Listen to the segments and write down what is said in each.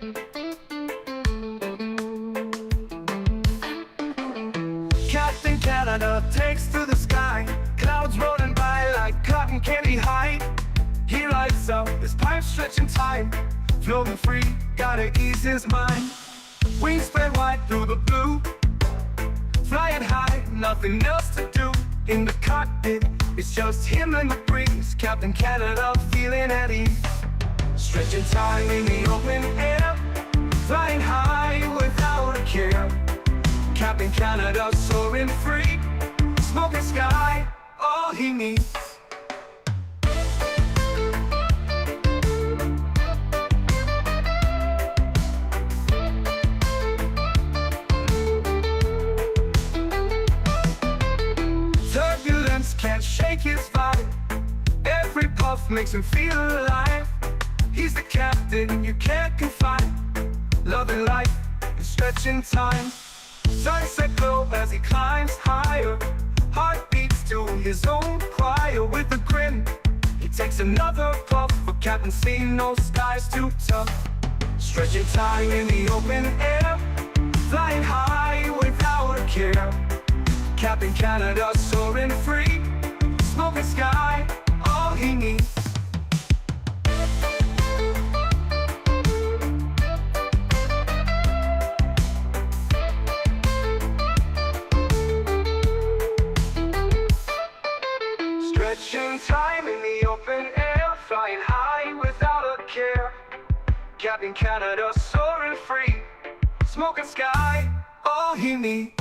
Captain Canada takes to the sky, clouds rolling by like cotton candy high. He lights up, his pipe stretching time, floating free, gotta ease his mind. Wings spread wide through the blue, flying high, nothing else to do. In the cockpit, it's just him and the breeze. Captain Canada feeling at ease, stretching time in the open air, flying high without a care. Captain Canada soaring free, smoking sky, all he needs. Turbulence can't shake his vibe, every puff makes him feel alive. He's the captain you can't confide, loving life and stretching time. Sunset glow as he climbs higher, heart beats to his own choir. With a grin, he takes another puff, for Captain C, no sky's too tough. Stretching time in the open air, flying high without a care. Captain Canada soaring free, smoking sky, all he needs. Stretching time in the open air, flying high without a care. Captain Canada soaring free, smoking sky, all he needs.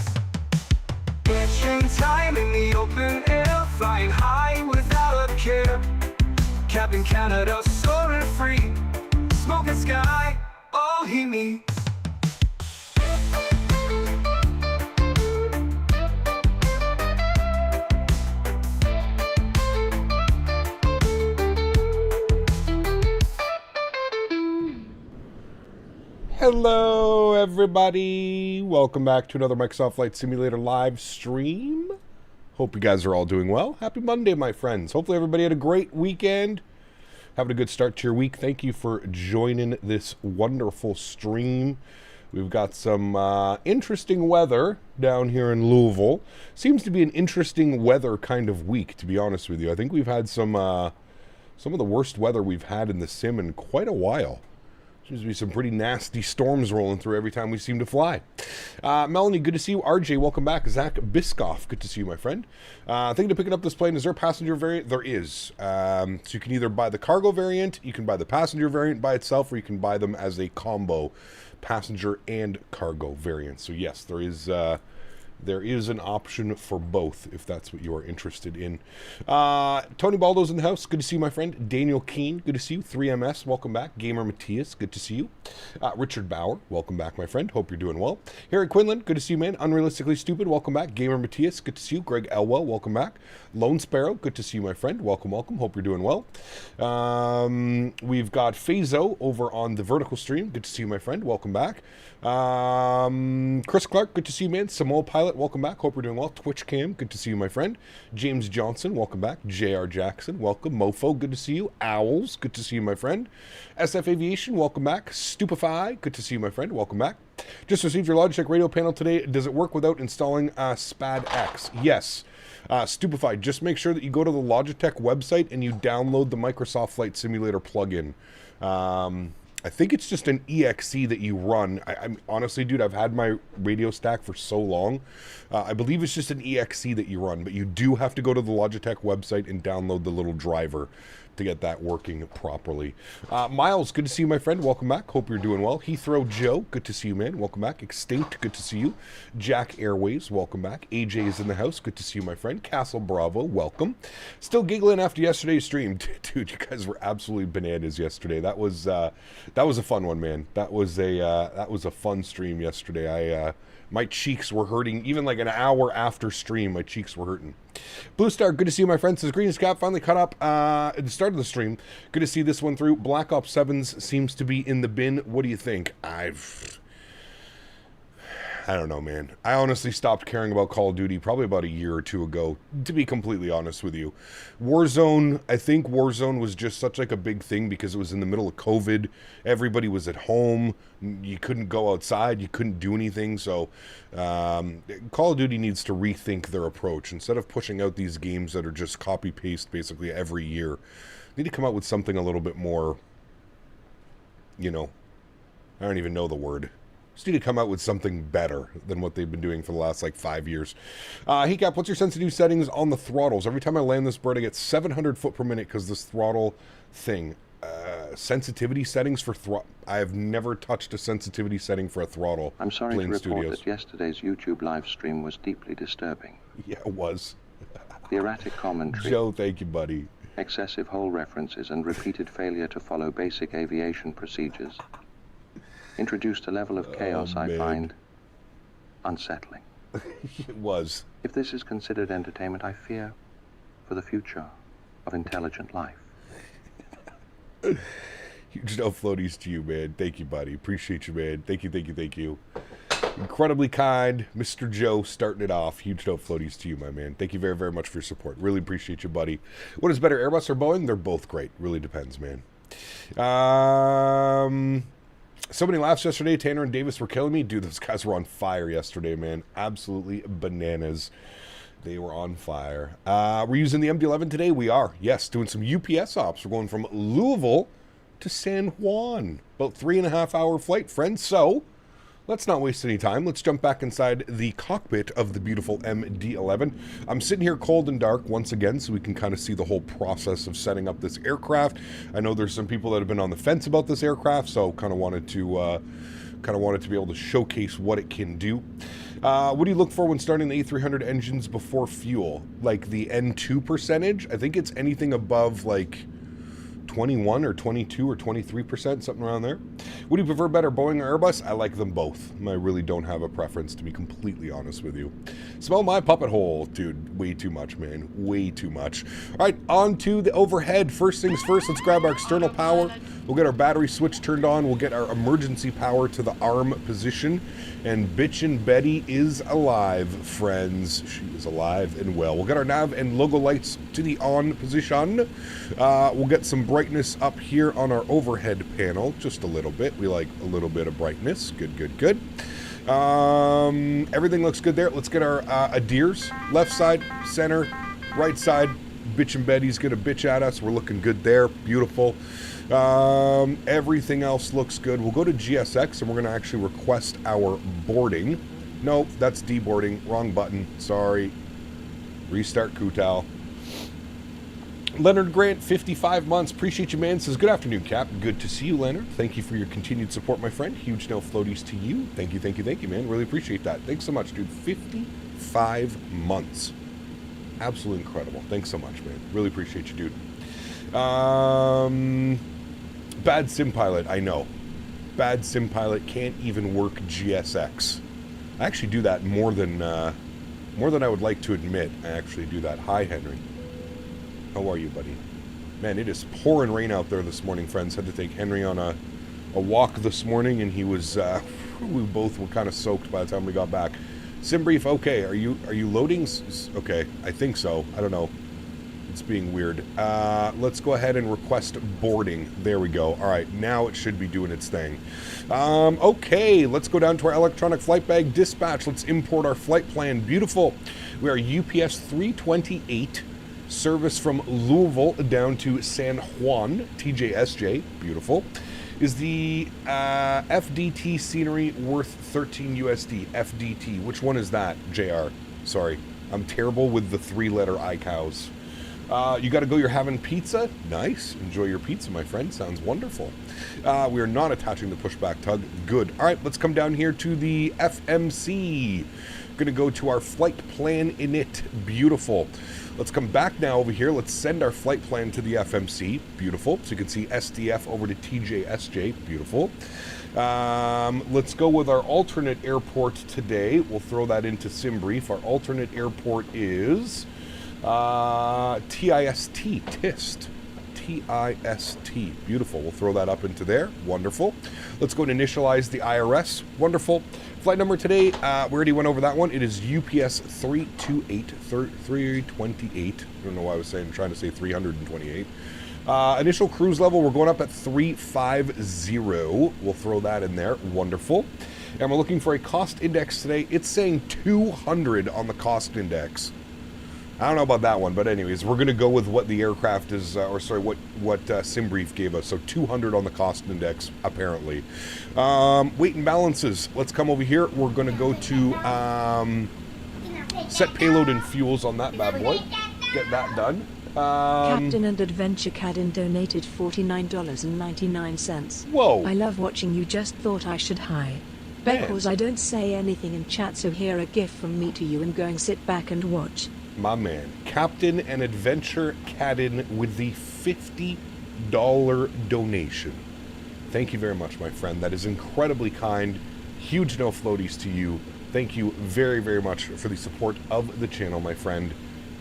Stretching time in the open air, flying high without a care. Captain Canada soaring free, smoking sky, all he needs. Hello everybody, welcome back to another Microsoft Flight Simulator live stream. Hope you guys are all doing well. Happy Monday, my friends. Hopefully everybody had a great weekend, having a good start to your week. Thank you for joining this wonderful stream. We've got some interesting weather down here in Louisville. Seems to be an interesting weather kind of week, to be honest with you. I think we've had some of the worst weather we've had in the sim in quite a while. Seems to be some pretty nasty storms rolling through every time we seem to fly. Melanie, good to see you. RJ, welcome back. Zach Biscoff, good to see you, my friend. Thinking of picking up this plane. Is there a passenger variant? There is. So you can either buy the cargo variant, you can buy the passenger variant by itself, or you can buy them as a combo, passenger and cargo variant. So yes, there is an option for both if that's what you are interested in. AntoniBaldo's in the house. Good to see you, my friend. Daniel Keane, good to see you. 3MS, welcome back. Gamer Matthias, good to see you. Richard Bauer, welcome back, my friend. Hope you're doing well. Harry Quinlan, good to see you, man. Unrealistically Stupid, welcome back. Gamer Matthias, good to see you. Greg Elwell, welcome back. Lone Sparrow, good to see you, my friend. Welcome, welcome. Hope you're doing well. We've got Fazo over on the vertical stream. Good to see you, my friend. Welcome back. Chris Clark, good to see you, man. Samoa Pilot, welcome back. Hope you're doing well. Twitch Cam, good to see you, my friend. James Johnson, welcome back. JR Jackson, welcome. Mofo, good to see you. Owls, good to see you, my friend. SF Aviation, welcome back. Stupefy, good to see you, my friend. Welcome back. Just received your Logitech radio panel today. Does it work without installing SPAD X? Yes. Stupefy, just make sure that you go to the Logitech website and you download the Microsoft Flight Simulator plugin. I think it's just an EXE that you run. I'm honestly, dude, I've had my radio stack for so long. I believe it's just an EXE that you run, but you do have to go to the Logitech website and download the little driver to get that working properly. Miles, good to see you, my friend. Welcome back. Hope you're doing well. Heathrow Joe, good to see you, man. Welcome back. Extinct, good to see you. Jack Airways, welcome back. AJ is in the house. Good to see you, my friend. Castle Bravo, welcome. Still giggling after yesterday's stream. Dude, you guys were absolutely bananas yesterday. That was a fun one, man. That was a fun stream yesterday. My cheeks were hurting. Even like an hour after stream, my cheeks were hurting. Blue Star, good to see you, my friend. Says Green Scap finally caught up at the start of the stream. Good to see this one through. Black Ops 7s seems to be in the bin. What do you think? I don't know, man. I honestly stopped caring about Call of Duty probably about a year or two ago, to be completely honest with you. Warzone, I think Warzone was just such like a big thing because it was in the middle of COVID. Everybody was at home. You couldn't go outside. You couldn't do anything. So Call of Duty needs to rethink their approach. Instead of pushing out these games that are just copy-paste basically every year, they need to come out with something a little bit more, you know, I don't even know the word. Just need to come out with something better than what they've been doing for the last, like, 5 years. Hey, Cap, what's your sensitivity settings on the throttles? Every time I land this bird, I get 700 foot per minute because this throttle thing. Sensitivity settings for throttle. I have never touched a sensitivity setting for a throttle. I'm sorry to report Studios. that yesterday's YouTube live stream was deeply disturbing. Yeah, it was. The erratic commentary, Joe, thank you, buddy. excessive hole references, and repeated failure to follow basic aviation procedures introduced a level of chaos I find unsettling. It was. If this is considered entertainment, I fear for the future of intelligent life. Huge no floaties to you, man. Thank you, buddy. Appreciate you, man. Thank you, thank you, thank you. Incredibly kind, Mr. Joe, starting it off. Huge no floaties to you, my man. Thank you very, very much for your support. Really appreciate you, buddy. What is better, Airbus or Boeing? They're both great. Really depends, man. So many laughs yesterday. Tanner and Davis were killing me. Dude, those guys were on fire yesterday, man. Absolutely bananas. They were on fire. We're using the MD-11 today. We are. Yes, doing some UPS ops. We're going from Louisville to San Juan. About 3.5 hour flight, friends. So let's not waste any time. Let's jump back inside the cockpit of the beautiful MD-11. I'm sitting here cold and dark once again so we can kind of see the whole process of setting up this aircraft. I know there's some people that have been on the fence about this aircraft, so kind of wanted to be able to showcase what it can do. What do you look for when starting the A300 engines before fuel? Like the N2 percentage? I think it's anything above like 21 or 22 or 23%, something around there. Would you prefer better, Boeing or Airbus? I like them both. I really don't have a preference, to be completely honest with you. Smell my puppet hole. Dude, way too much, man. Way too much. All right, on to the overhead. First things first, let's grab our external power. We'll get our battery switch turned on. We'll get our emergency power to the arm position. And Bitchin' Betty is alive, friends. She is alive and well. We'll get our nav and logo lights to the on position. We'll get some brightness up here on our overhead panel. Just a little bit. We like a little bit of brightness. Good, good, good. Everything looks good there. Let's get our adheres. Left side, center, right side. Bitchin' Betty's going to bitch at us. We're looking good there. Beautiful. Everything else looks good. We'll go to GSX and we're going to actually request our boarding. Nope, that's deboarding. Wrong button. Sorry. Restart Kutal. Leonard Grant, 55 months. Appreciate you, man. Says, good afternoon, Cap. Good to see you, Leonard. Thank you for your continued support, my friend. Huge no floaties to you. Thank you, thank you, thank you, man. Really appreciate that. Thanks so much, dude. 55 months. Absolutely incredible. Thanks so much, man. Really appreciate you, dude. Bad sim pilot, I know. Bad sim pilot can't even work GSX. I actually do that more than I would like to admit. I actually do that. Hi, Henry. How are you, buddy? Man, it is pouring rain out there this morning, friends. Had to take Henry on a walk this morning, and he was. We both were kind of soaked by the time we got back. Sim brief, okay. Are you loading? Okay, I think so. I don't know. It's being weird. Let's go ahead and request boarding. There we go. All right, now it should be doing its thing. Okay, let's go down to our electronic flight bag dispatch. Let's import our flight plan. Beautiful. We are UPS 328, service from Louisville down to San Juan, TJSJ. Beautiful. Is the FDT scenery worth 13 USD? FDT. Which one is that, JR? Sorry. I'm terrible with the 3-letter iCows. You got to go, you're having pizza? Nice. Enjoy your pizza, my friend. Sounds wonderful. We are not attaching the pushback tug. Good. All right, let's come down here to the FMC. Going to go to our flight plan in it. Beautiful. Let's come back now over here. Let's send our flight plan to the FMC. Beautiful. So you can see SDF over to TJSJ. Beautiful. Let's go with our alternate airport today. We'll throw that into SimBrief. Our alternate airport is... TIST, TIST, UPIST. Beautiful. We'll throw that up into there. Wonderful. Let's go and initialize the IRS. Wonderful. Flight number today, we already went over that one. It is UPS 328. I don't know why I was trying to say 328. Initial cruise level, we're going up at 350. We'll throw that in there. Wonderful. And we're looking for a cost index today. It's saying 200 on the cost index. I don't know about that one, but anyways, we're going to go with what the aircraft is, what SimBrief gave us. So 200 on the cost index, apparently. Weight and balances. Let's come over here. We're going to go to set payload and fuels on that bad boy. Get that done. Captain and Adventure Cadin donated $49.99. Whoa. I love watching you, just thought I should hi. Because I don't say anything in chat, so here a gift from me to you and going sit back and watch. My man, Captain and Adventure Cadin with the $50 donation. Thank you very much, my friend. That is incredibly kind. Huge no floaties to you. Thank you very, very much for the support of the channel, my friend.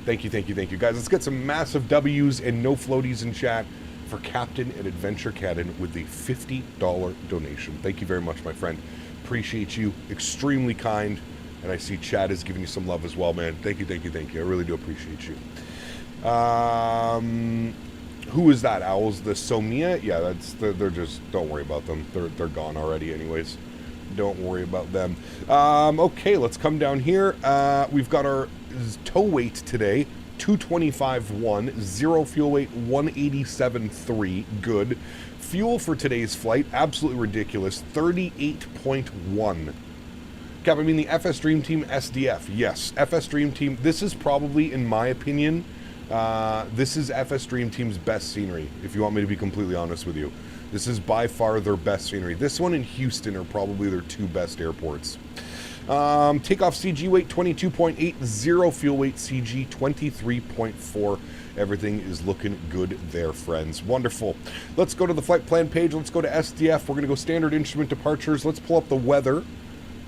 Thank you, thank you, thank you. Guys, let's get some massive W's and no floaties in chat for Captain and Adventure Cadin with the $50 donation. Thank you very much, my friend. Appreciate you. Extremely kind. And I see Chad is giving you some love as well, man. Thank you, thank you, thank you. I really do appreciate you. Who is that? Owls? The Somia? Yeah, they're just, don't worry about them. They're gone already anyways. Don't worry about them. Okay, let's come down here. We've got our tow weight today. 225.1. Zero fuel weight, 187.3. Good. Fuel for today's flight, absolutely ridiculous. 38.1. Cap, I mean the FS Dream Team SDF. Yes, FS Dream Team. This is probably, in my opinion, this is FS Dream Team's best scenery, if you want me to be completely honest with you. This is by far their best scenery. This one and Houston are probably their two best airports. Takeoff CG weight 22.8, zero fuel weight CG 23.4. Everything is looking good there, friends. Wonderful. Let's go to the flight plan page. Let's go to SDF. We're going to go standard instrument departures. Let's pull up the weather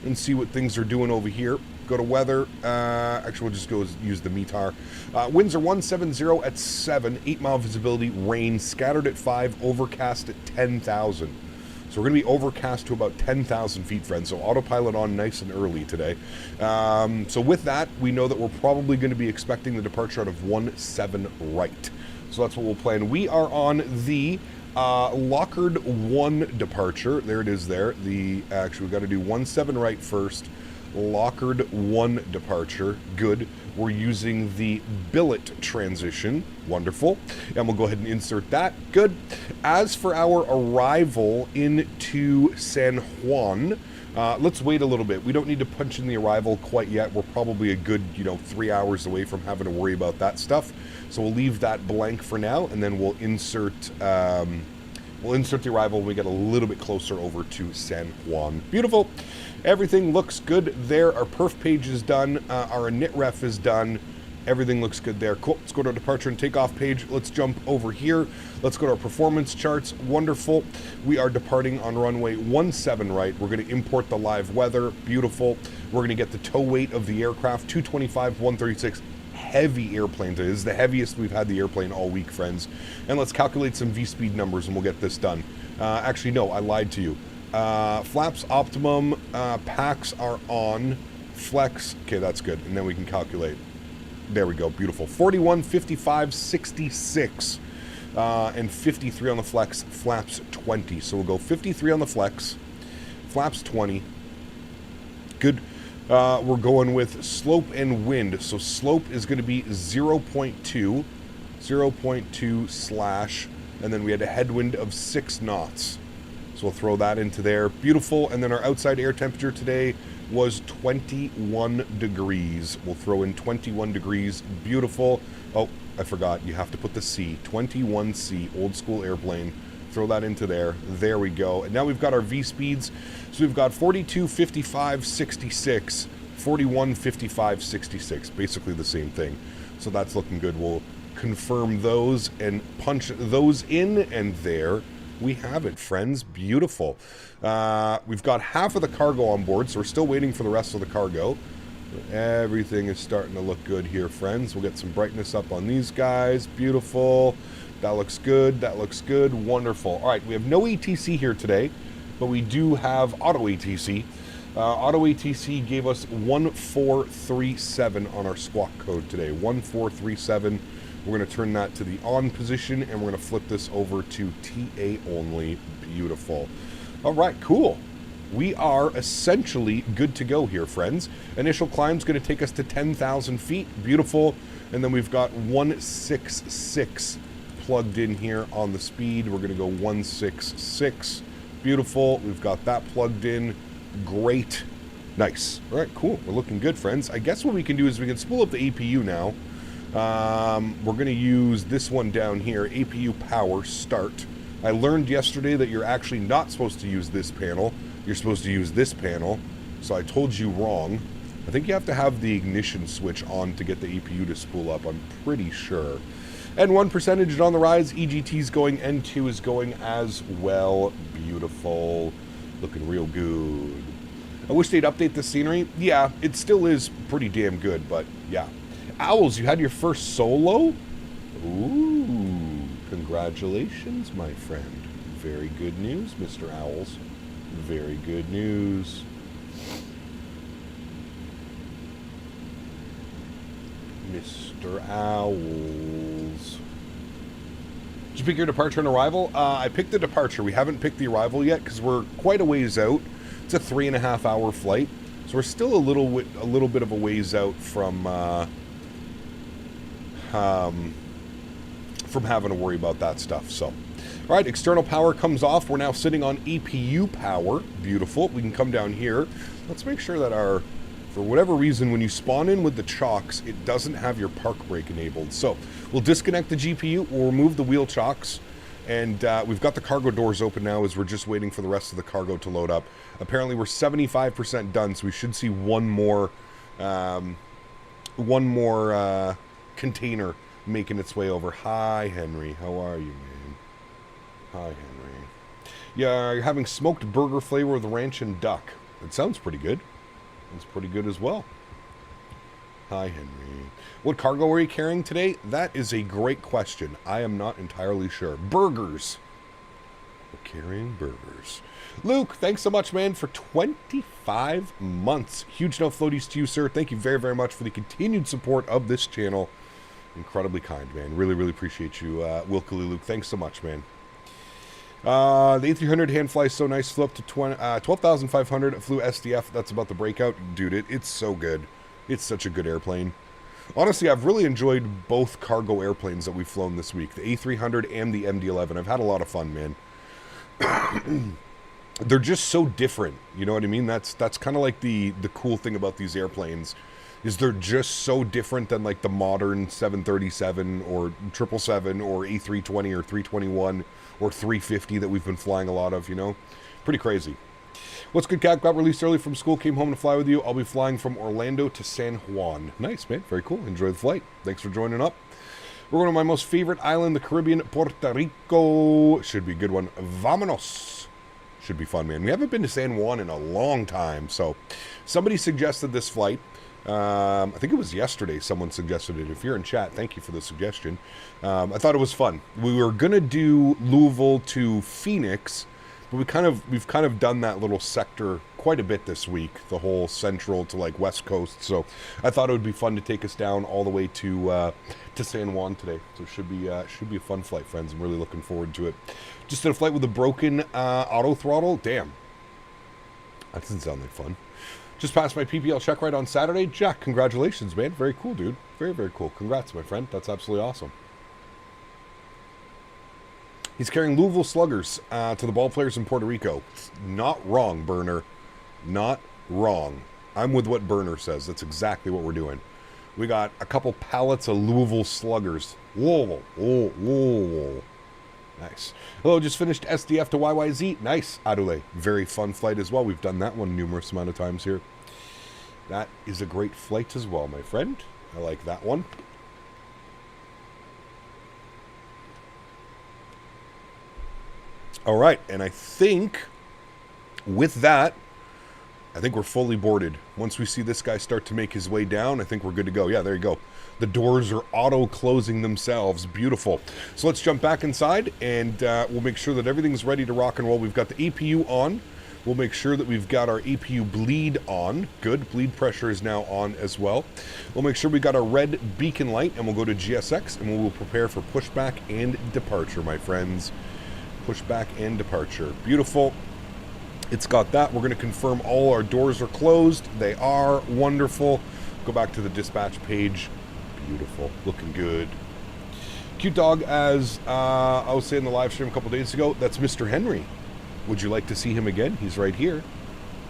and see what things are doing over here. Go to weather. Actually, we'll just go use the METAR. Winds are 170 at 7, 8-mile visibility, rain, scattered at 5, overcast at 10,000. So we're going to be overcast to about 10,000 feet, friends. So autopilot on nice and early today. So with that, we know that we're probably going to be expecting the departure out of 17 right. So that's what we'll plan. We are on the Lockard 1 departure. There it is there. Actually, we've got to do 17 right first. Lockard 1 departure. Good. We're using the billet transition. Wonderful. And we'll go ahead and insert that. Good. As for our arrival into San Juan, let's wait a little bit. We don't need to punch in the arrival quite yet. We're probably a good, 3 hours away from having to worry about that stuff. So we'll leave that blank for now, and then we'll insert the arrival when we get a little bit closer over to San Juan. Beautiful. Everything looks good there. Our perf page is done. Our init ref is done. Everything looks good there. Cool. Let's go to our departure and takeoff page. Let's jump over here. Let's go to our performance charts. Wonderful. We are departing on runway 17 right. We're going to import the live weather. Beautiful. We're going to get the tow weight of the aircraft, 225, 136. Heavy airplane today. This is the heaviest we've had the airplane all week, friends. And let's calculate some V-speed numbers and we'll get this done. Actually, no, I lied to you. Flaps optimum, packs are on, flex, okay, that's good, and then we can calculate. There we go, beautiful. 41, 55, 66, and 53 on the flex, flaps 20. So we'll go 53 on the flex, flaps 20. Good. We're going with slope and wind. So slope is going to be 0.2 slash, and then we had a headwind of 6 knots. So we'll throw that into there. Beautiful. And then our outside air temperature today was 21 degrees. We'll throw in 21 degrees. Beautiful. Oh, I forgot. You have to put the C. 21C, old school airplane. Throw that into there. There we go. And now we've got our V speeds. So we've got 42, 55, 66, 41, 55, 66. Basically the same thing. So that's looking good. We'll confirm those and punch those in, and there we have it, friends. Beautiful. We've got half of the cargo on board, so we're still waiting for the rest of the cargo. Everything is starting to look good here, friends. We'll get some brightness up on these guys. Beautiful. That looks good. That looks good. Wonderful. All right, we have no ATC here today, but we do have auto ATC. Auto ATC gave us 1437 on our squawk code today. 1437. We're going to turn that to the on position, and we're going to flip this over to TA only. Beautiful. All right, cool. We are essentially good to go here, friends. Initial climb's going to take us to 10,000 feet. Beautiful. And then we've got 166 plugged in here on the speed. We're going to go 166. Beautiful. We've got that plugged in. Great. Nice. All right, cool. We're looking good, friends. I guess what we can do is we can spool up the APU now. We're going to use this one down here, APU power start. I learned yesterday that you're actually not supposed to use this panel. You're supposed to use this panel. So I told you wrong. I think you have to have the ignition switch on to get the APU to spool up. I'm pretty sure. N1% is on the rise. EGT is going. N2 is going as well. Beautiful. Looking real good. I wish they'd update the scenery. Yeah, it still is pretty damn good, but yeah. Owls, you had your first solo? Ooh, congratulations, my friend. Very good news, Mr. Owls. Very good news. Mr. Owls. Did you pick your departure and arrival? I picked the departure. We haven't picked the arrival yet because we're quite a ways out. It's a 3.5 hour flight, so we're still a little bit of a ways out from having to worry about that stuff. So, all right, external power comes off. We're now sitting on APU power. Beautiful. We can come down here. Let's make sure that our, for whatever reason, when you spawn in with the chocks, it doesn't have your park brake enabled. So we'll disconnect the GPU, we'll remove the wheel chocks, and we've got the cargo doors open now as we're just waiting for the rest of the cargo to load up. Apparently we're 75% done, so we should see one more container making its way over. Hi, Henry. How are you, man? Hi, Henry. Yeah, you're having smoked burger flavor with ranch and duck. It sounds pretty good. It's pretty good as well. Hi, Henry. What cargo are you carrying today? That is a great question. I am not entirely sure. Burgers. We're carrying burgers. Luke, thanks so much, man, for 25 months. Huge no floaties to you, sir. Thank you very, very much for the continued support of this channel. Incredibly kind, man. Really, really appreciate you, Wilkily Luke. Thanks so much, man. The A300 hand flies so nice. Flew up to 12,500. Flew SDF. That's about the breakout. Dude, it's so good. It's such a good airplane. Honestly, I've really enjoyed both cargo airplanes that we've flown this week. The A300 and the MD-11. I've had a lot of fun, man. They're just so different. You know what I mean? That's kind of like the cool thing about these airplanes. Is they're just so different than like the modern 737 or 777 or A320 or 321 or 350 that we've been flying a lot of, you know? Pretty crazy. What's good, Cat? Got released early from school, came home to fly with you. I'll be flying from Orlando to San Juan. Nice, man. Very cool. Enjoy the flight. Thanks for joining up. We're going to my most favorite island, the Caribbean, Puerto Rico. Should be a good one. Vamonos. Should be fun, man. We haven't been to San Juan in a long time, so somebody suggested this flight. I think it was yesterday someone suggested it. If you're in chat, thank you for the suggestion. I thought it was fun. We were gonna do Louisville to Phoenix, but we've kind of done that little sector quite a bit this week, the whole central to like west coast. So I thought it would be fun to take us down all the way to San Juan today. So it should be a fun flight, friends. I'm really looking forward to it. Just did a flight with a broken auto throttle. Damn, that doesn't sound like fun. Just passed my PPL check ride on Saturday. Jack, congratulations, man. Very cool, dude. Very, very cool. Congrats, my friend. That's absolutely awesome. He's carrying Louisville Sluggers to the ball players in Puerto Rico. Not wrong, Burner. Not wrong. I'm with what Burner says. That's exactly what we're doing. We got a couple pallets of Louisville Sluggers. Whoa, whoa, whoa. Nice. Hello, just finished SDF to YYZ. Nice, Adule. Very fun flight as well. We've done that one numerous amount of times here. That is a great flight as well, my friend. I like that one. All right, and I think with that, I think we're fully boarded. Once we see this guy start to make his way down, I think we're good to go. Yeah, there you go. The doors are auto-closing themselves. Beautiful. So let's jump back inside, and we'll make sure that everything's ready to rock and roll. We've got the APU on. We'll make sure that we've got our APU bleed on. Good. Bleed pressure is now on as well. We'll make sure we got our red beacon light, and we'll go to GSX, and we will prepare for pushback and departure, my friends. Pushback and departure. Beautiful. It's got that. We're going to confirm all our doors are closed. They are. Wonderful. Go back to the dispatch page. Beautiful. Looking good. Cute dog, as I was saying in the live stream a couple days ago, that's Mr. Henry. Would you like to see him again? He's right here.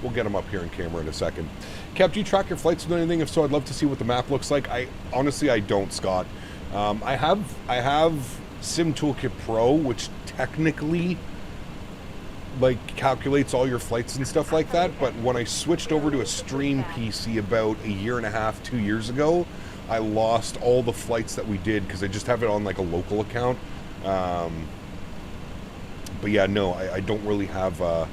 We'll get him up here in camera in a second. Cap, do you track your flights with anything? If so, I'd love to see what the map looks like. Honestly, I don't, Scott. I have Sim Toolkit Pro, which technically like calculates all your flights and stuff like that, but when I switched over to a stream PC about a year and a half, 2 years ago, I lost all the flights that we did because I just have it on like a local account. But yeah, no, I don't really have a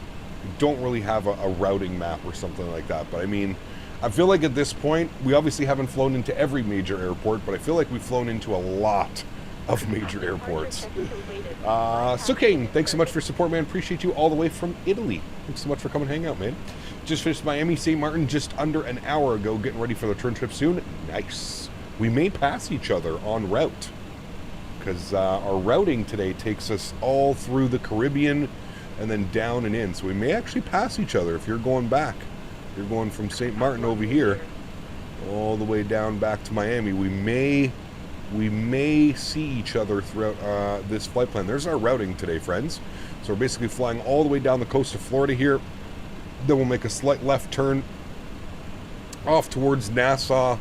routing map or something like that. But I mean, I feel like at this point, we obviously haven't flown into every major airport, but I feel like we've flown into a lot of major airports. Sukane, thanks so much for support, man. Appreciate you all the way from Italy. Thanks so much for coming and hang out, man. Just finished Miami St. Martin just under an hour ago, getting ready for the return trip soon. Nice. We may pass each other en route, because our routing today takes us all through the Caribbean and then down and in. So we may actually pass each other if you're going back. You're going from St. Martin over here all the way down back to Miami. We may see each other throughout this flight plan. There's our routing today, friends. So we're basically flying all the way down the coast of Florida here. Then we'll make a slight left turn off towards Nassau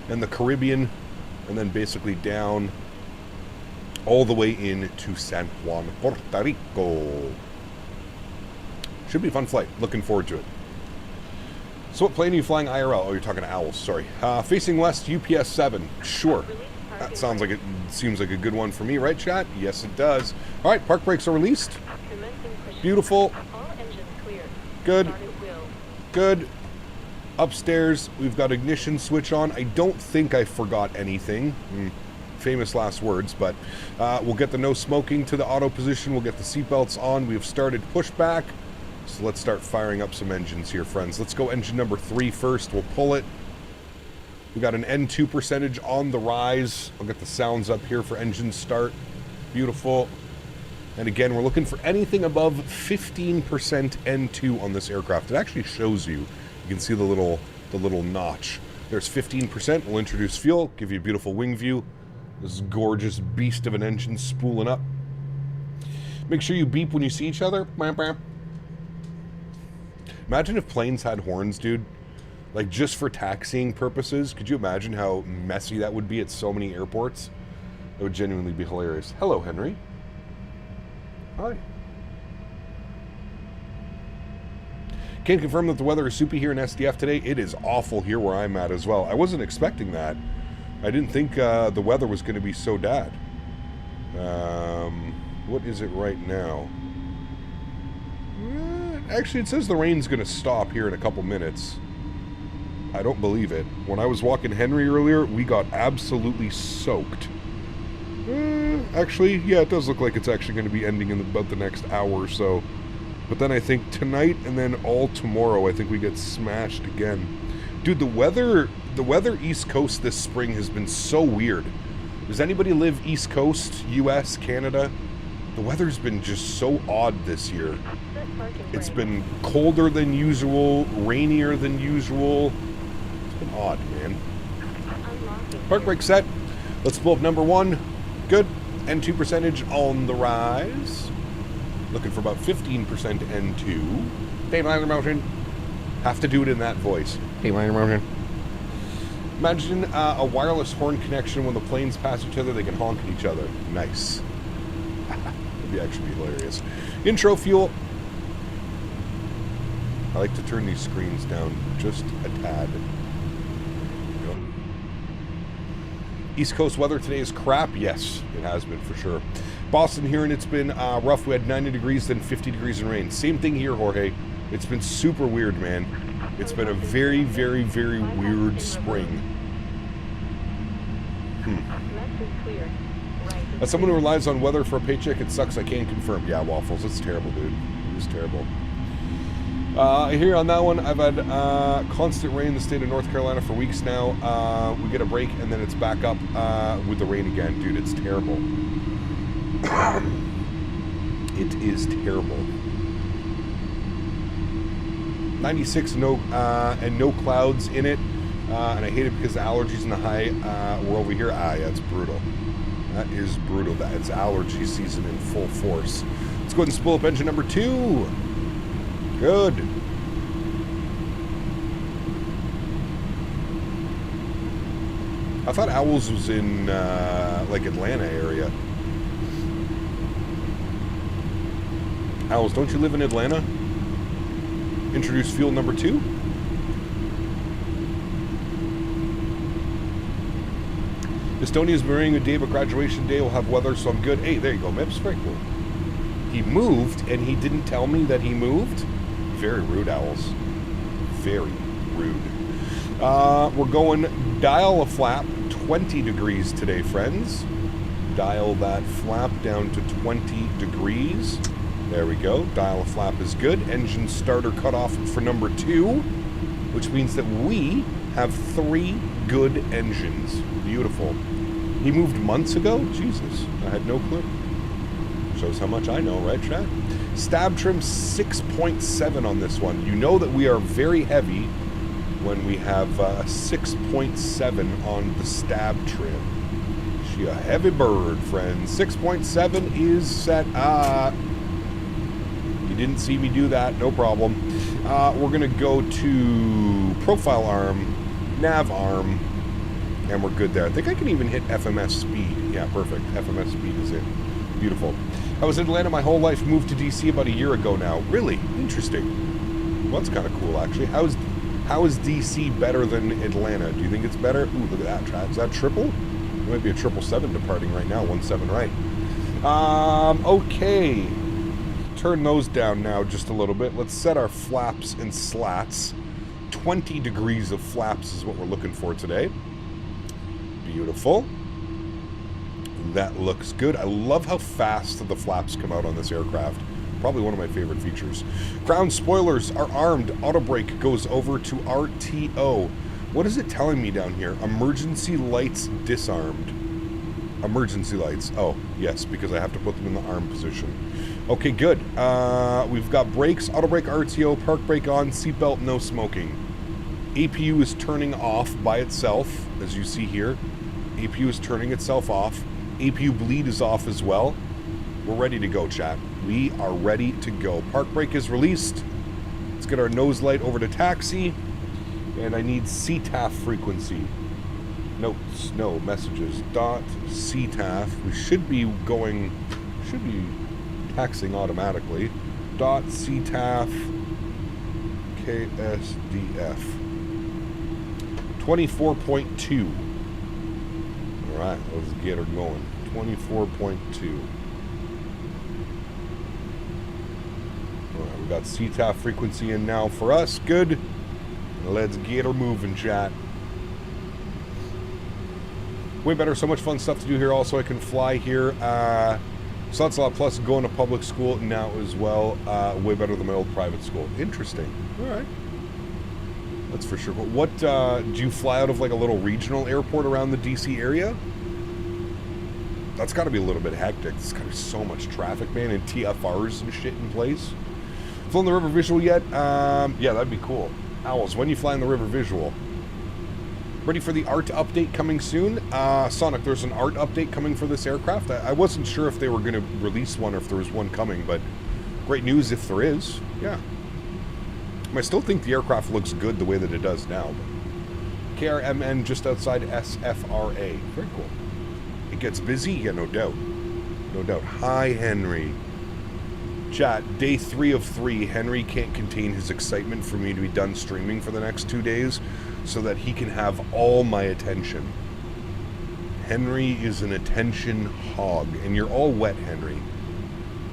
and the Caribbean, and then basically down all the way into San Juan, Puerto Rico. Should be a fun flight. Looking forward to it. So what plane are you flying IRL? Oh, you're talking to Owls, sorry. Facing west, UPS 7. Sure. That sounds like it seems like a good one for me, right, chat? Yes, it does. All right, park brakes are released. Beautiful. Good. Good. Upstairs, we've got ignition switch on. I don't think I forgot anything. Famous last words, but we'll get the no smoking to the auto position. We'll get the seatbelts on. We have started pushback. So let's start firing up some engines here, friends. Let's go engine number 3 first. We'll pull it. We got an N2 percentage on the rise. I'll get the sounds up here for engine start. Beautiful. And again, we're looking for anything above 15% N2 on this aircraft. It actually shows you. You can see the little notch. There's 15%. We'll introduce fuel, give you a beautiful wing view. This gorgeous beast of an engine spooling up. Make sure you beep when you see each other. Imagine if planes had horns, dude. Like, just for taxiing purposes. Could you imagine how messy that would be at so many airports? It would genuinely be hilarious. Hello, Henry. Hi. Can confirm that the weather is soupy here in SDF today. It is awful here where I'm at as well. I wasn't expecting that. I didn't think the weather was going to be so bad. What is it right now? Actually, it says the rain's going to stop here in a couple minutes. I don't believe it. When I was walking Henry earlier, we got absolutely soaked. Actually, yeah, it does look like it's actually going to be ending in about the next hour or so. But then I think tonight and then all tomorrow, I think we get smashed again. Dude, the weather East Coast this spring has been so weird. Does anybody live East Coast, US, Canada? The weather's been just so odd this year. It's been colder than usual, rainier than usual. It's been odd, man. Park brake set. Let's pull up number 1. Good. N2 percentage on the rise. Looking for about 15% N2. Dayliner mountain. Have to do it in that voice. Dayliner mountain. Imagine a wireless horn connection when the planes pass each other, they can honk at each other. Nice. That'd be actually hilarious. Intro fuel. I like to turn these screens down just a tad. East Coast weather today is crap. Yes, it has been for sure. Boston here, and it's been rough. We had 90 degrees, then 50 degrees in rain. Same thing here, Jorge. It's been super weird, man. It's been a very, very, very weird spring. As someone who relies on weather for a paycheck, it sucks. I can't confirm. Yeah, Waffles. It's terrible, dude. It is terrible. Here on that one, I've had constant rain in the state of North Carolina for weeks now. We get a break, and then it's back up with the rain again. Dude, it's terrible. It is terrible. 96 and no clouds in it. And I hate it because the allergies in the high were over here. Yeah, it's brutal. That is brutal. It's allergy season in full force. Let's go ahead and spool up engine number 2. Good. I thought Owls was in like Atlanta area. Owls, don't you live in Atlanta? Introduce fuel number 2. Estonia's marrying a day, but graduation day will have weather, so I'm good. Hey, there you go, Mips. Very cool. He moved, and he didn't tell me that he moved. Very rude, Owls. Very rude. We're going dial a flap 20 degrees today, friends. Dial that flap down to 20 degrees. There we go. Dial a flap is good. Engine starter cut off for number 2, which means that we have 3 good engines. Beautiful. He moved months ago? Jesus, I had no clue. Shows how much I know, right, chat? Stab trim 6.7 on this one. You know that we are very heavy when we have 6.7 on the stab trim. She a heavy bird, friends. 6.7 is set. You didn't see me do that, no problem. We're going to go to profile arm, nav arm, and we're good there. I think I can even hit FMS speed. Yeah, perfect. FMS speed is it. Beautiful. I was in Atlanta my whole life, moved to DC about a year ago now. Really? Interesting. Well, that's kind of cool, actually. How is DC better than Atlanta? Do you think it's better? Ooh, look at that track. Is that triple? It might be a 777 departing right now. 17 right. Okay. Turn those down now just a little bit. Let's set our flaps and slats. 20 degrees of flaps is what we're looking for today. Beautiful. That looks good. I love how fast the flaps come out on this aircraft. Probably one of my favorite features. Crown spoilers are armed. Auto brake goes over to RTO. What is it telling me down here? Emergency lights disarmed. Emergency lights. Oh, yes, because I have to put them in the arm position. Okay, good. We've got brakes, auto brake RTO, park brake on, seatbelt, no smoking. APU is turning off by itself, as you see here. APU is turning itself off. APU bleed is off as well. We're ready to go, chat. We are ready to go. Park brake is released. Let's get our nose light over to taxi. And I need CTAF frequency. Notes, no messages. Dot CTAF. We should be taxing automatically. Dot CTAF KSDF 24.2. Alright, let's get her going. 24.2. Alright, we got CTAF frequency in now for us. Good. Let's get her moving, chat. Way better. So much fun stuff to do here. Also, I can fly here. So that's a lot. Plus, going to public school now as well. Way better than my old private school. Interesting. All right. That's for sure. But what, do you fly out of like a little regional airport around the DC area? That's got to be a little bit hectic. There's got to be so much traffic, man, and TFRs and shit in place. Flown the River Visual yet? Yeah, that'd be cool. Owls, when you fly in the River Visual? Ready for the art update coming soon? Sonic, there's an art update coming for this aircraft. I wasn't sure if they were going to release one or if there was one coming, but great news if there is. Yeah. I still think the aircraft looks good the way that it does now. But KRMN just outside SFRA. Very cool. It gets busy? Yeah, no doubt. No doubt. Hi, Henry. Chat, day 3 of 3, Henry can't contain his excitement for me to be done streaming for the next 2 days so that he can have all my attention. Henry is an attention hog, and you're all wet, Henry.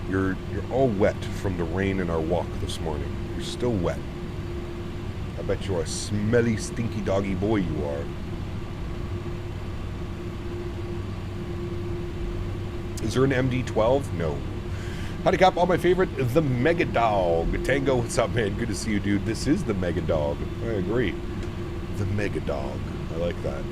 You're all wet from the rain in our walk this morning. You're still wet. I bet you're a smelly, stinky doggy boy you are. Is there an MD-12? No. Howdy, Cop. All my favorite, the Mega Dog. Tango, what's up, man? Good to see you, dude. This is the Mega Dog. I agree. The Mega Dog. I like that.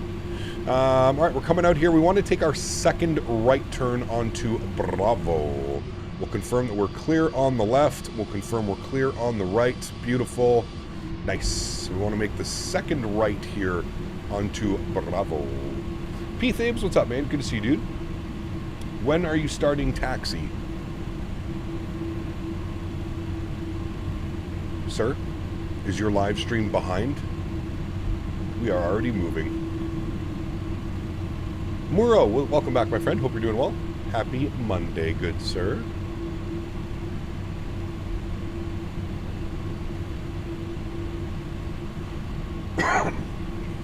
All right, we're coming out here. We want to take our second right turn onto Bravo. We'll confirm that we're clear on the left. We'll confirm we're clear on the right. Beautiful. Nice. We want to make the second right here onto Bravo. P. Thabes, what's up, man? Good to see you, dude. When are you starting taxi? Sir, is your live stream behind? We are already moving. Muro, welcome back, my friend. Hope you're doing well. Happy Monday, good sir.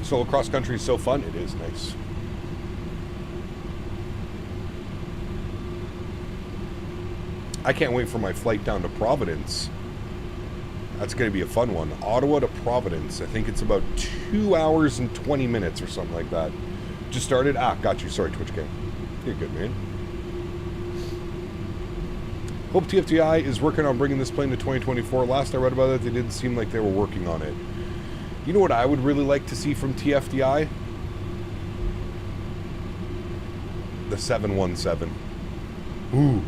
Solo cross country is so fun. It is nice. I can't wait for my flight down to Providence. That's going to be a fun one. Ottawa to Providence. I think it's about 2 hours and 20 minutes or something like that. Just started. Ah, got you. Sorry, Twitch King. You're good, man. Hope TFDi is working on bringing this plane to 2024. Last I read about it, they didn't seem like they were working on it. You know what I would really like to see from TFDi? The 717. Ooh.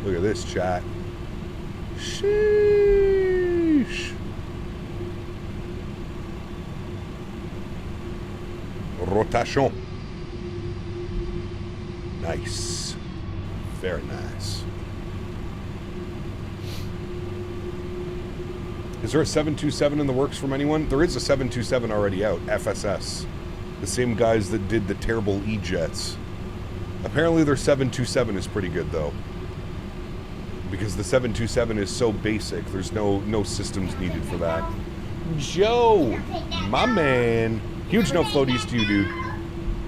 Look at this, chat. Sheesh. Rotation. Nice. Very nice. Is there a 727 in the works from anyone? There is a 727 already out, FSS. The same guys that did the terrible E-Jets. Apparently their 727 is pretty good, though. Because the 727 is so basic, there's no systems needed for that. Joe! My man! Huge no floaties to you, dude.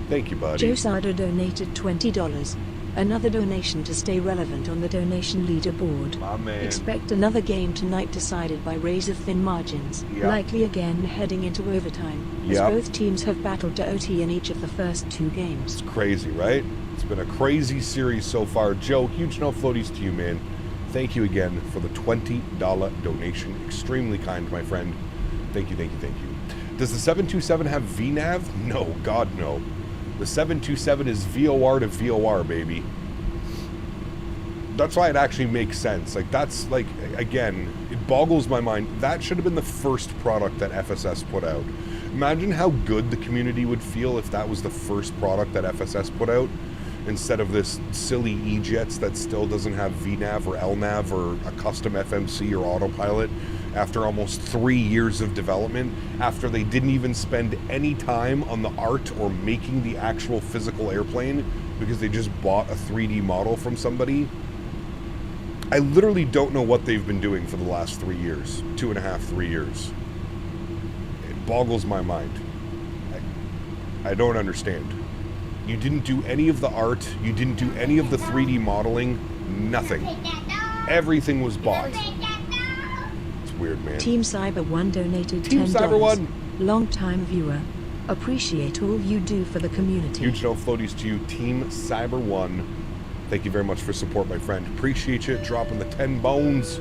Thank you, buddy. Joe Sada donated $20. Another donation to stay relevant on the donation leaderboard. My man. Expect another game tonight decided by razor-thin margins. Yep. Likely again heading into overtime, as Yep. both teams have battled to OT in each of the first 2 games. It's crazy, right? It's been a crazy series so far. Joe, huge no floaties to you, man. Thank you again for the $20 donation. Extremely kind, my friend. Thank you, thank you, thank you. Does the 727 have VNAV? No, God, no. The 727 is VOR to VOR, baby. That's why it actually makes sense. Like, that's, like, again, it boggles my mind. That should have been the first product that FSS put out. Imagine how good the community would feel if that was the first product that FSS put out, instead of this silly E-Jets that still doesn't have VNAV or LNAV or a custom FMC or autopilot after almost 3 years of development, after they didn't even spend any time on the art or making the actual physical airplane because they just bought a 3D model from somebody. I literally don't know what they've been doing for the last 3 years, 2.5, 3 years. It boggles my mind. I don't understand. You didn't do any of the art. You didn't do any of the 3D modeling. Nothing. Everything was bought. It's weird, man. Team Cyber 1 donated Team $10. Cyber 1. Long-time viewer. Appreciate all you do for the community. Huge no floaties to you, Team Cyber 1. Thank you very much for support, my friend. Appreciate you dropping the 10 bones.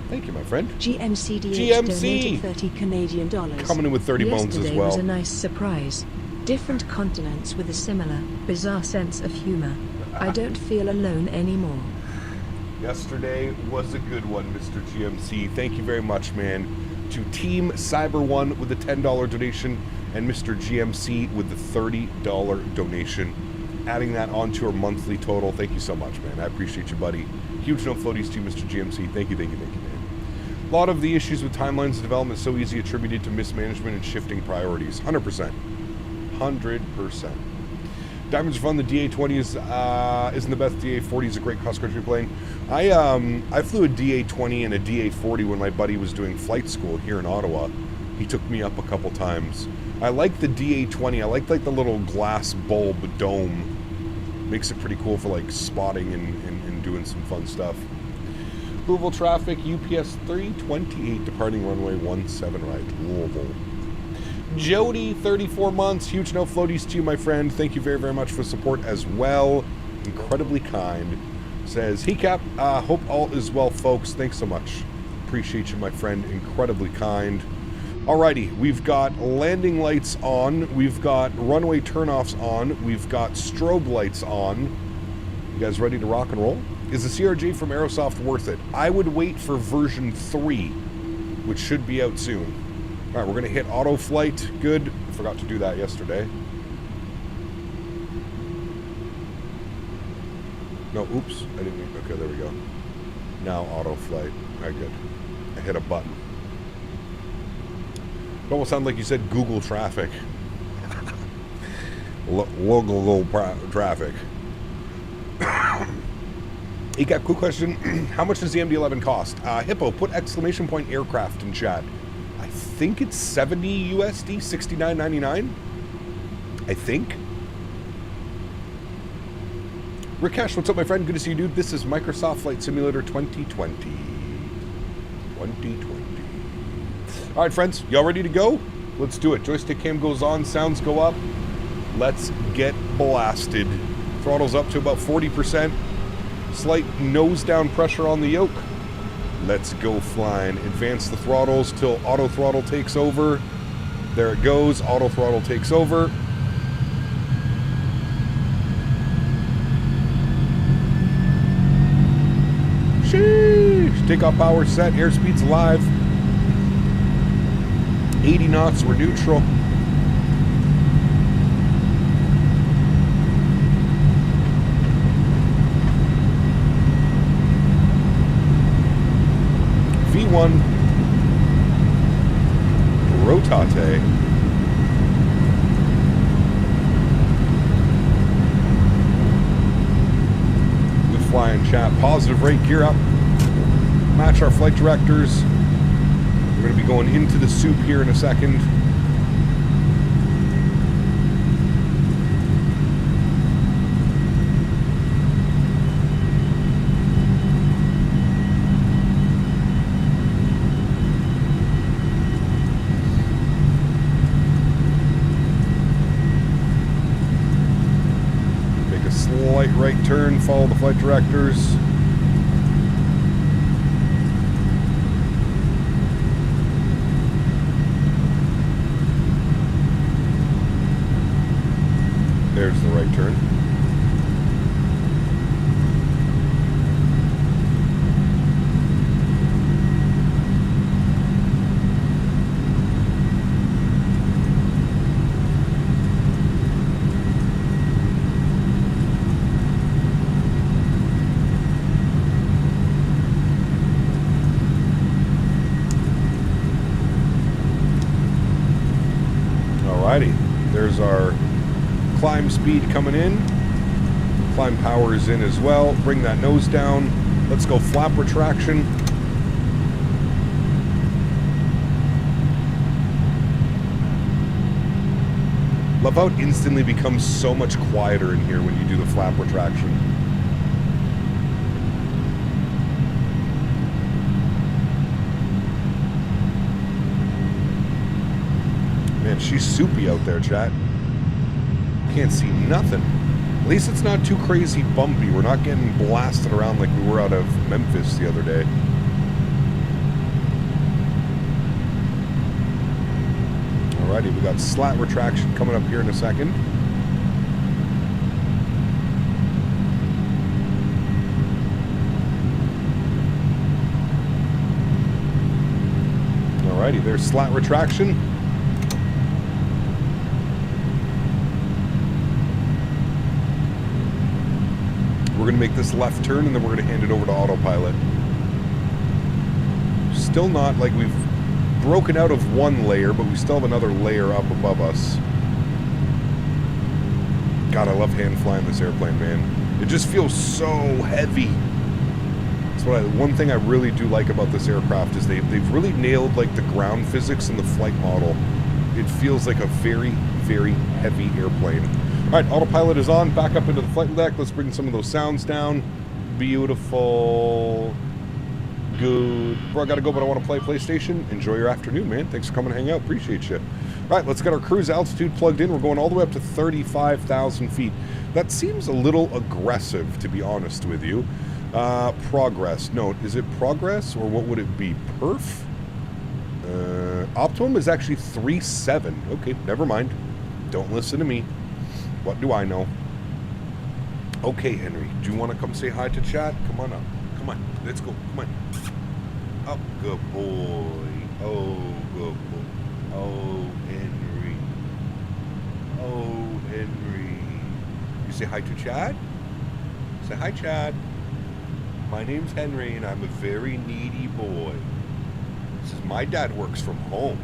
Thank you, my friend. GMCDH GMC. donated $30 Canadian. Coming in with 30 bones as Yesterday well. was a nice surprise. Different continents with a similar, bizarre sense of humor. I don't feel alone anymore. Yesterday was a good one, Mr. GMC. Thank you very much, man. To Team Cyber 1 with the $10 donation and Mr. GMC with the $30 donation. Adding that onto our monthly total. Thank you so much, man. I appreciate you, buddy. Huge no floaties to you, Mr. GMC. Thank you, thank you, thank you, man. A lot of the issues with timelines of development so easy attributed to mismanagement and shifting priorities. 100%. 100%. Diamonds are fun. The DA-20 isn't the best. DA-40 is a great cross-country plane. I flew a DA-20 and a DA-40 when my buddy was doing flight school here in Ottawa. He took me up a couple times. I like the DA-20. I like the little glass bulb dome Makes it pretty cool for like spotting and doing some fun stuff. Louisville traffic, UPS 328 departing runway 17 right, Louisville. Jody, 34 months, huge no floaties to you, my friend. Thank you very, very much for support as well. Incredibly kind. Says, hey Cap, hope all is well, folks. Thanks so much. Appreciate you, my friend. Incredibly kind. Alrighty, we've got landing lights on. We've got runway turnoffs on. We've got strobe lights on. You guys ready to rock and roll? Is the CRJ from Aerosoft worth it? I would wait for version 3, which should be out soon. All right, we're going to hit auto flight. Good. I forgot to do that yesterday. No, oops. I didn't. Okay, there we go. Now auto flight. All right, good. I hit a button. It almost sounded like you said Google traffic. Local traffic. Hey, got cool question. How much does the MD-11 cost? Hippo, put exclamation point aircraft in chat. I think it's 70 USD, 69.99. I think. Rakesh, what's up, my friend? Good to see you, dude. This is Microsoft Flight Simulator 2020. 2020. All right, friends, y'all ready to go? Let's do it. Joystick cam goes on, sounds go up. Let's get blasted. Throttle's up to about 40%. Slight nose down pressure on the yoke. Let's go flying. Advance the throttles till auto throttle takes over. There it goes. Auto throttle takes over. Sheesh. Takeoff power set. Airspeed's live. 80 knots. We're neutral. V1 rotate. Good flying, chat. Positive rate, gear up. Match our flight directors. We're going to be going into the soup here in a second. Right turn, follow the flight directors. There's the right turn. There's our climb speed coming in. Climb power is in as well. Bring that nose down. Let's go flap retraction. Love how it instantly becomes so much quieter in here when you do the flap retraction. Man, she's soupy out there, chat. Can't see nothing. At least it's not too crazy bumpy. We're not getting blasted around like we were out of Memphis the other day. Alrighty, we got slat retraction coming up here in a second. Alrighty, there's slat retraction. We're going to make this left turn and then we're going to hand it over to autopilot. Still not like we've broken out of one layer, but we still have another layer up above us. God, I love hand flying this airplane, man. It just feels so heavy. That's what one thing I really do like about this aircraft is they've really nailed like the ground physics in the flight model. It feels like a very, very heavy airplane. Alright, autopilot is on. Back up into the flight deck. Let's bring some of those sounds down. Beautiful. Good. Bro, I gotta go, but I want to play PlayStation. Enjoy your afternoon, man. Thanks for coming to hang out. Appreciate you. Alright, let's get our cruise altitude plugged in. We're going all the way up to 35,000 feet. That seems a little aggressive, to be honest with you. Progress. No, is it progress, or what would it be? Perf? Optimum is actually 3.7. Okay, never mind. Don't listen to me. What do I know? Okay, Henry, do you want to come say hi to chat? Come on up. Come on, let's go. Come on. Up, good boy. Oh, good boy. Oh, Henry. Oh, Henry. You say hi to Chad? Say hi, Chad. My name's Henry, and I'm a very needy boy. This is my dad works from home,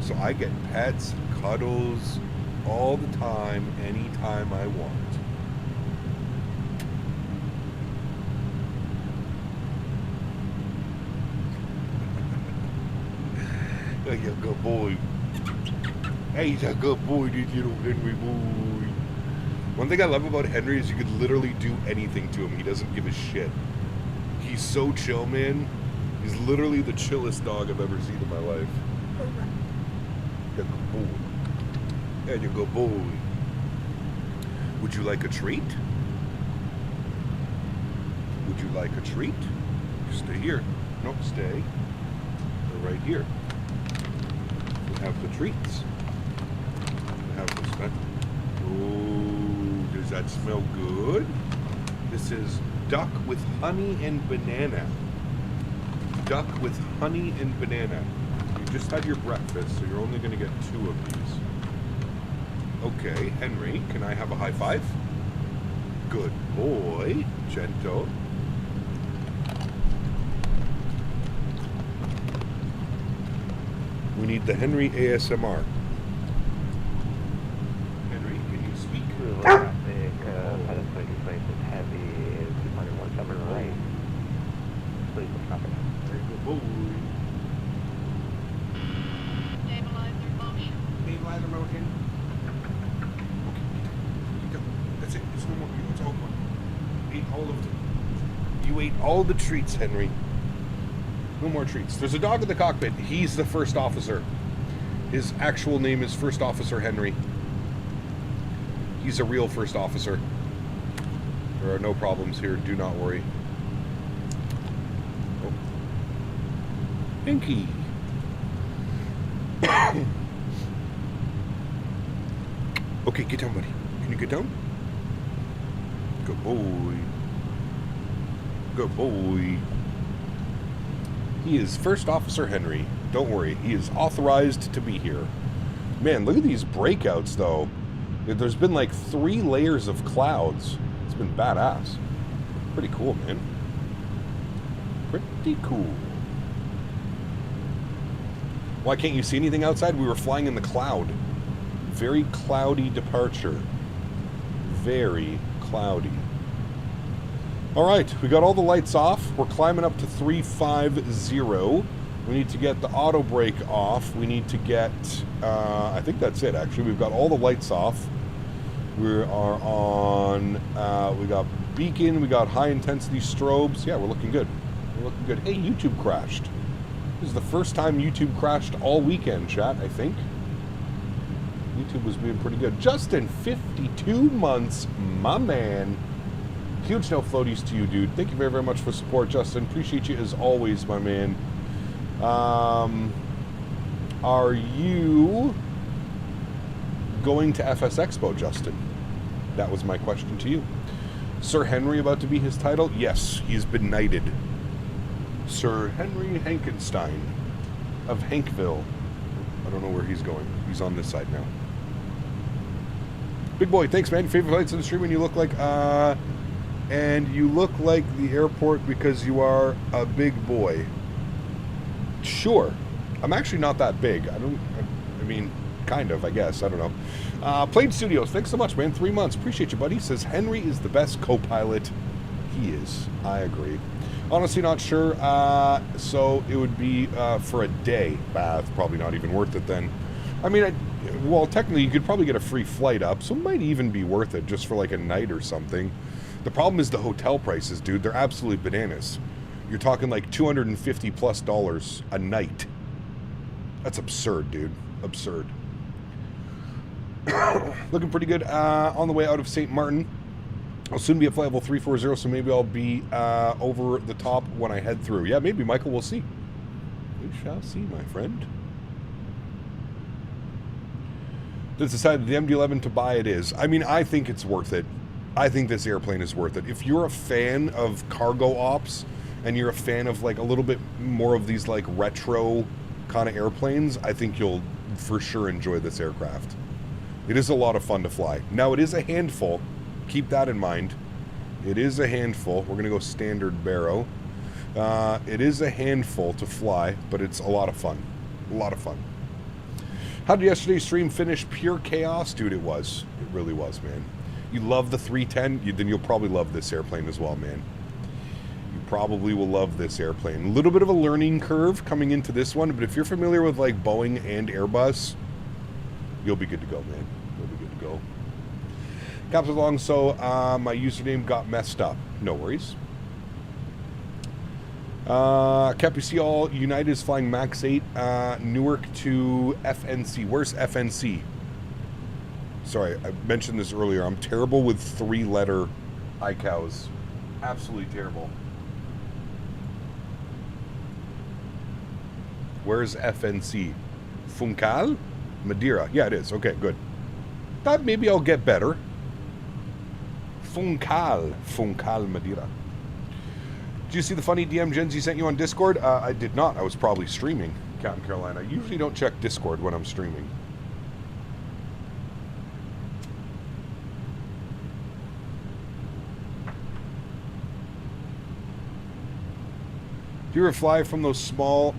so I get pets, cuddles, all the time, anytime I want. Hey, you good boy. Hey, he's a good boy, this little Henry boy. One thing I love about Henry is you could literally do anything to him. He doesn't give a shit. He's so chill, man. He's literally the chillest dog I've ever seen in my life. You're a good boy. Yeah, you're a good boy. Would you like a treat? Would you like a treat? Stay here. No, stay. They're right here. We have the treats. We have the smell. Oh, does that smell good? This is duck with honey and banana. Duck with honey and banana. You just had your breakfast, so you're only going to get 2 of these. Okay, Henry, can I have a high five? Good boy, Gento. We need the Henry ASMR. Henry, can you speak? Very good boy. Stabilizer motion. Okay. That's it. It's no more. It's all gone. Ate all of them. You ate all the treats, Henry. No more treats. There's a dog in the cockpit. He's the first officer. His actual name is First Officer Henry. He's a real first officer. There are no problems here. Do not worry. Oh. Pinky. Okay, get down, buddy. Can you get down? Good boy. Good boy. He is First Officer Henry. Don't worry, he is authorized to be here. Man, look at these breakouts, though. There's been like 3 layers of clouds. It's been badass. Pretty cool, man. Pretty cool. Why can't you see anything outside? We were flying in the cloud. Very cloudy departure. Very cloudy. Alright, we got all the lights off. We're climbing up to 350. We need to get the auto brake off. We need to get, I think that's it actually. We've got all the lights off. We are on, we got beacon, we got high intensity strobes. Yeah, we're looking good. We're looking good. Hey, YouTube crashed. This is the first time YouTube crashed all weekend, chat, I think. YouTube was being pretty good. Justin, 52 months, my man. Huge no floaties to you, dude. Thank you very, very much for support, Justin. Appreciate you as always, my man. Are you going to FS Expo, Justin? That was my question to you. Sir Henry about to be his title? Yes, he's been knighted. Sir Henry Hankenstein of Hankville. I don't know where he's going. He's on this side now. Big boy, thanks, man. Your favorite flights on the stream, and you look like, and you look like the airport because you are a big boy. Sure. I'm actually not that big. I mean, kind of, I guess. I don't know. Plane Studios, thanks so much, man. 3 months. Appreciate you, buddy. Says Henry is the best co-pilot. He is. I agree. Honestly, not sure. So it would be for a day. It's probably not even worth it then. I mean, well, technically you could probably get a free flight up, so it might even be worth it just for like a night or something. The problem is the hotel prices, dude. They're absolutely bananas. You're talking like $250+ a night. That's absurd, dude. Absurd. Looking pretty good on the way out of St. Martin. I'll soon be at flight level 340, so maybe I'll be over the top when I head through. Yeah, maybe, Michael. We'll see. We shall see, my friend. Just decided the MD-11 to buy it is. I mean, I think it's worth it. I think this airplane is worth it. If you're a fan of cargo ops and you're a fan of like a little bit more of these like retro kind of airplanes, I think you'll for sure enjoy this aircraft. It is a lot of fun to fly. Now, it is a handful. Keep that in mind. It is a handful. We're going to go standard barrow. It is a handful to fly, but it's a lot of fun. A lot of fun. How did yesterday's stream finish? Pure chaos? Dude, it was. It really was, man. You love the 310, then you'll probably love this airplane as well, man. You probably will love this airplane. A little bit of a learning curve coming into this one, but if you're familiar with like Boeing and Airbus, you'll be good to go, man. You'll be good to go. Caps along, so my username got messed up. No worries. Capucci all United is flying Max 8 Newark to FNC. Where's FNC? Sorry, I mentioned this earlier. I'm terrible with 3-letter ICAOs. Absolutely terrible. Where's FNC? Funchal? Madeira. Yeah, it is. Okay, good. Thought maybe I'll get better. Funchal, Madeira. Did you see the funny DM Gen Z sent you on Discord? I did not. I was probably streaming, Captain Carolina. I usually don't check Discord when I'm streaming. Do you ever fly from those small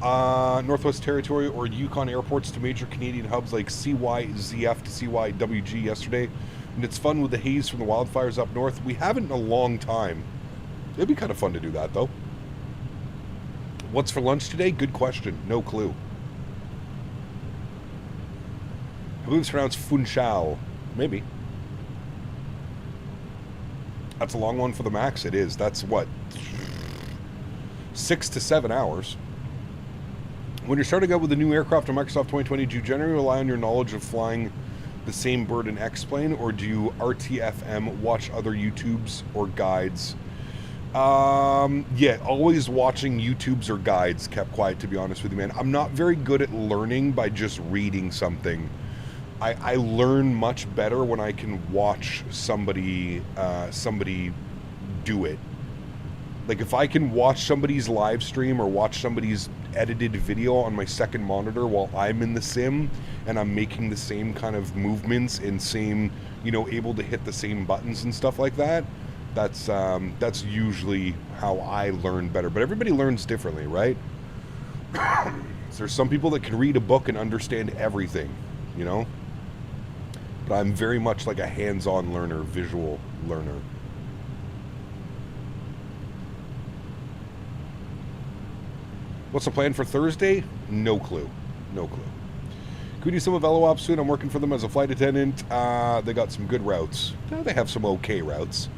Northwest Territory or Yukon airports to major Canadian hubs like CYZF to CYWG yesterday? And it's fun with the haze from the wildfires up north. We haven't in a long time. It'd be kind of fun to do that, though. What's for lunch today? Good question. No clue. I believe it's pronounced Funchal. Maybe. That's a long one for the Max. It is. That's what? 6 to 7 hours. When you're starting out with a new aircraft on Microsoft 2020, do you generally rely on your knowledge of flying the same bird and X-plane, or do you RTFM, watch other YouTubes or guides? Yeah, always watching YouTubes or guides, kept quiet, to be honest with you, man. I'm not very good at learning by just reading something. I learn much better when I can watch somebody do it. Like, if I can watch somebody's live stream or watch somebody's edited video on my second monitor while I'm in the sim and I'm making the same kind of movements and same, you know, able to hit the same buttons and stuff like that, that's usually how I learn better. But everybody learns differently, right? There's some people that can read a book and understand everything, you know? But I'm very much like a hands-on learner, visual learner. What's the plan for Thursday? No clue. No clue. Could we do some of LO-Ops soon? I'm working for them as a flight attendant. They got some good routes. They have some okay routes.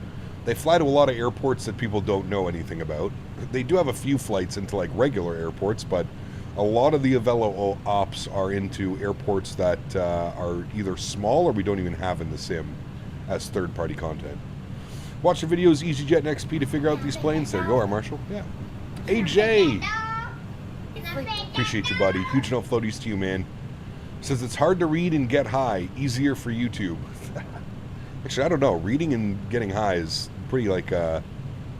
They fly to a lot of airports that people don't know anything about. They do have a few flights into like regular airports, but a lot of the Avelo ops are into airports that are either small or we don't even have in the sim as third-party content. Watch the videos, EasyJet and XP to figure out these planes. There you go, our Marshall. Yeah. AJ! Appreciate you, buddy. Huge note floaties to you, man. Says it's hard to read and get high. Easier for YouTube. Actually, I don't know. Reading and getting high is pretty like, I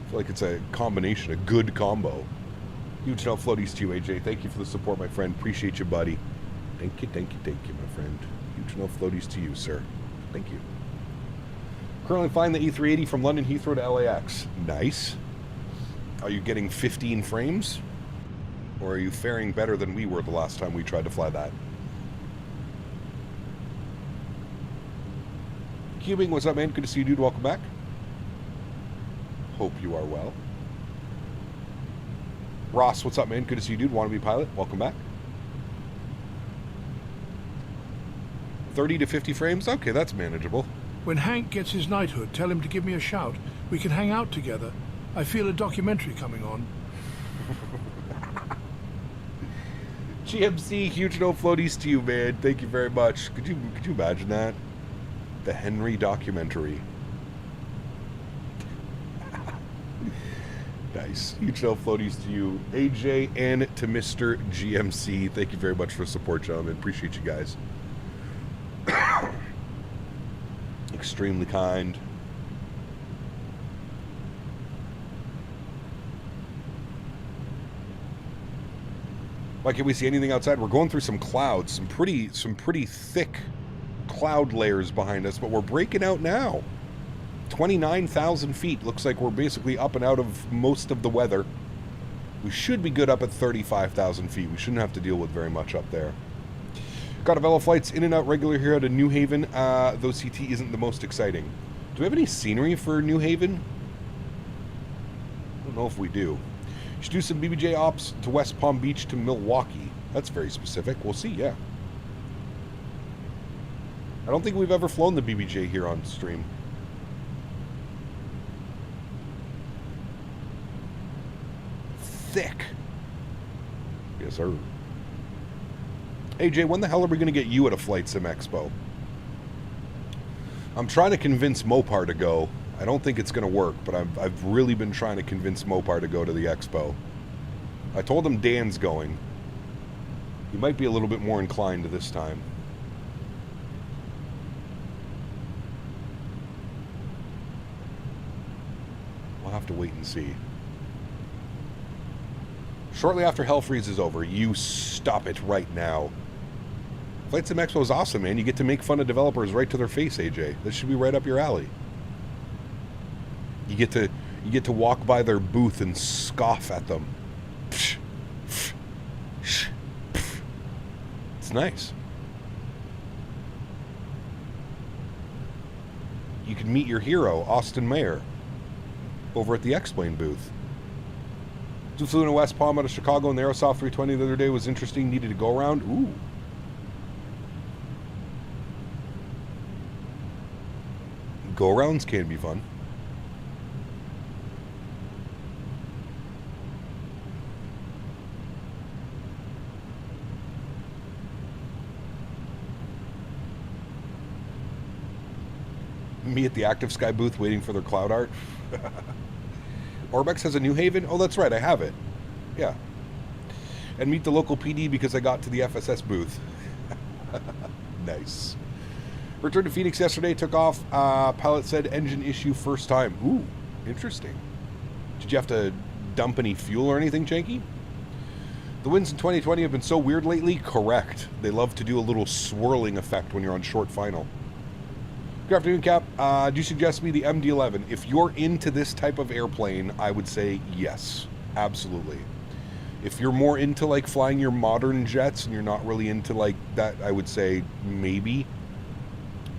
feel like it's a combination, a good combo. Huge note floaties to you, AJ. Thank you for the support, my friend. Appreciate you, buddy. Thank you, my friend. Huge note floaties to you, sir. Thank you. Currently flying the E380 from London Heathrow to LAX. Nice. Are you getting 15 frames? Or are you faring better than we were the last time we tried to fly that? Cubing, what's up, man? Good to see you, dude. Welcome back. Hope you are well. Ross, what's up, man? Good to see you, dude. Want to be pilot? Welcome back. 30 to 50 frames? Okay, that's manageable. When Hank gets his knighthood, tell him to give me a shout. We can hang out together. I feel a documentary coming on. GMC, huge no floaties to you, man. Thank you very much. Could you imagine that? The Henry documentary. Nice. Huge no floaties to you, AJ, and to Mr. GMC. Thank you very much for the support, gentlemen. Appreciate you guys. Extremely kind. Why can't we see anything outside? We're going through some clouds, some pretty thick cloud layers behind us, but we're breaking out now. 29,000 feet. Looks like we're basically up and out of most of the weather. We should be good up at 35,000 feet. We shouldn't have to deal with very much up there. Got a Velo flights in and out regular here out of New Haven, though CT isn't the most exciting. Do we have any scenery for New Haven? I don't know if we do. You should do some BBJ ops to West Palm Beach to Milwaukee. That's very specific. We'll see, yeah. I don't think we've ever flown the BBJ here on stream. Thick. Yes, sir. AJ, when the hell are we going to get you at a Flight Sim Expo? I'm trying to convince Mopar to go. I don't think it's going to work, but I've really been trying to convince Mopar to go to the expo. I told him Dan's going. He might be a little bit more inclined this time. We'll have to wait and see. Shortly after Hell Freeze is over, you stop it right now. Flight Sim Expo is awesome, man. You get to make fun of developers right to their face, AJ. This should be right up your alley. You get to walk by their booth and scoff at them. It's nice. You can meet your hero, Austin Mayer, over at the X-Plane booth. Just flew into West Palm out of Chicago, and the Aerosoft 320 the other day was interesting. Needed to go around. Ooh. Go-arounds can be fun. Me at the Active Sky booth waiting for their cloud art. Orbex has a New Haven? Oh, that's right, I have it. Yeah. And meet the local PD because I got to the FSS booth. Nice. Returned to Phoenix yesterday, took off. Pilot said engine issue first time. Ooh, interesting. Did you have to dump any fuel or anything, Janky? The winds in 2020 have been so weird lately. Correct. They love to do a little swirling effect when you're on short final. Good afternoon, Cap. Do you suggest me the MD-11? If you're into this type of airplane, I would say yes. Absolutely. If you're more into like flying your modern jets and you're not really into like that, I would say maybe.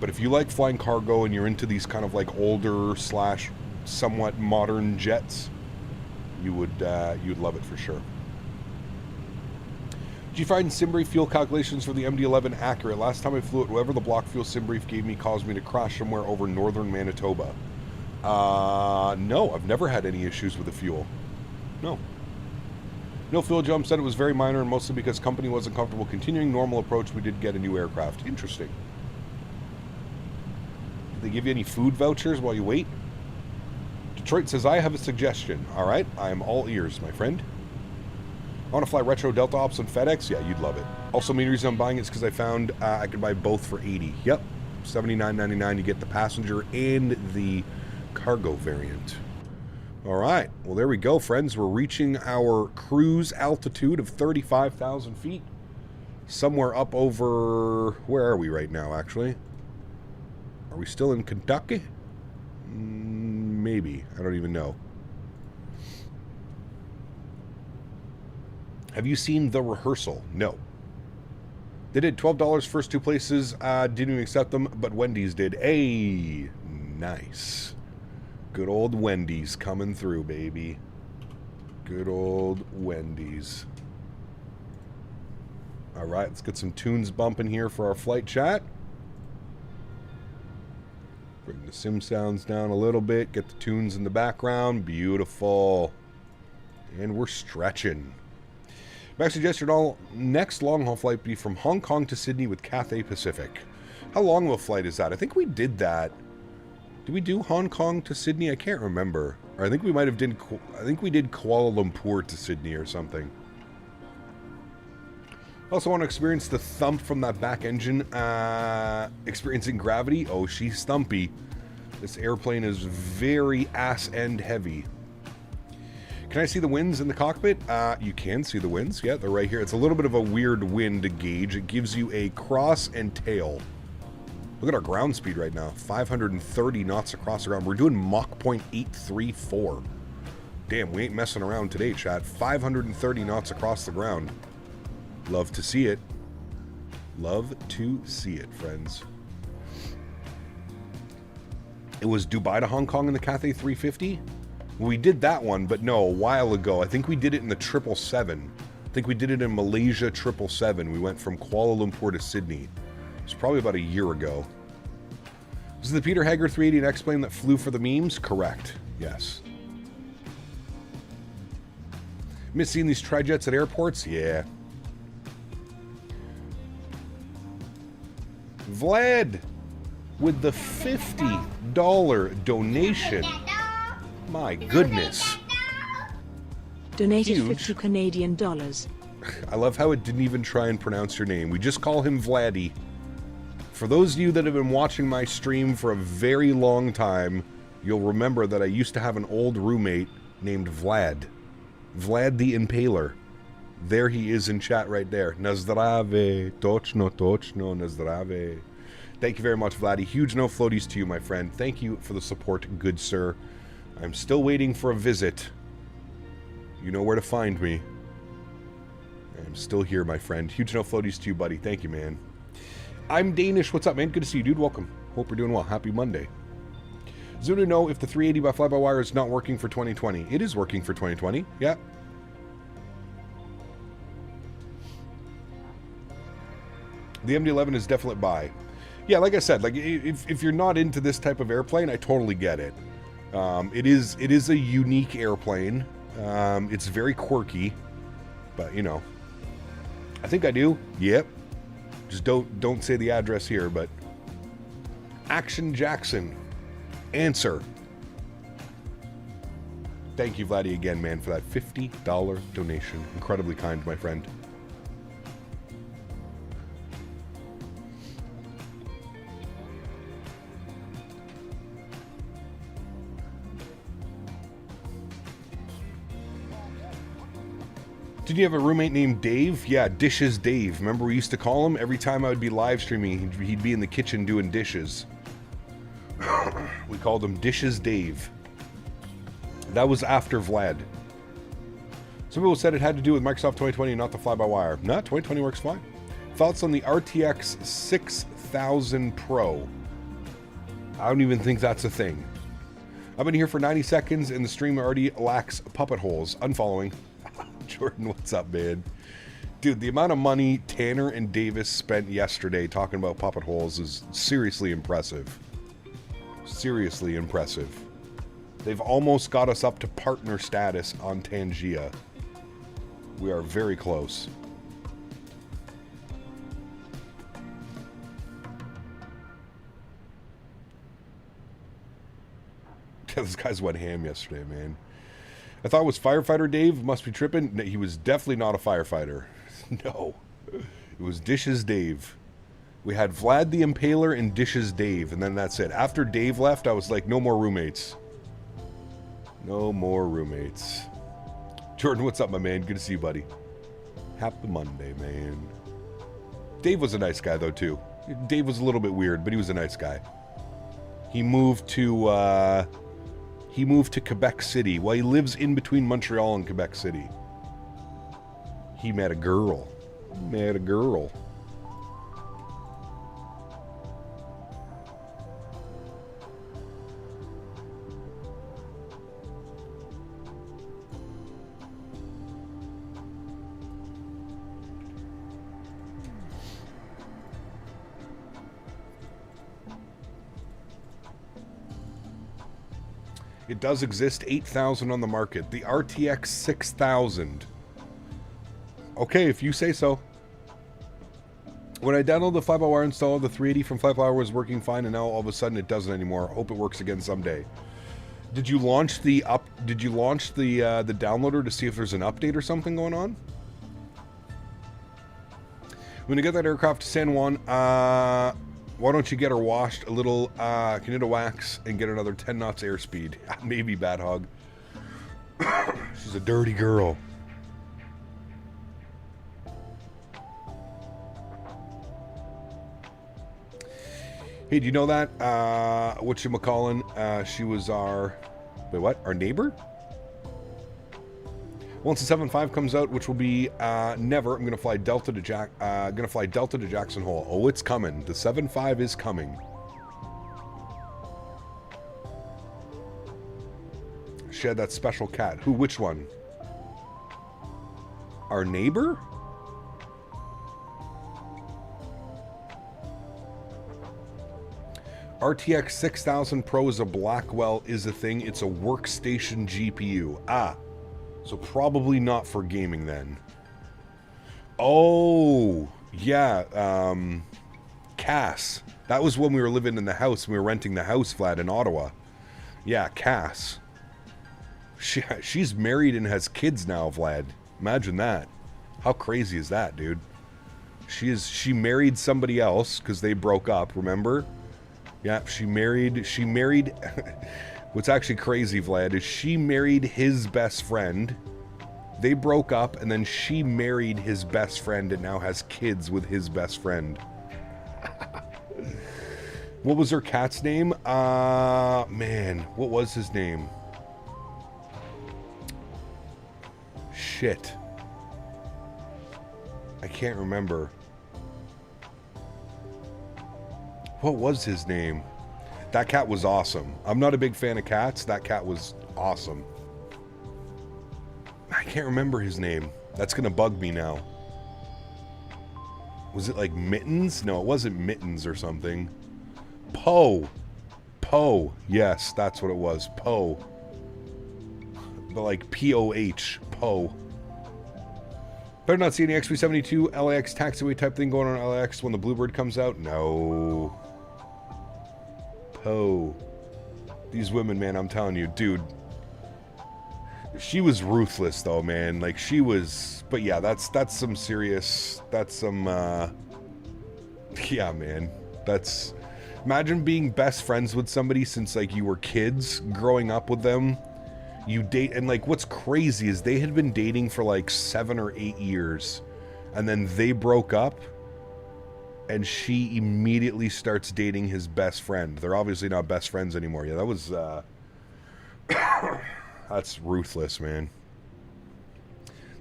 But if you like flying cargo and you're into these kind of like older slash somewhat modern jets, you would you'd love it for sure. Did you find SimBrief fuel calculations for the MD-11 accurate? Last time I flew it, whoever the block fuel SimBrief gave me caused me to crash somewhere over northern Manitoba. No, I've never had any issues with the fuel. No. No fuel jump, said it was very minor and mostly because company wasn't comfortable continuing normal approach. We did get a new aircraft. Interesting. Did they give you any food vouchers while you wait? Detroit says, I have a suggestion. All right, I am all ears, my friend. I want to fly retro Delta Ops on FedEx? Yeah, you'd love it. Also, main reason I'm buying it is because I found I could buy both for $80. Yep, $79.99. You get the passenger and the cargo variant. All right, well, there we go, friends. We're reaching our cruise altitude of 35,000 feet. Somewhere up over... Where are we right now, actually? Are we still in Kentucky? Maybe. I don't even know. Have you seen The Rehearsal? No. They did $12 first two places. Didn't even accept them, but Wendy's did. Hey, nice. Good old Wendy's coming through, baby. Good old Wendy's. All right, let's get some tunes bumping here for our flight chat. Bring the sim sounds down a little bit. Get the tunes in the background. Beautiful. And we're stretching. Max suggested our next long-haul flight be from Hong Kong to Sydney with Cathay Pacific. How long of a flight is that? I think we did that. Did we do Hong Kong to Sydney? I can't remember. Or I think we might have did. I think we did Kuala Lumpur to Sydney or something. Also want to experience the thump from that back engine. Experiencing gravity. Oh, she's stumpy. This airplane is very ass end heavy. Can I see the winds in the cockpit? You can see the winds. Yeah, they're right here. It's a little bit of a weird wind gauge. It gives you a cross and tail. Look at our ground speed right now. 530 knots across the ground. We're doing Mach 0.834. Damn, we ain't messing around today, chat. 530 knots across the ground. Love to see it. Love to see it, friends. It was Dubai to Hong Kong in the Cathay 350? Well, we did that one, but no, a while ago. I think we did it in the 777. I think we did it in Malaysia 777. We went from Kuala Lumpur to Sydney. It was probably about a year ago. Was it the Peter Hager 380 and X-Plane that flew for the memes? Correct. Yes. Miss seeing these tri-jets at airports? Yeah. Vlad with the $50 donation. My goodness. Donated Huge. 50 Canadian dollars. I love how it didn't even try and pronounce your name. We just call him Vladdy. For those of you that have been watching my stream for a very long time, you'll remember that I used to have an old roommate named Vlad. Vlad the Impaler. There he is in chat right there. Nazdrave. Tochno, tochno, nazdrave. Thank you very much, Vladdy. Huge no floaties to you, my friend. Thank you for the support, good sir. I'm still waiting for a visit. You know where to find me. I'm still here, my friend. Huge no floaties to you, buddy. Thank you, man. I'm Danish. What's up, man? Good to see you, dude. Welcome. Hope you're doing well. Happy Monday. Zoom to know if the 380 by fly-by-wire is not working for 2020. It is working for 2020. Yeah. The MD-11 is definitely buy. Yeah, like I said, like if you're not into this type of airplane, I totally get it. It is a unique airplane. It's very quirky, but you know, I think I do. Yep. Just don't say the address here, but Action Jackson. Answer. Thank you, Vladdy, again, man, for that $50 donation. Incredibly kind, my friend. Did you have a roommate named Dave? Yeah, Dishes Dave. Remember we used to call him? Every time I would be live streaming, he'd be in the kitchen doing dishes. We called him Dishes Dave. That was after Vlad. Some people said it had to do with Microsoft 2020, not the fly-by-wire. No, 2020 works fine. Thoughts on the RTX 6000 Pro? I don't even think that's a thing. I've been here for 90 seconds and the stream already lacks puppet holes. Unfollowing. Jordan, what's up, man? Dude, the amount of money Tanner and Davis spent yesterday talking about puppet holes is seriously impressive. Seriously impressive. They've almost got us up to partner status on Tangia. We are very close. This guy's went ham yesterday, man. I thought it was firefighter Dave. Must be tripping. No, he was definitely not a firefighter. No. It was Dishes Dave. We had Vlad the Impaler and Dishes Dave, and then that's it. After Dave left, I was like, no more roommates. No more roommates. Jordan, what's up, my man? Good to see you, buddy. Happy Monday, man. Dave was a nice guy, though, too. Dave was a little bit weird, but he was a nice guy. He moved to Quebec City. Well, he lives in between Montreal and Quebec City. He met a girl. Met a girl. It does exist, 8,000 on the market. The RTX 6000. Okay, if you say so. When I downloaded the Fly-by-wire installer, the 380 from Fly-by-wire was working fine, and now all of a sudden it doesn't anymore. Hope it works again someday. Did you launch the downloader to see if there's an update or something going on? When you get that aircraft to San Juan, why don't you get her washed a little Canada wax and get another 10 knots airspeed? Maybe, Bad Hog. She's a dirty girl. Hey, do you know that? Whatchamacallin? She was our... Wait, what? Our neighbor? Once the 7.5 comes out, which will be never, I'm gonna fly Delta to Jackson Hole. Oh, it's coming. The 7.5 is coming. She had that special cat. Who? Which one? Our neighbor? RTX 6000 Pro is a Blackwell is a thing. It's a workstation GPU. Ah. So probably not for gaming then. Oh, yeah. Cass. That was when we were living in the house. We were renting the house flat in Ottawa. Yeah, Cass. She's married and has kids now, Vlad. Imagine that. How crazy is that, dude? She married somebody else because they broke up, remember? Yeah, she married what's actually crazy, Vlad, is she married his best friend. They broke up, and then she married his best friend and now has kids with his best friend. What was her cat's name? Man, what was his name? Shit. I can't remember. What was his name? That cat was awesome. I'm not a big fan of cats. That cat was awesome. I can't remember his name. That's gonna bug me now. Was it like Mittens? No, it wasn't Mittens or something. Poe. Poe. Yes, that's what it was. Poe. But like P-O-H. Poe. Better not see any XP72 LAX taxiway type thing going on LAX when the Bluebird comes out. No. Poe. These women, man, I'm telling you, dude. She was ruthless, though, man. Like, she was... But yeah, that's some serious... That's some, yeah, man. That's... Imagine being best friends with somebody since, like, you were kids, growing up with them. You date... And, like, what's crazy is they had been dating for, like, 7 or 8 years. And then they broke up. And she immediately starts dating his best friend. They're obviously not best friends anymore. Yeah, that was, that's ruthless, man.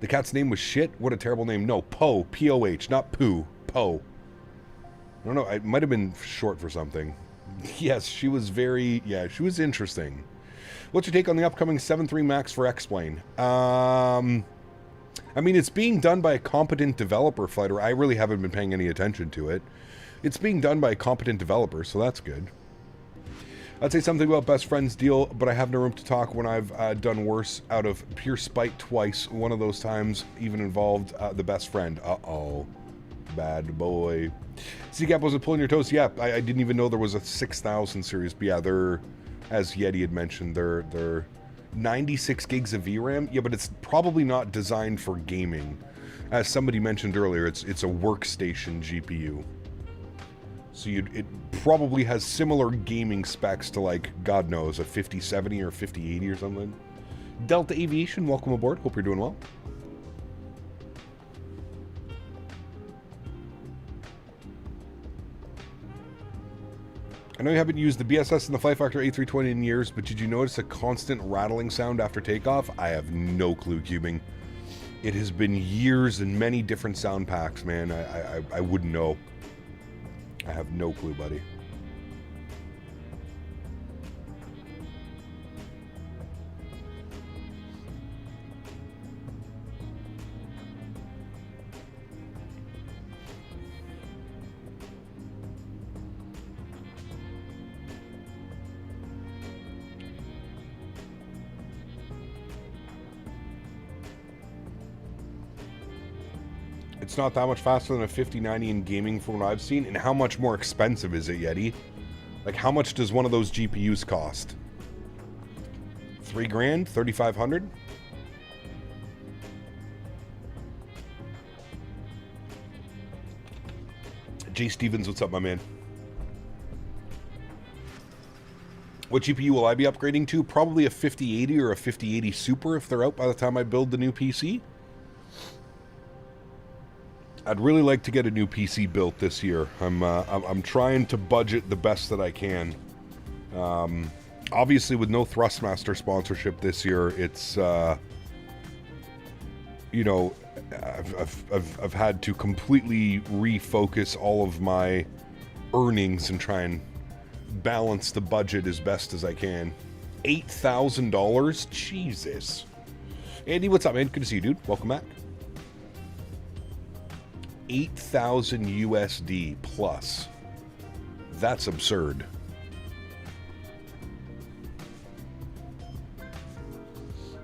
The cat's name was Shit? What a terrible name. No, Poe. P-O-H, not Pooh. Poe. I don't know. It might have been short for something. Yes, she was very... Yeah, she was interesting. What's your take on the upcoming 7.3 Max for X-Plane? I mean, it's being done by a competent developer, Fighter. I really haven't been paying any attention to it. It's being done by a competent developer, so that's good. I'd say something about best friends deal, but I have no room to talk when I've done worse out of pure spite twice. One of those times even involved the best friend. Uh-oh. Bad boy. C-Cap wasn't pulling your toes. Yeah, I didn't even know there was a 6000 series. But yeah, they're, as Yeti had mentioned, they're 96 gigs of VRAM. Yeah, but it's probably not designed for gaming. As somebody mentioned earlier, it's a workstation GPU. So it probably has similar gaming specs to, like, God knows, a 5070 or 5080 or something. Delta Aviation, welcome aboard. Hope you're doing well. I know you haven't used the BSS and the Flight Factor A320 in years, but did you notice a constant rattling sound after takeoff? I have no clue, Cubing. It has been years and many different sound packs, man. I wouldn't know. I have no clue, buddy. It's not that much faster than a 5090 in gaming from what I've seen. And how much more expensive is it, Yeti? Like, how much does one of those GPUs cost? 3 grand? 3,500? Jay Stevens, what's up, my man? What GPU will I be upgrading to? Probably a 5080 or a 5080 Super if they're out by the time I build the new PC. I'd really like to get a new PC built this year. I'm trying to budget the best that I can. Obviously, with no Thrustmaster sponsorship this year, it's you know, I've had to completely refocus all of my earnings and try and balance the budget as best as I can. $8,000? Jesus. Andy, what's up, man? Good to see you, dude. Welcome back. 8,000 USD plus. That's absurd.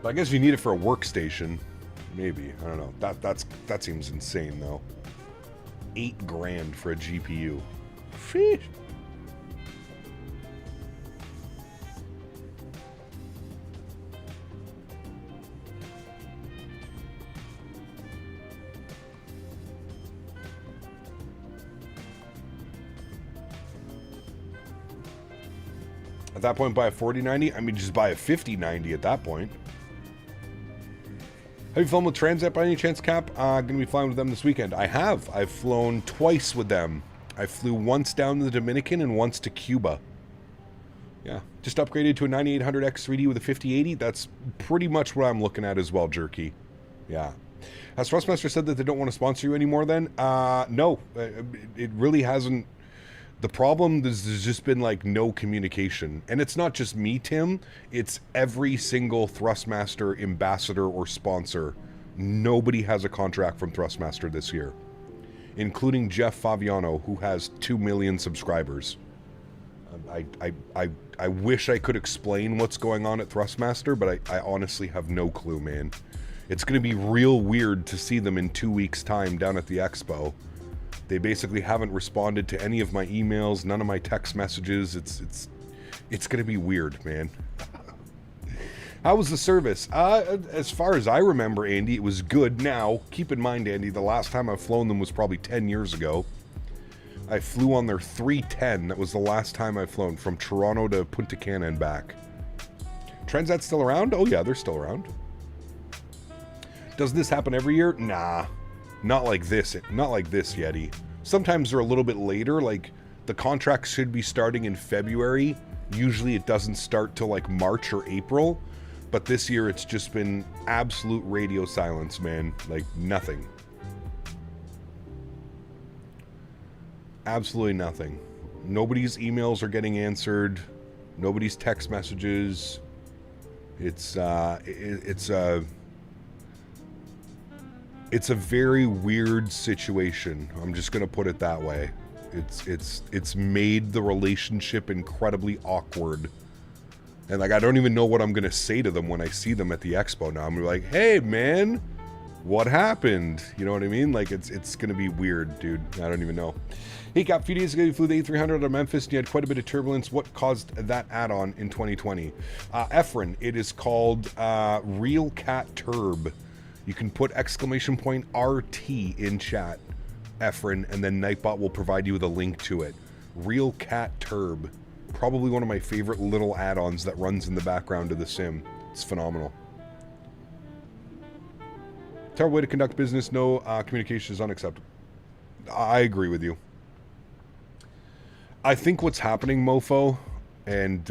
But I guess if you need it for a workstation, maybe. I don't know. That seems insane, though. 8 grand for a GPU. Sheesh. At that point, buy a 4090? I mean, just buy a 5090 at that point. Have you flown with Transat by any chance, Cap? Gonna be flying with them this weekend. I have. I've flown twice with them. I flew once down to the Dominican and once to Cuba. Yeah, just upgraded to a 9800X3D with a 5080. That's pretty much what I'm looking at as well, Jerky. Yeah. Has Thrustmaster said that they don't want to sponsor you anymore then? No. It really hasn't. The problem is there's just been, like, no communication. And it's not just me, Tim. It's every single Thrustmaster ambassador or sponsor. Nobody has a contract from Thrustmaster this year. Including Jeff Faviano, who has 2 million subscribers. I wish I could explain what's going on at Thrustmaster, but I honestly have no clue, man. It's going to be real weird to see them in 2 weeks' time down at the expo. They basically haven't responded to any of my emails, none of my text messages. It's going to be weird, man. How was the service? As far as I remember, Andy, it was good. Now, keep in mind, Andy, the last time I've flown them was probably 10 years ago. I flew on their 310. That was the last time I've flown from Toronto to Punta Cana and back. Transat's still around? Oh yeah, they're still around. Does this happen every year? Nah. Not like this. Not like this, Yeti. Sometimes they're a little bit later. Like, the contract should be starting in February. Usually it doesn't start till like March or April. But this year it's just been absolute radio silence, man. Like, nothing. Absolutely nothing. Nobody's emails are getting answered. Nobody's text messages. It's a very weird situation. I'm just gonna put it that way. It's made the relationship incredibly awkward. And like, I don't even know what I'm gonna say to them when I see them at the expo now. I'm gonna be like, hey man, what happened? You know what I mean? Like, it's gonna be weird, dude. I don't even know. Hey Cap, a few days ago you flew the A300 out of Memphis and you had quite a bit of turbulence. What caused that add-on in 2020? Erin, it is called Real Cat Turb. You can put exclamation point RT in chat, Erin, and then Nightbot will provide you with a link to it. Real Cat Turb. Probably one of my favorite little add-ons that runs in the background of the sim. It's phenomenal. Terrible way to conduct business. No communication is unacceptable. I agree with you. I think what's happening, Mofo, and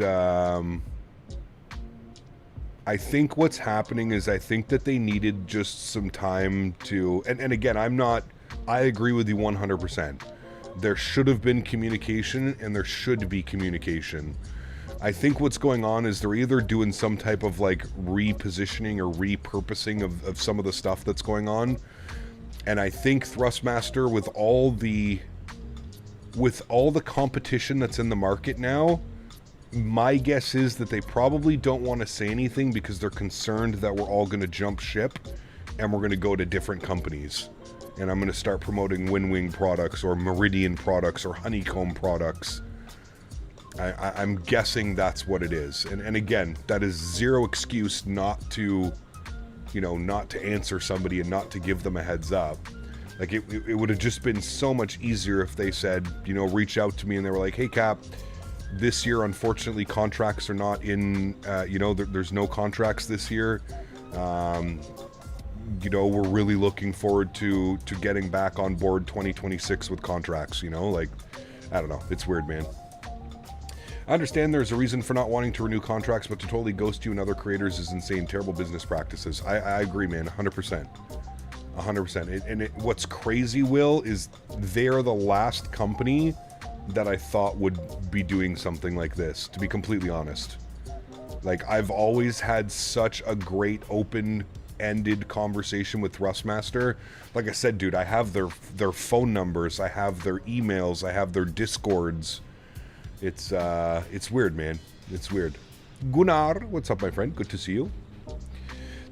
I think what's happening is I think that they needed just some time to, and again, I agree with you 100%. There should have been communication and there should be communication. I think what's going on is they're either doing some type of like repositioning or repurposing of some of the stuff that's going on. And I think Thrustmaster, with all the competition that's in the market now, my guess is that they probably don't want to say anything because they're concerned that we're all going to jump ship and we're going to go to different companies. and I'm going to start promoting Wing products or Meridian products or Honeycomb products. I'm guessing that's what it is. And again, that is zero excuse not to, you know, not to answer somebody and not to give them a heads up. Like, it would have just been so much easier if they said, you know, reach out to me and they were like, hey, Cap, this year, unfortunately, contracts are not in, you know, there's no contracts this year. You know, we're really looking forward to getting back on board 2026 with contracts, you know, like, I don't know. It's weird, man. I understand there's a reason for not wanting to renew contracts, but to totally ghost you and other creators is insane. Terrible business practices. I agree, man. 100%. 100%. What's crazy, Will, is they're the last company that I thought would be doing something like this, to be completely honest. Like, I've always had such a great open-ended conversation with Thrustmaster. Like I said, dude, I have their phone numbers, I have their emails, I have their Discords. It's weird, man. It's weird. Gunnar, what's up, my friend? Good to see you.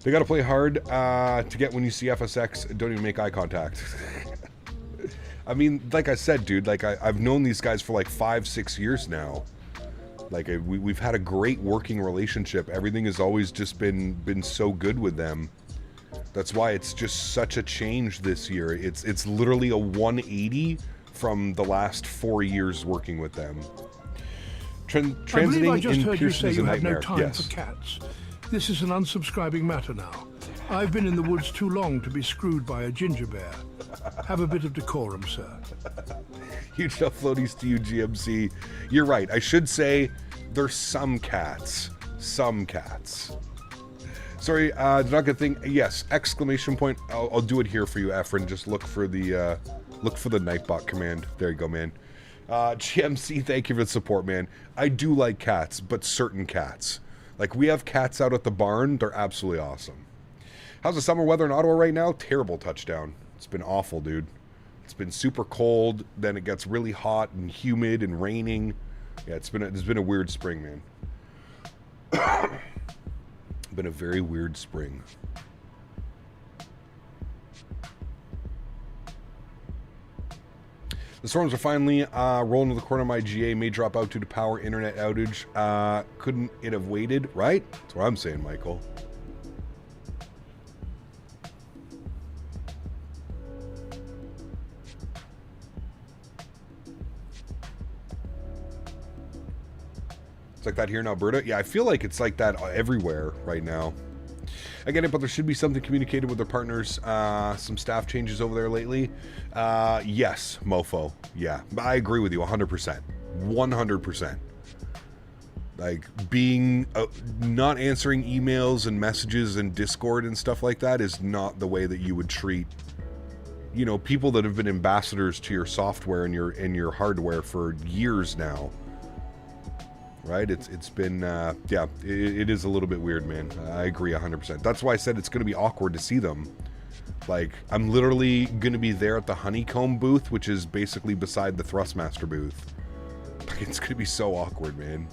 They gotta play hard to get when you see FSX. Don't even make eye contact. I mean, like I said, dude, like I've known these guys for like 5-6 years now. Like we've had a great working relationship. Everything has always just been so good with them. That's why it's just such a change this year. It's literally a 180 from the last 4 years working with them. I believe I just heard you say you have no nightmare. time Yes. for cats. This is an unsubscribing matter now. I've been in the woods too long to be screwed by a ginger bear. Have a bit of decorum, sir. Huge enough floaties to you, GMC. You're right. I should say there's some cats. Some cats. Sorry, did not get thing. Yes, exclamation point. I'll do it here for you, Erin. Just look for the Nightbot command. There you go, man. GMC, thank you for the support, man. I do like cats, but certain cats. Like, we have cats out at the barn. They're absolutely awesome. How's the summer weather in Ottawa right now? Terrible touchdown. It's been awful, dude. It's been super cold. Then it gets really hot and humid and raining. Yeah, it's been a weird spring, man. Been a very weird spring. The storms are finally rolling to the corner of my GA. May drop out due to power internet outage. Couldn't it have waited, right? That's what I'm saying, Michael. It's like that here in Alberta. Yeah, I feel like it's like that everywhere right now. I get it, but there should be something communicated with their partners. Some staff changes over there lately. Yes, mofo. Yeah, I agree with you 100%. 100%. Like, being not answering emails and messages and Discord and stuff like that is not the way that you would treat, you know, people that have been ambassadors to your software and your hardware for years now. Right? It's been, yeah, it is a little bit weird, man. I agree 100%. That's why I said it's going to be awkward to see them. Like, I'm literally going to be there at the Honeycomb booth, which is basically beside the Thrustmaster booth. Like, it's going to be so awkward, man.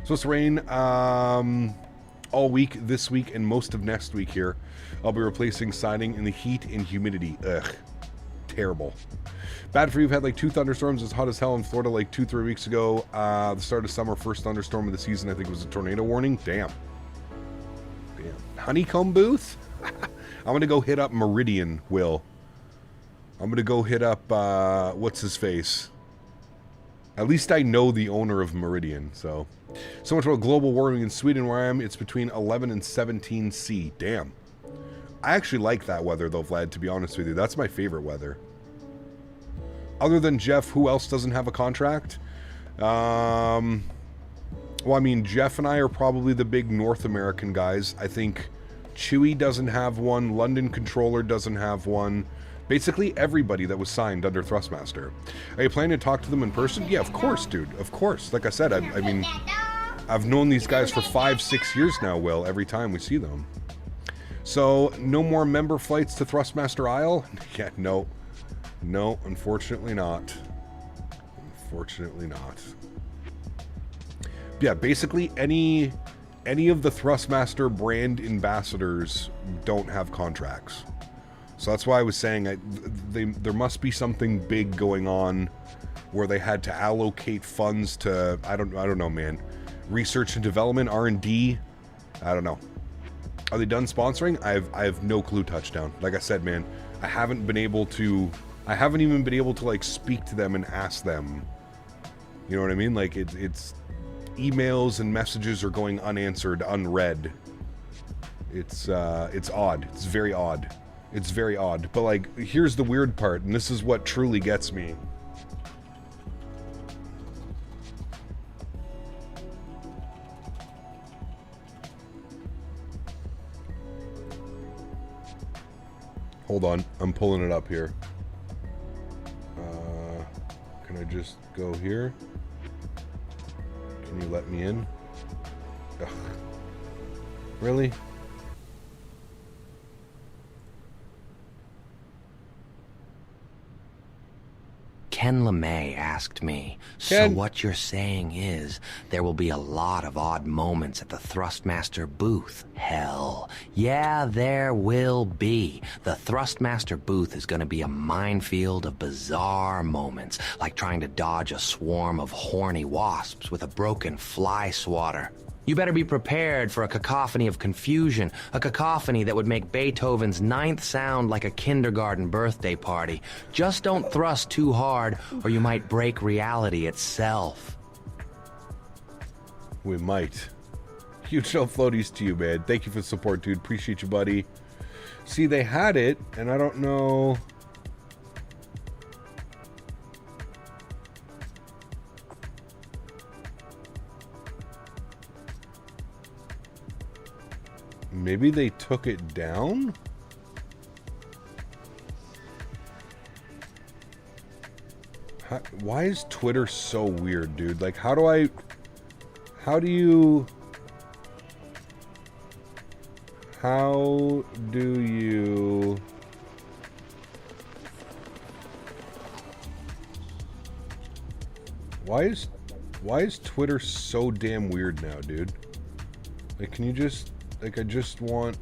Supposed to rain all week this week and most of next week here. I'll be replacing siding in the heat and humidity. Ugh. Terrible. Bad for you. We've had like 2 thunderstorms as hot as hell in Florida like 2-3 weeks ago. The start of summer, first thunderstorm of the season, I think it was a tornado warning. Damn. Honeycomb booth? I'm going to go hit up Meridian, Will. I'm going to go hit up, what's his face? At least I know the owner of Meridian, so. So much about global warming in Sweden where I am. It's between 11 and 17 C. Damn. I actually like that weather though, Vlad, to be honest with you. That's my favorite weather. Other than Jeff, who else doesn't have a contract? Well, I mean, Jeff and I are probably the big North American guys. I think Chewy doesn't have one. London Controller doesn't have one. Basically, everybody that was signed under Thrustmaster. Are you planning to talk to them in person? Yeah, of course, dude. Of course. Like I said, I mean, I've known these guys for 5-6 years now, Will, every time we see them. So, no more member flights to Thrustmaster Isle? Yeah, no. No, unfortunately not. Unfortunately not. Yeah, basically any of the Thrustmaster brand ambassadors don't have contracts. So that's why I was saying there must be something big going on where they had to allocate funds to, I don't know, man. Research and development, R&D, I don't know. Are they done sponsoring? I have no clue, Touchdown. Like I said, man, I haven't even been able to like speak to them and ask them. You know what I mean? Like it's emails and messages are going unanswered, unread. It's odd. It's very odd. It's very odd. But like, here's the weird part, and this is what truly gets me. Hold on, I'm pulling it up here. Can I just go here? Can you let me in? Ugh. Really? Ken LeMay asked me, so what you're saying is there will be a lot of odd moments at the Thrustmaster booth. Hell, yeah, there will be. The Thrustmaster booth is going to be a minefield of bizarre moments, like trying to dodge a swarm of horny wasps with a broken fly swatter. You better be prepared for a cacophony of confusion, a cacophony that would make Beethoven's ninth sound like a kindergarten birthday party. Just don't thrust too hard, or you might break reality itself. We might. Huge no floaties to you, man. Thank you for the support, dude. Appreciate you, buddy. See, they had it, and I don't know... Maybe they took it down? Why is Twitter so weird, dude? Like, how do you... Why is Twitter so damn weird now, dude? Like, can you just... Like, I just want...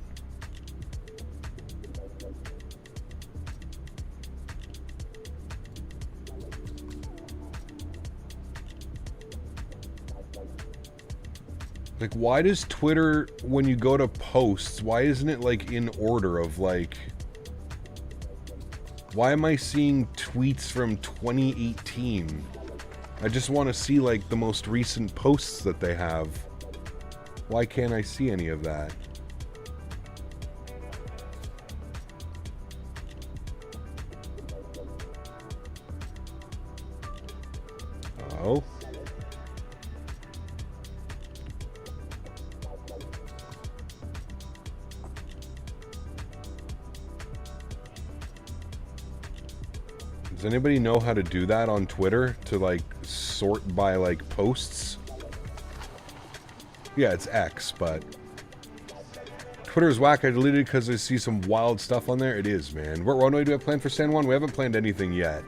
Like, why does Twitter, when you go to posts, why isn't it, like, in order of, like... Why am I seeing tweets from 2018? I just want to see, like, the most recent posts that they have. Why can't I see any of that? Oh. Does anybody know how to do that on Twitter? To, like, sort by, like, posts? Yeah, it's X, but... Twitter's whack. I deleted it because I see some wild stuff on there. It is, man. What runway do we have planned for San Juan? We haven't planned anything yet.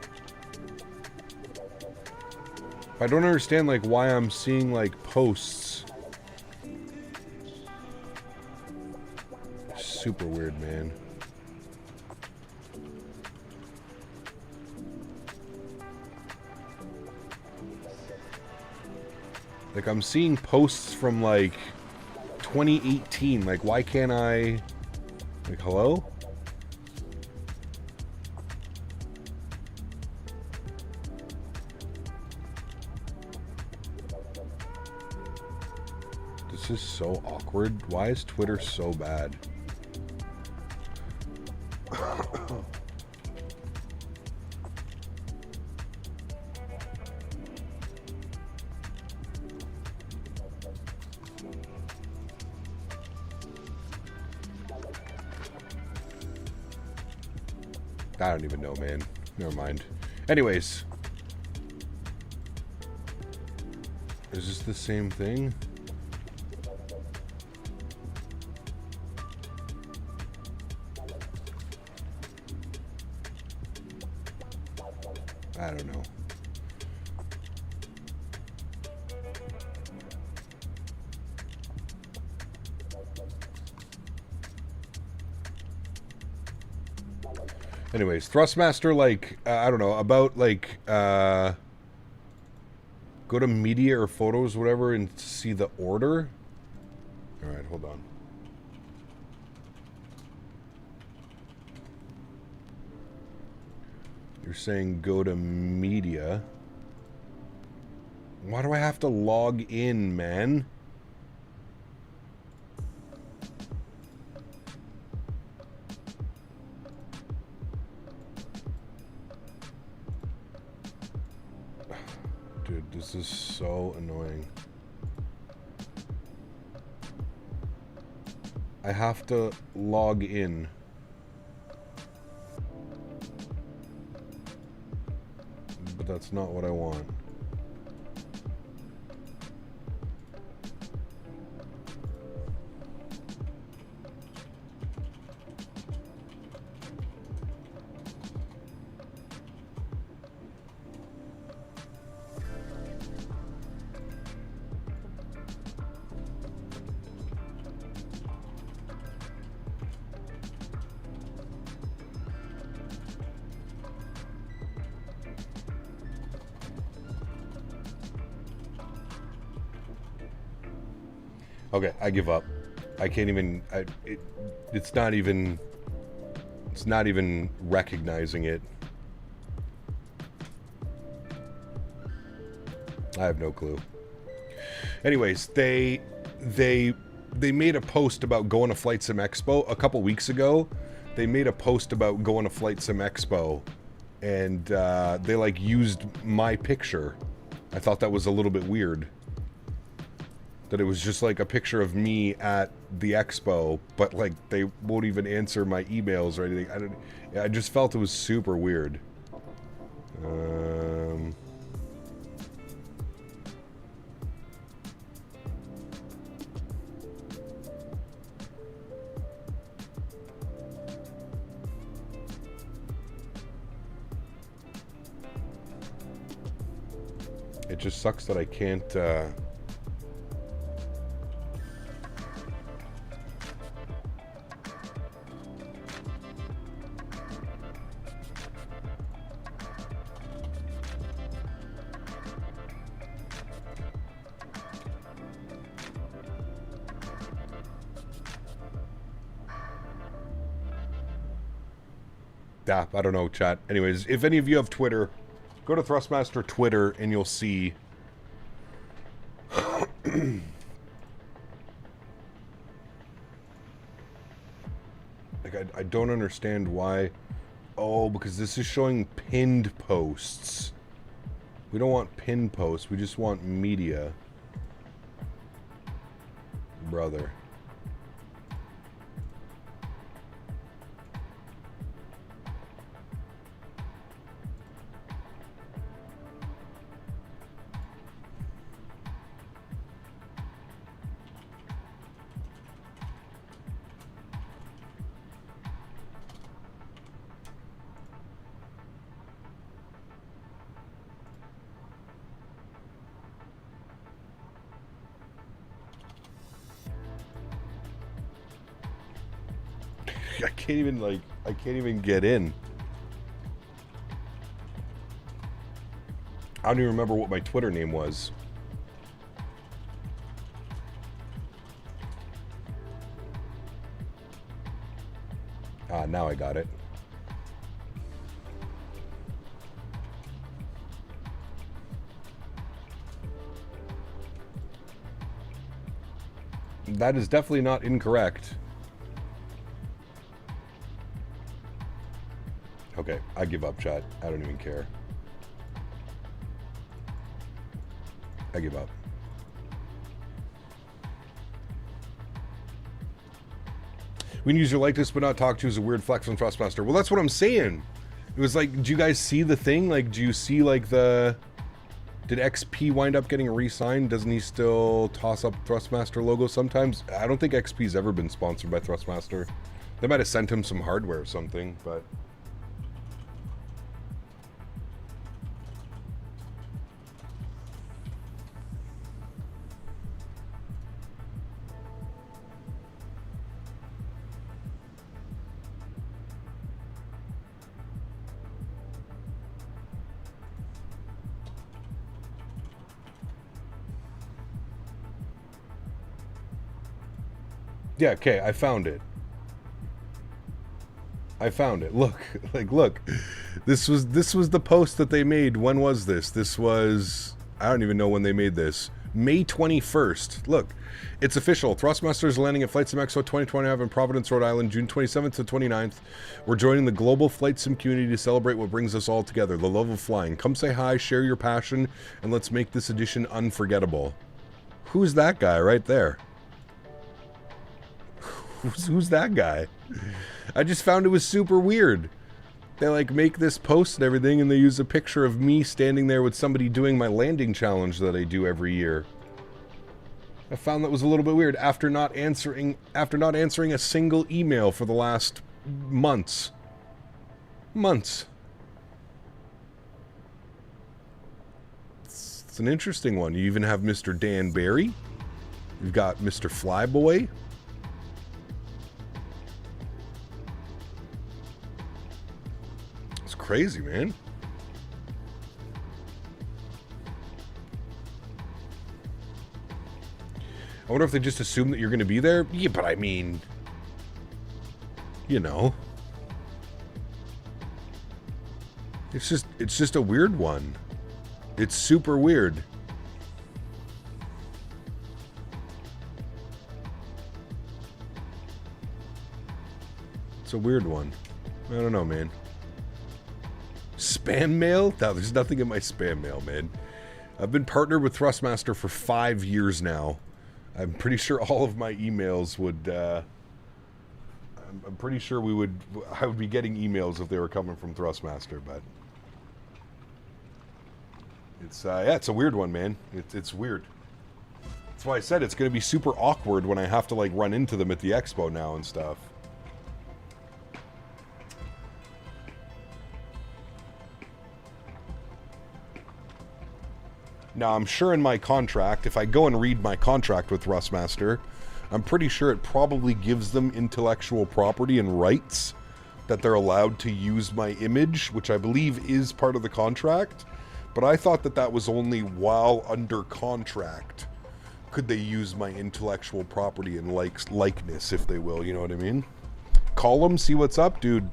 I don't understand, like, why I'm seeing, like, posts. Super weird, man. Like, I'm seeing posts from, like, 2018. Like, why can't I... Like, hello? This is so awkward. Why is Twitter so bad? I don't even know, man. Never mind. Anyways. Is this the same thing? I don't know. Anyways, Thrustmaster, like, I don't know, about, like, go to media or photos, whatever, and see the order. Alright, hold on. You're saying go to media. Why do I have to log in, man? Dude, this is so annoying. I have to log in. But that's not what I want. Okay, I give up. I can't even. It's not even. It's not even recognizing it. I have no clue. Anyways, they made a post about going to Flight Sim Expo a couple weeks ago. They made a post about going to Flight Sim Expo, and they like used my picture. I thought that was a little bit weird. That it was just like a picture of me at the expo, but like they won't even answer my emails or anything. I just felt it was super weird. It just sucks that I can't I don't know, chat. Anyways, if any of you have Twitter, go to Thrustmaster Twitter and you'll see. Like, I don't understand why. Oh, because this is showing pinned posts. We don't want pinned posts. We just want media. Brother. I can't even get in. I don't even remember what my Twitter name was. Ah, now I got it. That is definitely not incorrect. Okay, I give up, chat. I don't even care. I give up. We can use your likeness but not talk to is a weird flex on Thrustmaster. Well, that's what I'm saying. It was like, do you guys see the thing? Like, do you see like the... Did XP wind up getting re-signed? Doesn't he still toss up Thrustmaster logo sometimes? I don't think XP's ever been sponsored by Thrustmaster. They might have sent him some hardware or something, but... Yeah, okay, I found it. I found it. Look, like, look. This was the post that they made. When was this? This was, I don't even know when they made this. May 21st. Look, it's official. Thrustmasters landing at Flight Sim Expo 2025 in Providence, Rhode Island, June 27th to 29th. We're joining the global flight sim community to celebrate what brings us all together, the love of flying. Come say hi, share your passion, and let's make this edition unforgettable. Who's that guy right there? Who's that guy? I just found it was super weird. They like make this post and everything, and they use a picture of me standing there with somebody doing my landing challenge that I do every year. I found that was a little bit weird after not answering a single email for the last months. It's an interesting one. You even have Mr. Dan Barry. You've got Mr. Flyboy. It's crazy, man. I wonder if they just assume that you're going to be there. Yeah, but I mean, you know, it's just a weird one. It's super weird. It's a weird one. I don't know, man. Spam mail? No, there's nothing in my spam mail, man. I've been partnered with Thrustmaster for 5 years now. I'm pretty sure all of my emails would, I'm pretty sure I would be getting emails if they were coming from Thrustmaster, but it's, yeah, it's a weird one, man. It's weird. That's why I said it's going to be super awkward when I have to, like, run into them at the expo now and stuff. Now, I'm sure in my contract, if I go and read my contract with Thrustmaster, I'm pretty sure it probably gives them intellectual property and rights that they're allowed to use my image, which I believe is part of the contract. But I thought that that was only while under contract could they use my intellectual property and likeness, if they will, you know what I mean? Call them, see what's up, dude.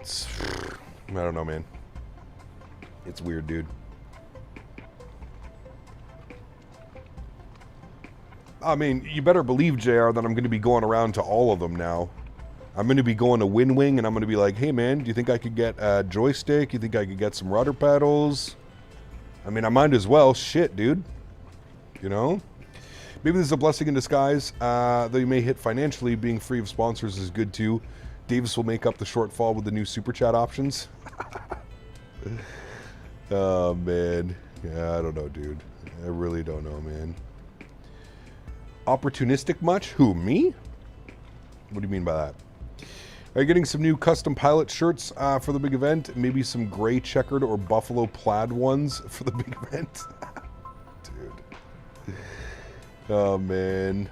I don't know, man. It's weird, dude. I mean, you better believe, JR, that I'm going to be going around to all of them now. I'm going to be going to Wing, and I'm going to be like, hey, man, do you think I could get a joystick? You think I could get some rudder pedals? I mean, I might as well. Shit, dude. You know? Maybe this is a blessing in disguise. Though you may hit financially, being free of sponsors is good, too. Davis will make up the shortfall with the new Super Chat options. Oh, man. Yeah, I don't know, dude. I really don't know, man. Opportunistic much? Who, me? What do you mean by that? Are you getting some new custom pilot shirts for the big event? Maybe some gray checkered or buffalo plaid ones for the big event? Dude. Oh, man.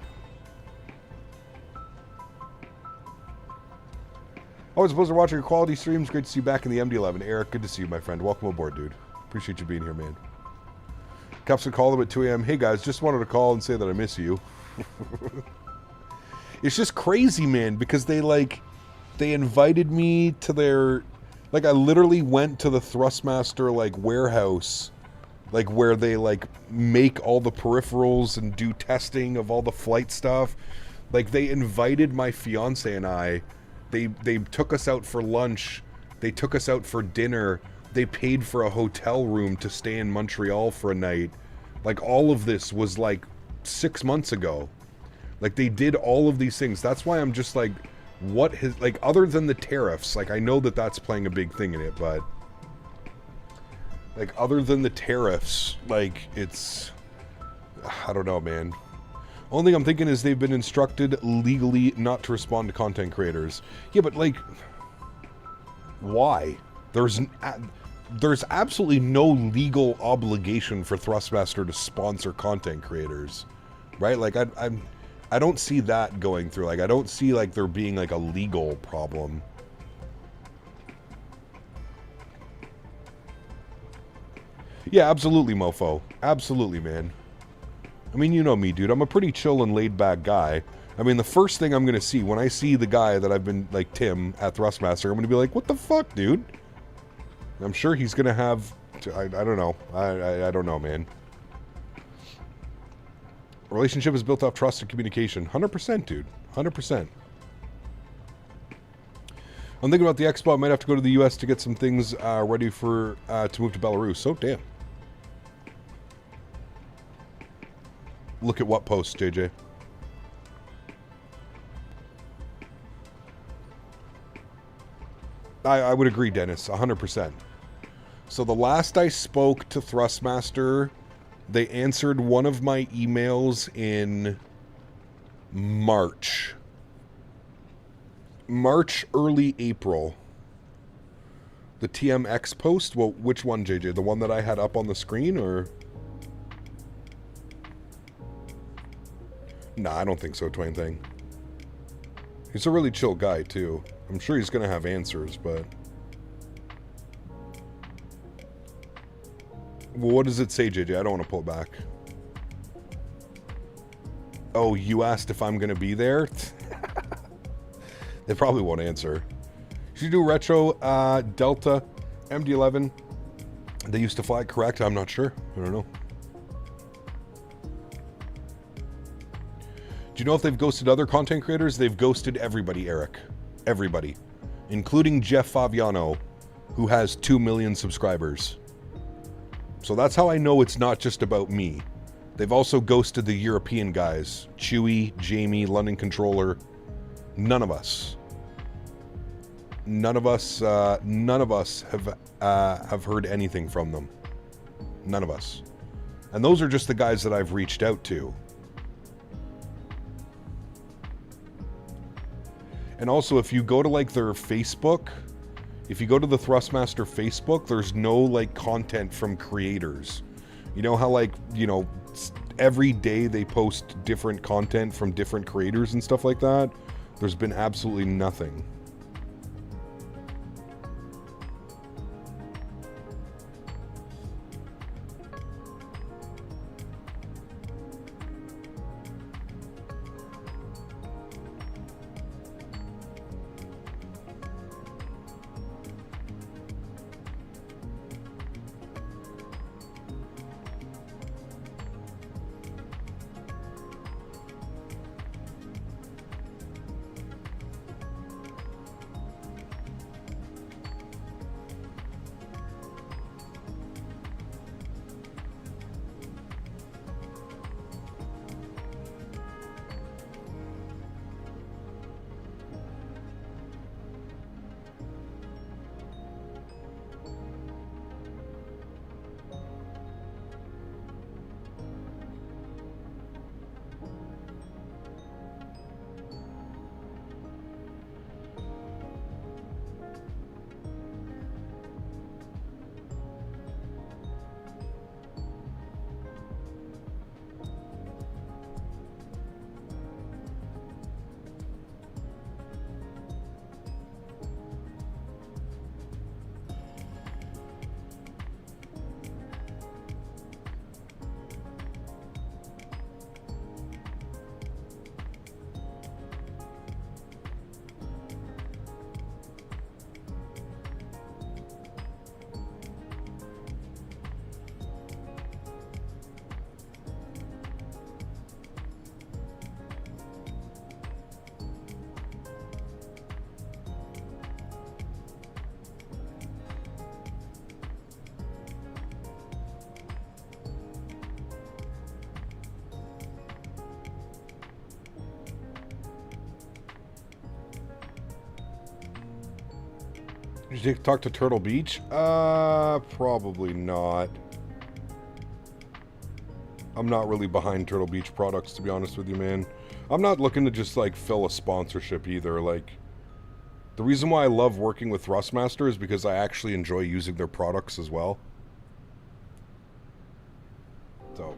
Always a pleasure watching your quality streams. Great to see you back in the MD-11. Eric, good to see you, my friend. Welcome aboard, dude. Appreciate you being here, man. Cups would call them at 2 a.m. Hey, guys, just wanted to call and say that I miss you. It's just crazy, man, because they invited me to their, like, I literally went to the Thrustmaster, like, warehouse, like, where they, like, make all the peripherals and do testing of all the flight stuff. Like, they invited my fiance and I. They took us out for lunch. They took us out for dinner. They paid for a hotel room to stay in Montreal for a night. Like, all of this was, like, 6 months ago. Like, they did all of these things. That's why I'm just like, what has, like, other than the tariffs, like, I know that that's playing a big thing in it, but, like, other than the tariffs, like, it's, I don't know, man. Only thing I'm thinking is they've been instructed legally not to respond to content creators. Yeah, but, like, why? There's absolutely no legal obligation for Thrustmaster to sponsor content creators, right? Like, I don't see that going through. Like, I don't see, like, there being, like, a legal problem. Yeah, absolutely, mofo. Absolutely, man. I mean, you know me, dude. I'm a pretty chill and laid-back guy. I mean, the first thing I'm going to see when I see the guy that I've been, like, Tim at Thrustmaster, I'm going to be like, what the fuck, dude? I'm sure he's going to have, I don't know. I don't know, man. Relationship is built off trust and communication. 100%, dude. 100%. I'm thinking about the expo. I might have to go to the U.S. to get some things ready for to move to Belarus. Oh, damn. Look at what post, JJ? I would agree, Denis. 100%. So the last I spoke to Thrustmaster, they answered one of my emails in March. Early April. The TMX post? Well, which one, JJ? The one that I had up on the screen, or? Nah, I don't think so, Twain Thing. He's a really chill guy, too. I'm sure he's going to have answers, but... Well, what does it say, JJ? I don't want to pull it back. Oh, you asked if I'm going to be there? They probably won't answer. Should you do retro Delta MD-11? They used to fly it correct? I'm not sure. I don't know. Do you know if they've ghosted other content creators? They've ghosted everybody, Eric. Everybody. Including Jeff Faviano, who has 2 million subscribers. So that's how I know it's not just about me. They've also ghosted the European guys. Chewy, Jamie, London Controller. None of us. None of us have heard anything from them. None of us. And those are just the guys that I've reached out to. And also, if you go to, like, their Facebook, if you go to the Thrustmaster Facebook, there's no, like, content from creators. You know how, like, you know, every day they post different content from different creators and stuff like that? There's been absolutely nothing. Did you talk to Turtle Beach? Probably not. I'm not really behind Turtle Beach products, to be honest with you, man. I'm not looking to just, like, fill a sponsorship either. Like, the reason why I love working with Thrustmaster is because I actually enjoy using their products as well. So...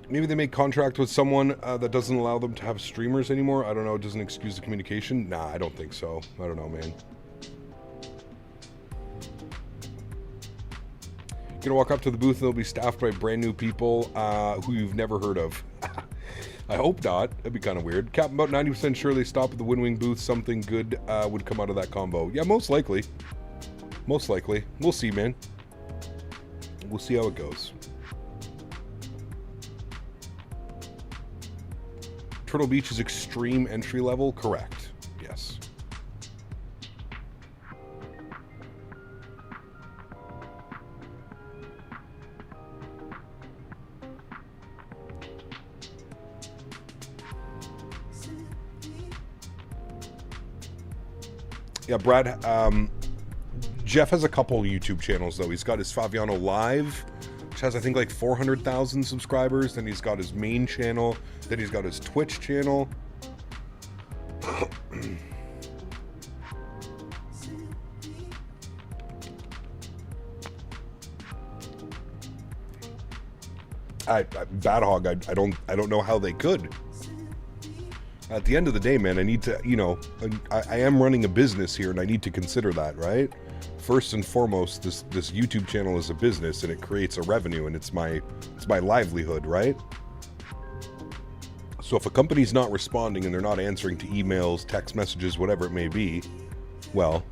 maybe they make contract with someone that doesn't allow them to have streamers anymore. I don't know. It doesn't excuse the communication. Nah, I don't think so. I don't know, man. Gonna walk up to the booth and they'll be staffed by brand new people who you've never heard of. I hope not. That'd be kind of weird. Cap, about 90% sure they stop at the Win Wing booth. Something good would come out of that combo. Yeah, most likely. Most likely. We'll see, man. We'll see how it goes. Turtle Beach is extreme entry level? Correct. Yes. Yeah, Brad, Jeff has a couple YouTube channels, though. He's got his Faviano Live, which has, I think, like 400,000 subscribers. Then he's got his main channel. Then he's got his Twitch channel. Bad Hog, I don't know how they could. At the end of the day, man, I need to, you know, I am running a business here, and I need to consider that, right? First and foremost, this YouTube channel is a business, and it creates a revenue, and it's my livelihood, right? So if a company's not responding and they're not answering to emails, text messages, whatever it may be, well,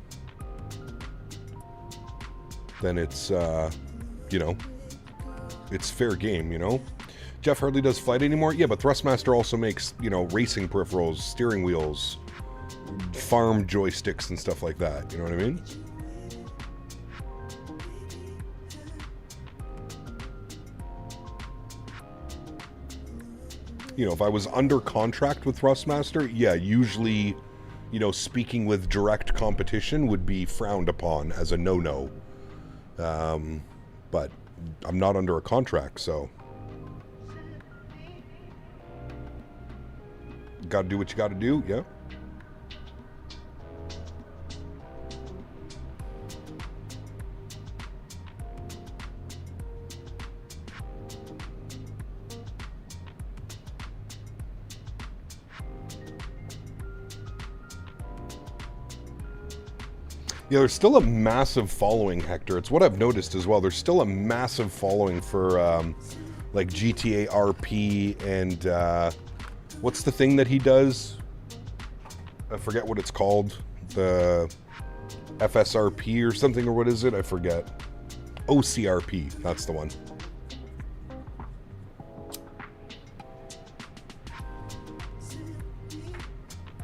then it's, you know, it's fair game, you know? Jeff hardly does Flite anymore. Yeah, but Thrustmaster also makes, you know, racing peripherals, steering wheels, farm joysticks and stuff like that. You know what I mean? You know, if I was under contract with Thrustmaster, yeah, usually, you know, speaking with direct competition would be frowned upon as a no-no. But I'm not under a contract, so... Gotta do what you gotta do, yeah. Yeah, there's still a massive following, Hector. It's what I've noticed as well. There's still a massive following for, like, GTA RP and, what's the thing that he does? I forget what it's called. The FSRP or something, or what is it? I forget. OCRP, that's the one.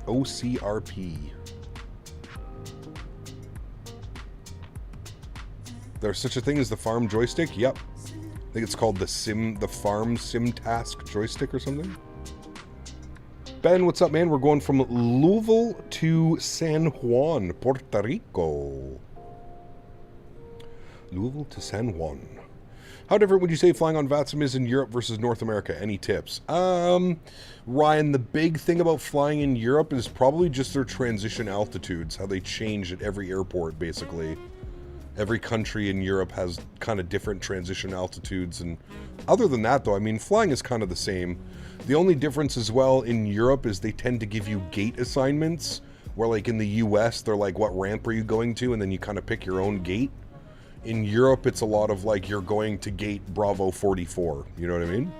OCRP. There's such a thing as the farm joystick? Yep. I think it's called the farm sim task joystick or something. Ben, what's up, man? We're going from Louisville to San Juan, Puerto Rico. Louisville to San Juan. How different would you say flying on VATSIM is in Europe versus North America? Any tips? Ryan, the big thing about flying in Europe is probably just their transition altitudes, how they change at every airport, basically. Every country in Europe has kind of different transition altitudes, and other than that, though, I mean, flying is kind of the same. The only difference as well in Europe is they tend to give you gate assignments, where like in the US, they're like, what ramp are you going to? And then you kind of pick your own gate. In Europe, it's a lot of like, you're going to gate Bravo 44. You know what I mean?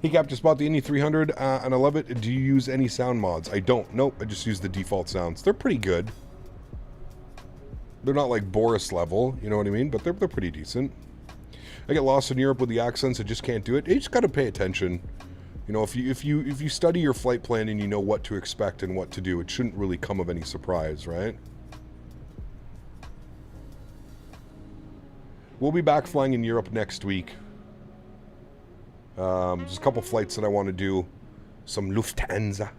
Hey Cap, just bought the Indy 300 and I love it. Do you use any sound mods? I don't. Nope, I just use the default sounds. They're pretty good. They're not like Boris level, you know what I mean? But they're pretty decent. I get lost in Europe with the accents. I just can't do it. You just got to pay attention. You know, if you study your flight plan and you know what to expect and what to do, it shouldn't really come of any surprise, right? We'll be back flying in Europe next week. There's a couple flights that I want to do. Some Lufthansa.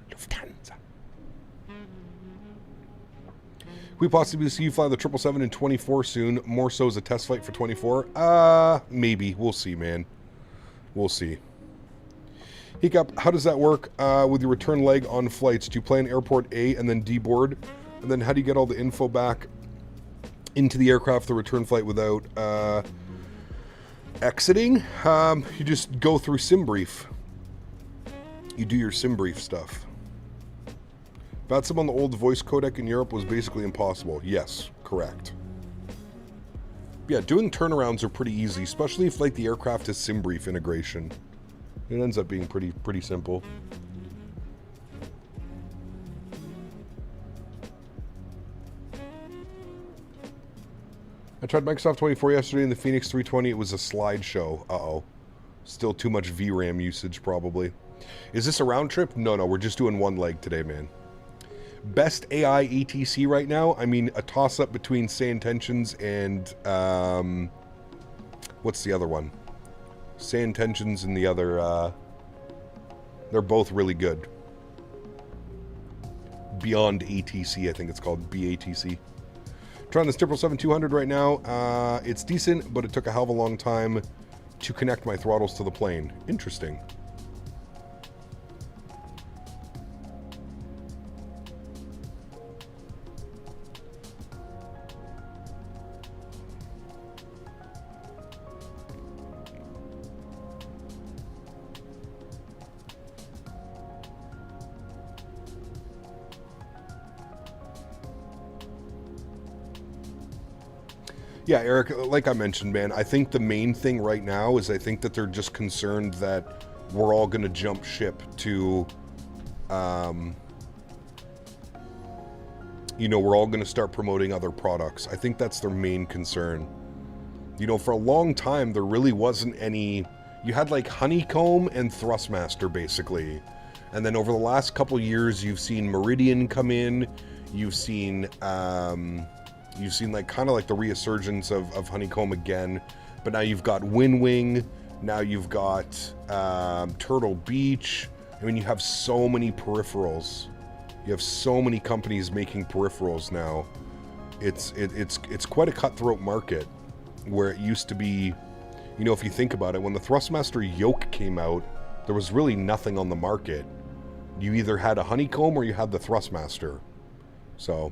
We possibly see you fly the 777 in 24 soon. More so as a test flight for 24. Maybe. We'll see, man. We'll see. Hiccup, how does that work with your return leg on flights? Do you play in airport A and then deboard? And then how do you get all the info back into the aircraft, the return flight, without exiting? You just go through SimBrief. you do your sim brief stuff. VATSIM on the old voice codec in Europe was basically impossible. Yes, correct. Yeah, doing turnarounds are pretty easy, especially if like the aircraft has sim brief integration. It ends up being pretty simple. I tried Microsoft 24 yesterday in the Phoenix 320. It was a slideshow. Uh-oh. Still too much VRAM usage, probably. Is this a round trip? No, we're just doing one leg today, man. Best AI ATC right now? I mean, a toss-up between Say Intentions and, what's the other one? Say Intentions and the other, they're both really good. Beyond ATC, I think it's called, BATC. Trying the Stipple 7200 right now. It's decent, but it took a hell of a long time to connect my throttles to the plane. Interesting. Yeah, Eric, like I mentioned, man, I think the main thing right now is I think that they're just concerned that we're all going to jump ship to, you know, we're all going to start promoting other products. I think that's their main concern. You know, for a long time, there really wasn't any... You had, like, Honeycomb and Thrustmaster, basically. And then over the last couple years, you've seen Meridian come in. You've seen like kind of like the resurgence of Honeycomb again, but now you've got Wing, now you've got Turtle Beach. I mean, you have so many peripherals. You have so many companies making peripherals now. It's quite a cutthroat market, where it used to be, you know, if you think about it, when the Thrustmaster yoke came out, there was really nothing on the market. You either had a Honeycomb or you had the Thrustmaster. So...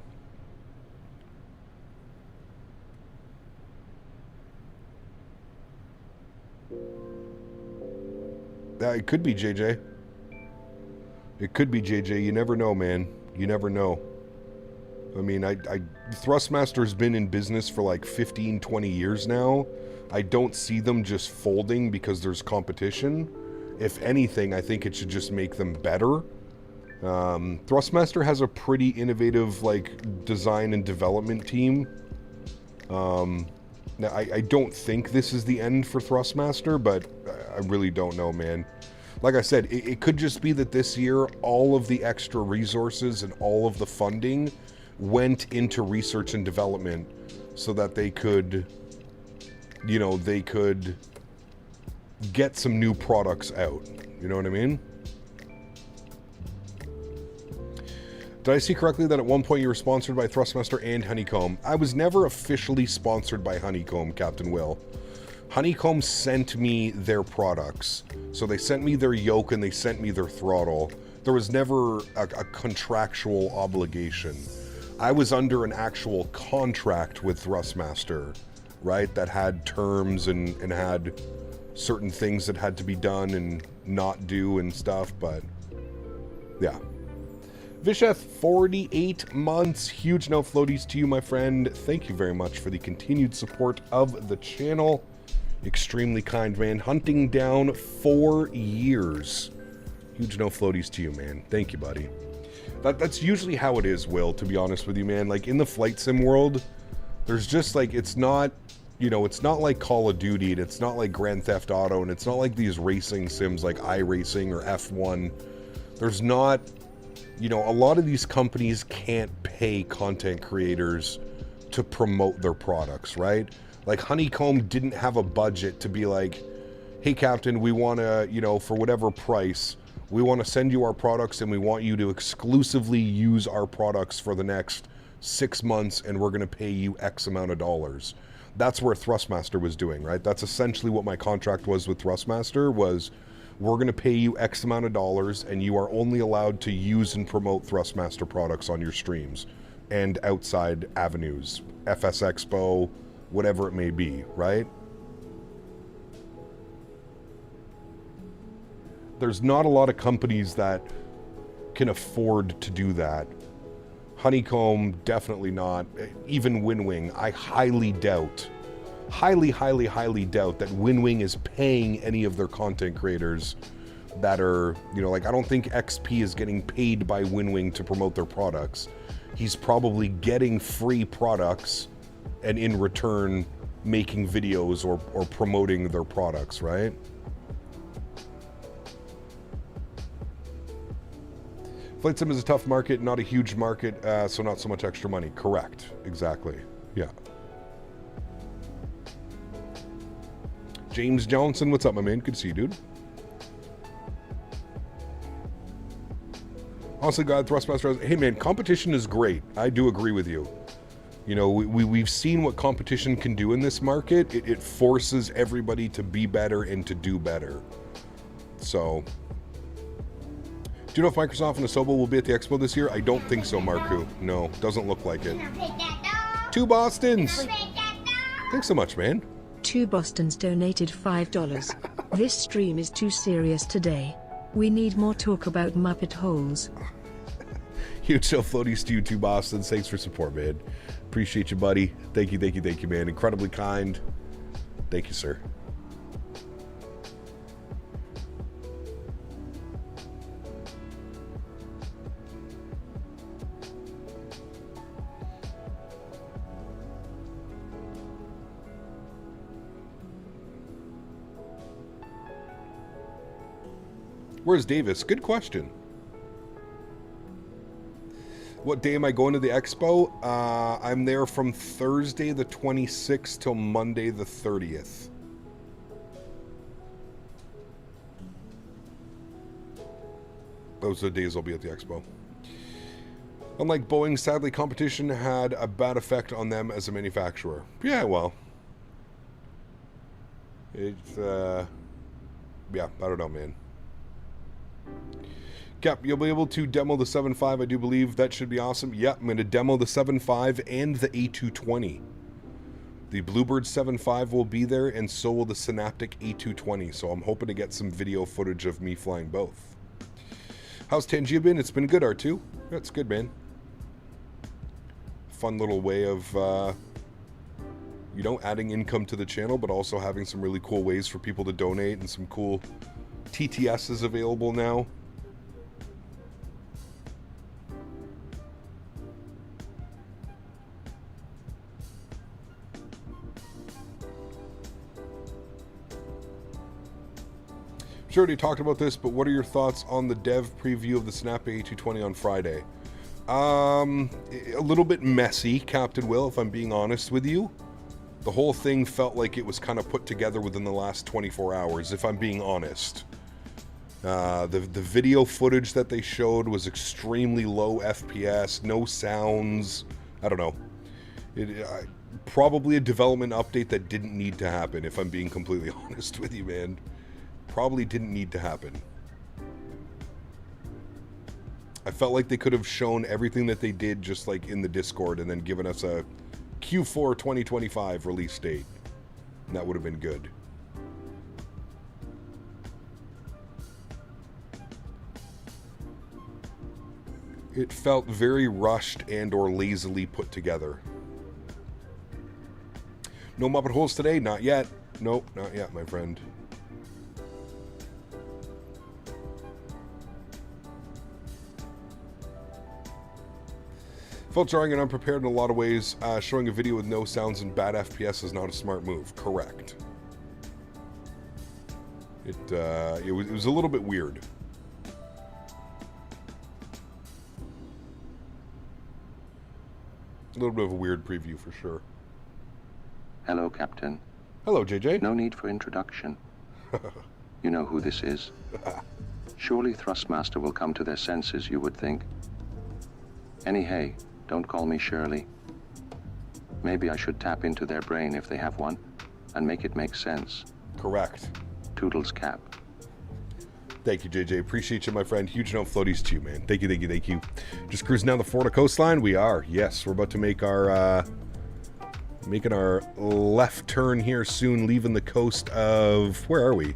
it could be JJ. It could be JJ. You never know, man. You never know. I mean, Thrustmaster's been in business for like 15, 20 years now. I don't see them just folding because there's competition. If anything, I think it should just make them better. Thrustmaster has a pretty innovative, like, design and development team. Now, I don't think this is the end for Thrustmaster, but I really don't know, man. Like I said, it could just be that this year, all of the extra resources and all of the funding went into research and development so that they could, you know, they could get some new products out. You know what I mean? Did I see correctly that at one point you were sponsored by Thrustmaster and Honeycomb? I was never officially sponsored by Honeycomb, Captain Will. Honeycomb sent me their products. So they sent me their yoke and they sent me their throttle. There was never a contractual obligation. I was under an actual contract with Thrustmaster, right? That had terms and had certain things that had to be done and not do and stuff, but yeah. Visheth, 48 months. Huge no floaties to you, my friend. Thank you very much for the continued support of the channel. Extremely kind, man. Hunting down 4 years. Huge no floaties to you, man. Thank you, buddy. That's usually how it is, Will, to be honest with you, man. Like, in the flight sim world, there's just, like, it's not, you know, it's not like Call of Duty, and it's not like Grand Theft Auto, and it's not like these racing sims like iRacing or F1. There's not... You know, a lot of these companies can't pay content creators to promote their products, right? Like, Honeycomb didn't have a budget to be like, hey, Captain, we want to, you know, for whatever price, we want to send you our products and we want you to exclusively use our products for the next 6 months and we're going to pay you X amount of dollars. That's where Thrustmaster was doing, right? That's essentially what my contract was with Thrustmaster was... We're going to pay you X amount of dollars, and you are only allowed to use and promote Thrustmaster products on your streams and outside avenues, FS Expo, whatever it may be, right? There's not a lot of companies that can afford to do that. Honeycomb, definitely not. Even Winwing, I highly doubt, highly doubt that Winwing is paying any of their content creators that are, you know, like, I don't think XP is getting paid by Winwing to promote their products. He's probably getting free products and in return making videos or promoting their products, right? Flight Sim is a tough market, not a huge market, so not so much extra money. Correct. Exactly. Yeah. James Johnson, what's up, my man? Good to see you, dude. Honestly, God, Thrustmaster, hey man, competition is great. I do agree with you. You know, we've seen what competition can do in this market. It forces everybody to be better and to do better. So, do you know if Microsoft and Asobo will be at the expo this year? I don't think so, Marku. No, doesn't look like it. 2 Bostons! Thanks so much, man. 2 Bostons donated $5. This stream is too serious today. We need more talk about Muppet holes. Huge show floaties to you, 2 Bostons. Thanks for support, man. Appreciate you, buddy. Thank you, man. Incredibly kind. Thank you, sir. Where's Davis? Good question. What day am I going to the expo? I'm there from Thursday the 26th till Monday the 30th. Those are the days I'll be at the expo. Unlike Boeing, sadly, competition had a bad effect on them as a manufacturer. Yeah, well. It's, yeah, I don't know, man. Cap, you'll be able to demo the 7.5. I do believe that should be awesome. Yep, I'm going to demo the 7.5 and the A220. The Bluebird 7.5 will be there, and so will the Synaptic A220. So I'm hoping to get some video footage of me flying both. How's Tangia been? It's been good, R2. That's good, man. Fun little way of, you know, adding income to the channel, but also having some really cool ways for people to donate and some cool TTSs available now. Sure, already talked about this, but what are your thoughts on the dev preview of the Snap A220 on Friday? A little bit messy, Captain Will, if I'm being honest with you. The whole thing felt like it was kind of put together within the last 24 hours, if I'm being honest. The video footage that they showed was extremely low FPS, no sounds. I don't know. Probably a development update that didn't need to happen, if I'm being completely honest with you, man. Probably didn't need to happen. I felt like they could have shown everything that they did just like in the Discord and then given us a Q4 2025 release date. And that would have been good. It felt very rushed and or lazily put together. No Muppet holes today? Not yet. Nope, not yet, my friend. Felt jarring and unprepared in a lot of ways. Showing a video with no sounds and bad FPS is not a smart move. Correct. It was a little bit weird. A little bit of a weird preview for sure. Hello, Captain. Hello, JJ. No need for introduction. You know who this is. Surely Thrustmaster will come to their senses, you would think. Hey, don't call me Shirley. Maybe I should tap into their brain if they have one, and make it make sense. Correct. Toodles, Cap. Thank you, JJ. Appreciate you, my friend. Huge note floaties to you, man. Thank you, thank you, thank you. Just cruising down the Florida coastline? We are. Yes, we're about to make our, making our left turn here soon, leaving the coast of, where are we?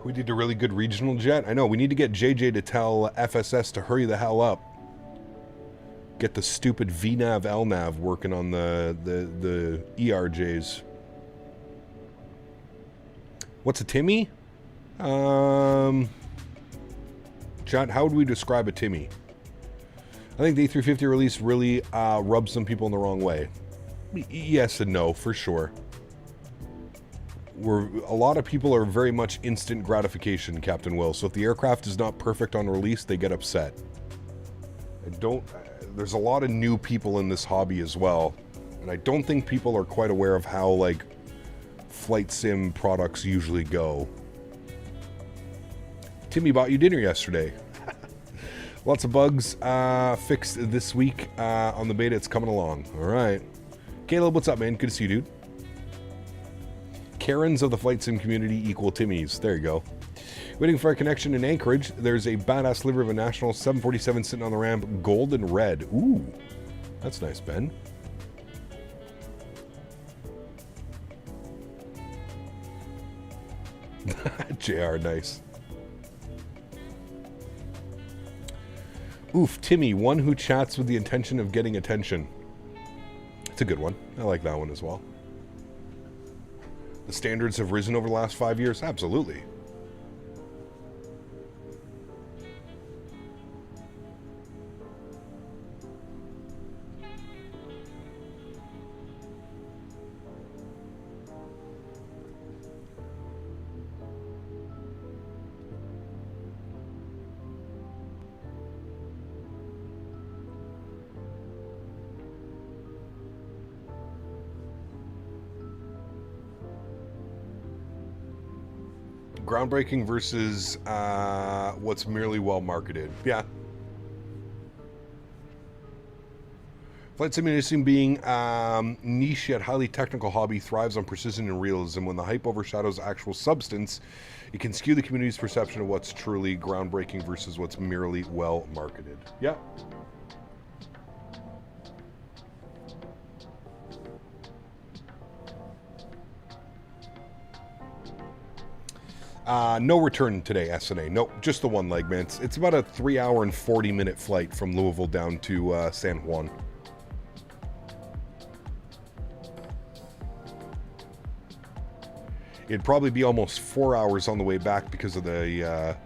We need a really good regional jet. I know, we need to get JJ to tell FSS to hurry the hell up. Get the stupid VNAV LNAV working on the ERJs. What's a Timmy? John, how would we describe a Timmy? I think the A350 release really rubs some people in the wrong way. Yes and no, for sure. A lot of people are very much instant gratification, Captain Will. So if the aircraft is not perfect on release, they get upset. There's a lot of new people in this hobby as well, and I don't think people are quite aware of how, like, flight sim products usually go. Timmy bought you dinner yesterday. Lots of bugs fixed this week on the beta. It's coming along. All right. Caleb, what's up, man? Good to see you, dude. Karens of the flight sim community equal Timmys. There you go. Waiting for a connection in Anchorage. There's a badass livery of a National 747 sitting on the ramp, gold and red. Ooh, that's nice, Ben. JR, nice. Oof, Timmy, one who chats with the intention of getting attention. It's a good one. I like that one as well. The standards have risen over the last 5 years? Absolutely. Groundbreaking versus what's merely well marketed. Yeah. Flight simulation being niche yet highly technical hobby thrives on precision and realism. When the hype overshadows actual substance, it can skew the community's perception of what's truly groundbreaking versus what's merely well marketed. Yeah. No return today, SNA. Nope, just the one leg, man. It's about a 3 hour and 40-minute flight from Louisville down to San Juan. It'd probably be almost 4 hours on the way back because of the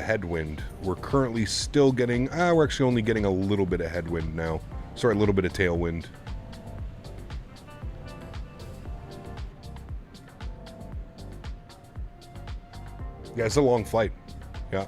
headwind. We're currently still getting, we're actually only getting a little bit of headwind now. Sorry, a little bit of tailwind. Yeah, it's a long flight. Yeah.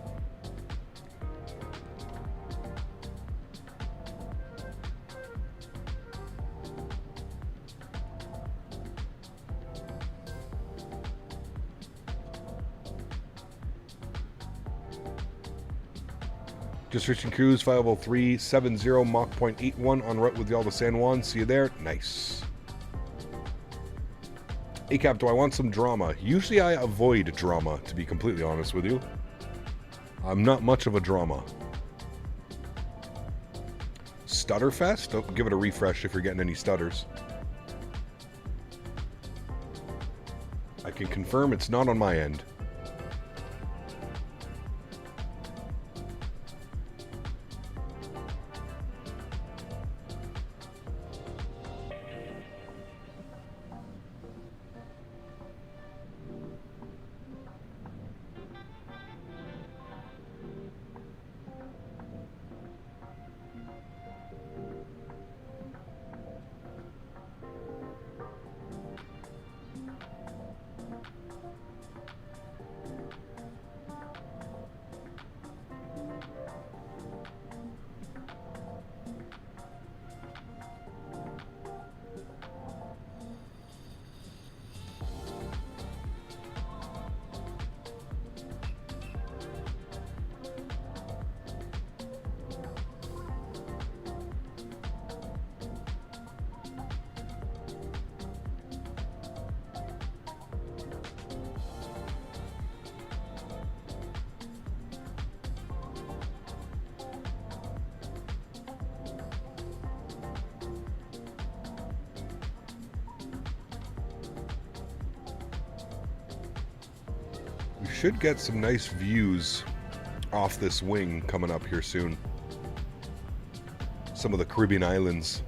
Just reaching cruise 50370 Mach 0.81 en route with y'all to San Juan. See you there. Nice. Hey Cap, do I want some drama? Usually I avoid drama, to be completely honest with you. I'm not much of a drama. Stutterfest? Oh, give it a refresh if you're getting any stutters. I can confirm it's not on my end. We should get some nice views off this wing coming up here soon. Some of the Caribbean islands.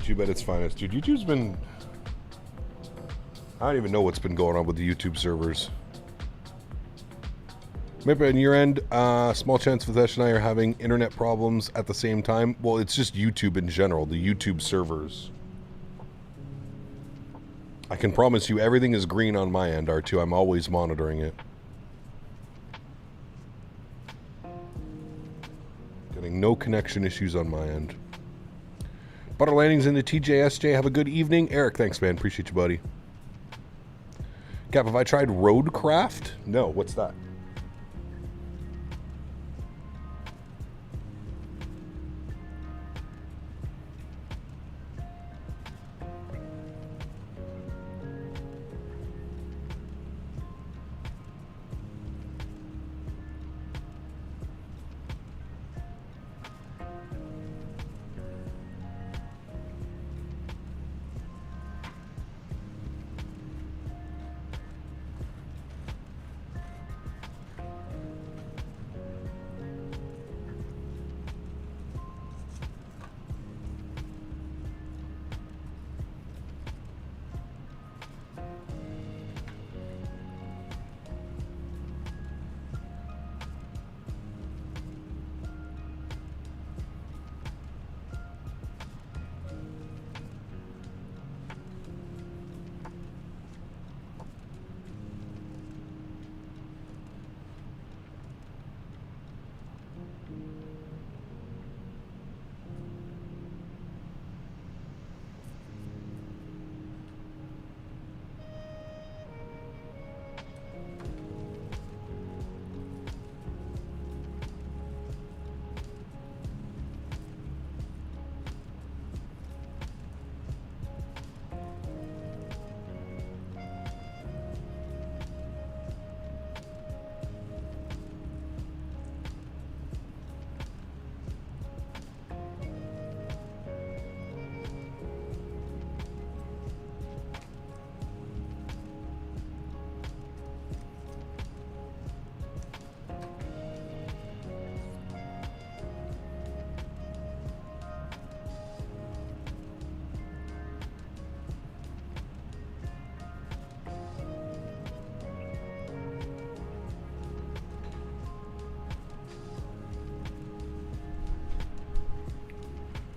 YouTube at its finest. Dude, YouTube's been... I don't even know what's been going on with the YouTube servers. Maybe on your end, small chance Vitesh and I are having internet problems at the same time. Well, it's just YouTube in general, the YouTube servers. I can promise you everything is green on my end, R2. I'm always monitoring it. Getting no connection issues on my end. Butter landings in the TJSJ. Have a good evening. Eric, thanks, man. Appreciate you, buddy. Cap, have I tried Roadcraft? No, what's that?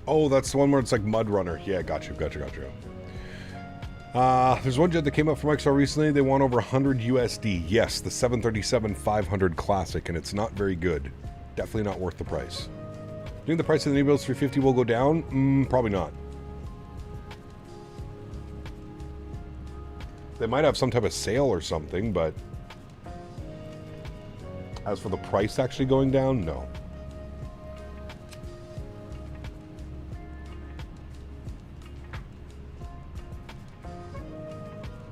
Oh, that's the one where it's like Mud Runner. Yeah, got you. There's one jet that came up from XR recently. They want over 100 USD. Yes, the 737-500 Classic, and it's not very good. Definitely not worth the price. Do you think the price of the new builds 350 will go down? Probably not. They might have some type of sale or something, but as for the price actually going down, no.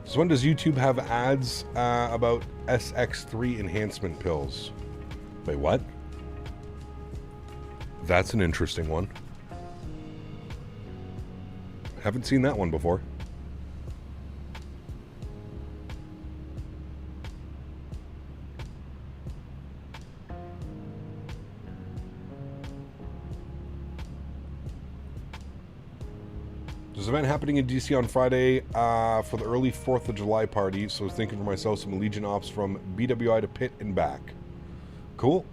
So when does YouTube have ads about SX3 enhancement pills? Wait, what? That's an interesting one. Haven't seen that one before. There's an event happening in DC on Friday for the early 4th of July party, so I was thinking for myself some Legion Ops from BWI to Pit and back. Cool.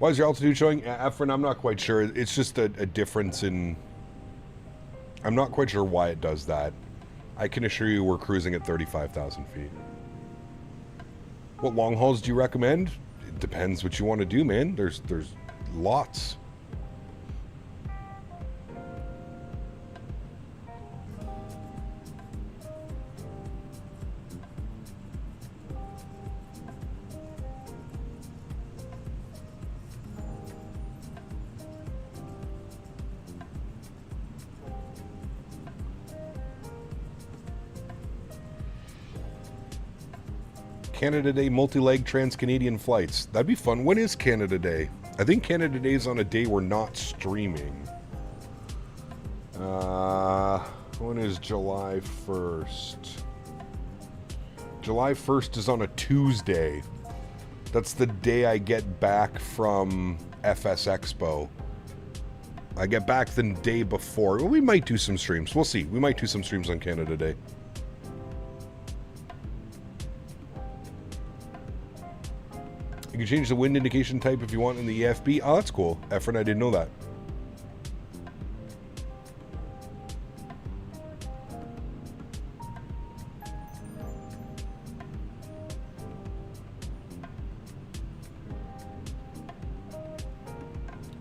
Why is your altitude showing? Efren, I'm not quite sure. It's just a difference in... I'm not quite sure why it does that. I can assure you we're cruising at 35,000 feet. What long hauls do you recommend? It depends what you want to do, man. There's lots. Canada Day multi-leg trans-Canadian flights. That'd be fun. When is Canada Day? I think Canada Day is on a day we're not streaming. When is July 1st? July 1st is on a Tuesday. That's the day I get back from FS Expo. I get back the day before. Well, we might do some streams. We'll see. We might do some streams on Canada Day. You can change the wind indication type if you want in the EFB. Oh, that's cool. Erin, I didn't know that.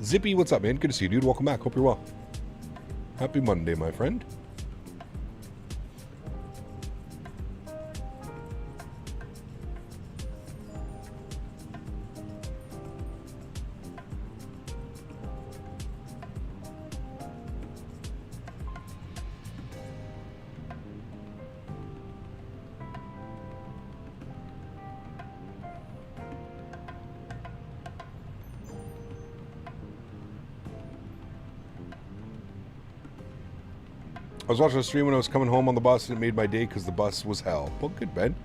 Zippy, what's up, man? Good to see you, dude. Welcome back. Hope you're well. Happy Monday, my friend. I was watching a stream when I was coming home on the bus, and it made my day because the bus was hell. Well, good, Ben.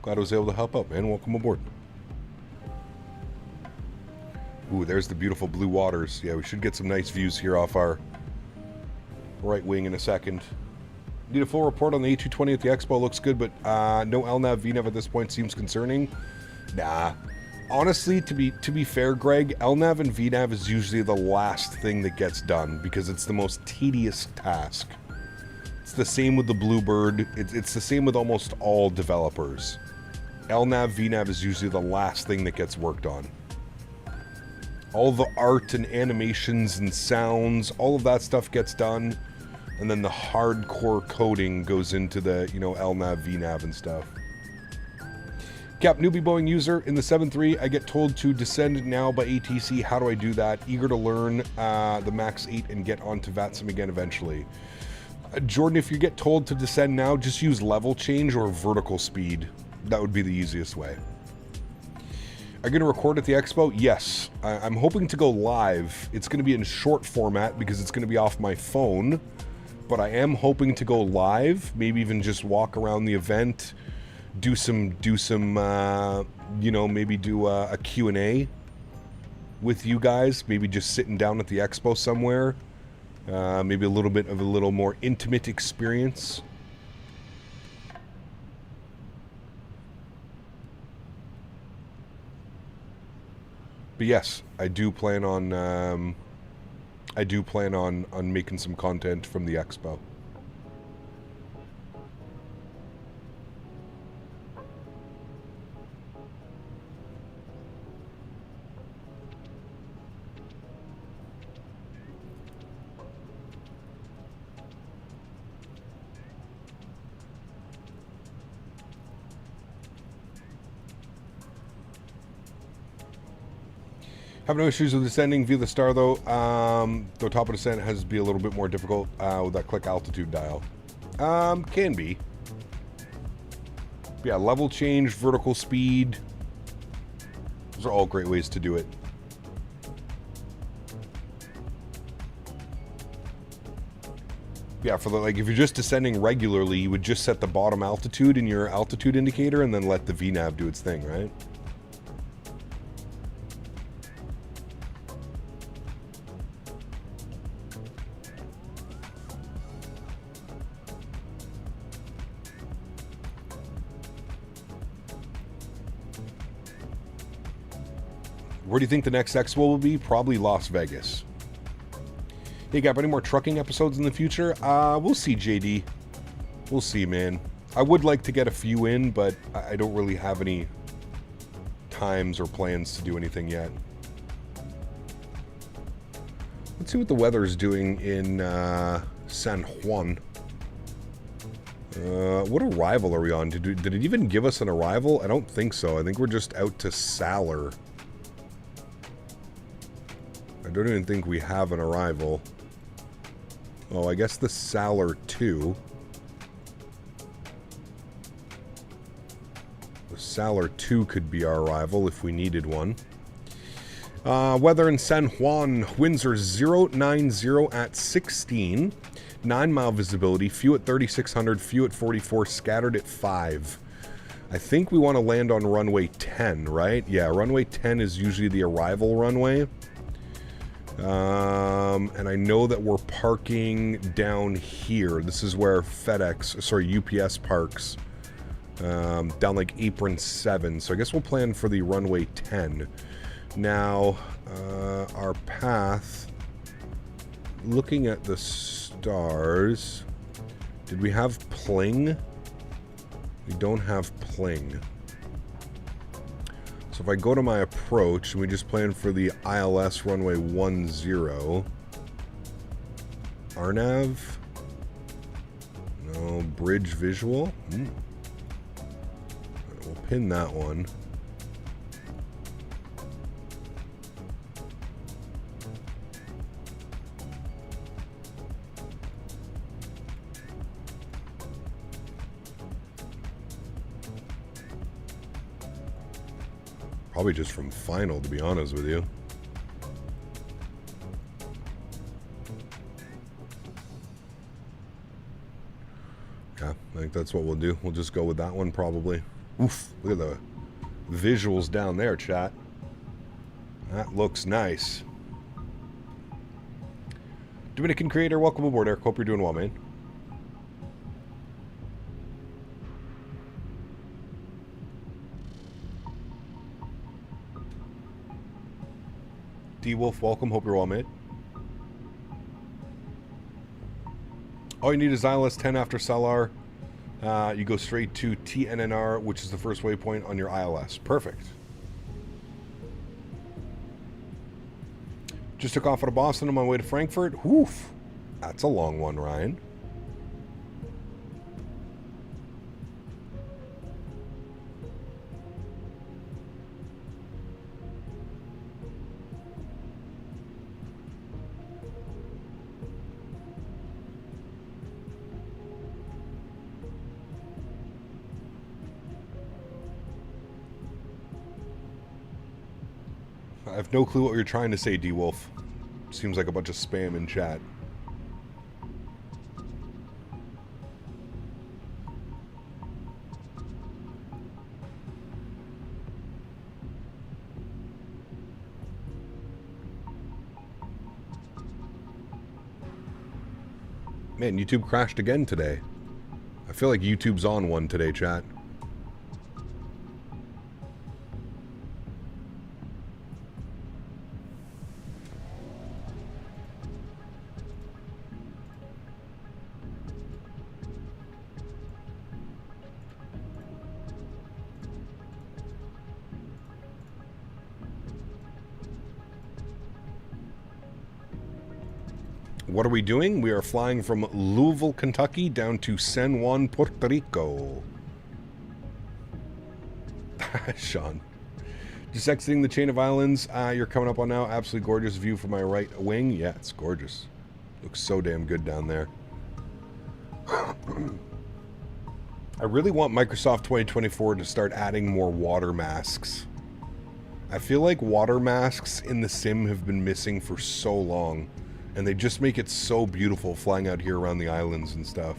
Glad I was able to help out, man. Welcome aboard. Ooh, there's the beautiful blue waters. Yeah, we should get some nice views here off our right wing in a second. Need a full report on the A220 at the Expo. Looks good, but no LNAV, VNAV at this point seems concerning. Nah. Honestly, to be fair, Greg, LNAV and VNAV is usually the last thing that gets done because it's the most tedious task. It's the same with the Bluebird. It's the same with almost all developers. LNAV, VNAV is usually the last thing that gets worked on. All the art and animations and sounds, all of that stuff gets done, and then the hardcore coding goes into the, you know, LNAV, VNAV and stuff. Cap, newbie Boeing user in the 7.3. I get told to descend now by ATC. How do I do that? Eager to learn the Max 8 and get onto VATSIM again eventually. Jordan, if you get told to descend now, just use level change or vertical speed. That would be the easiest way. Are you going to record at the Expo? Yes. I'm hoping to go live. It's going to be in short format because it's going to be off my phone. But I am hoping to go live. Maybe even just walk around the event. Do some, you know, maybe do a Q&A with you guys. Maybe just sitting down at the Expo somewhere. Maybe a little bit of a little more intimate experience. But yes, I do plan on making some content from the Expo. Have no issues with descending via the star though. The top of descent has to be a little bit more difficult with that click altitude dial. Can be. But yeah, level change, vertical speed. Those are all great ways to do it. Yeah, for the, like, if you're just descending regularly, you would just set the bottom altitude in your altitude indicator and then let the VNAV do its thing, right? Where do you think the next Expo will be? Probably Las Vegas. Hey, Gap, any more trucking episodes in the future? We'll see, JD. We'll see, man. I would like to get a few in, but I don't really have any times or plans to do anything yet. Let's see what the weather's doing in San Juan. What arrival are we on? Did it even give us an arrival? I don't think so. I think we're just out to Salar. I don't even think we have an arrival. Oh, I guess the Salar 2. The Salar 2 could be our rival if we needed one. Weather in San Juan. Winds are 090 at 16. 9-mile visibility. Few at 3,600. Few at 44. Scattered at 5. I think we want to land on runway 10, right? Yeah, runway 10 is usually the arrival runway. And I know that we're parking down here. This is where UPS parks. Down like apron 7. So I guess we'll plan for the runway 10. Now, our path, looking at the stars, did we have pling? We don't have pling. So if I go to my approach and we just plan for the ILS runway 10, RNAV, no, bridge visual. We'll pin that one. Probably just from final, to be honest with you. Yeah, I think that's what we'll do. We'll just go with that one, probably. Oof, look at the visuals down there, chat. That looks nice. Dominican creator, welcome aboard, Eric. Hope you're doing well, man. D-Wolf, welcome. Hope you're well, mate. All you need is ILS 10 after Salar. You go straight to TNNR, which is the first waypoint on your ILS. Perfect. Just took off out of Boston on my way to Frankfurt. Woof. That's a long one, Ryan. I have no clue what you're trying to say, D-Wolf. Seems like a bunch of spam in chat. Man, YouTube crashed again today. I feel like YouTube's on one today, chat. What are we doing? We are flying from Louisville, Kentucky down to San Juan, Puerto Rico. Sean. Just exiting the chain of islands you're coming up on now. Absolutely gorgeous view from my right wing. Yeah, it's gorgeous. Looks so damn good down there. I really want Microsoft 2024 to start adding more water masks. I feel like water masks in the sim have been missing for so long. And they just make it so beautiful flying out here around the islands and stuff.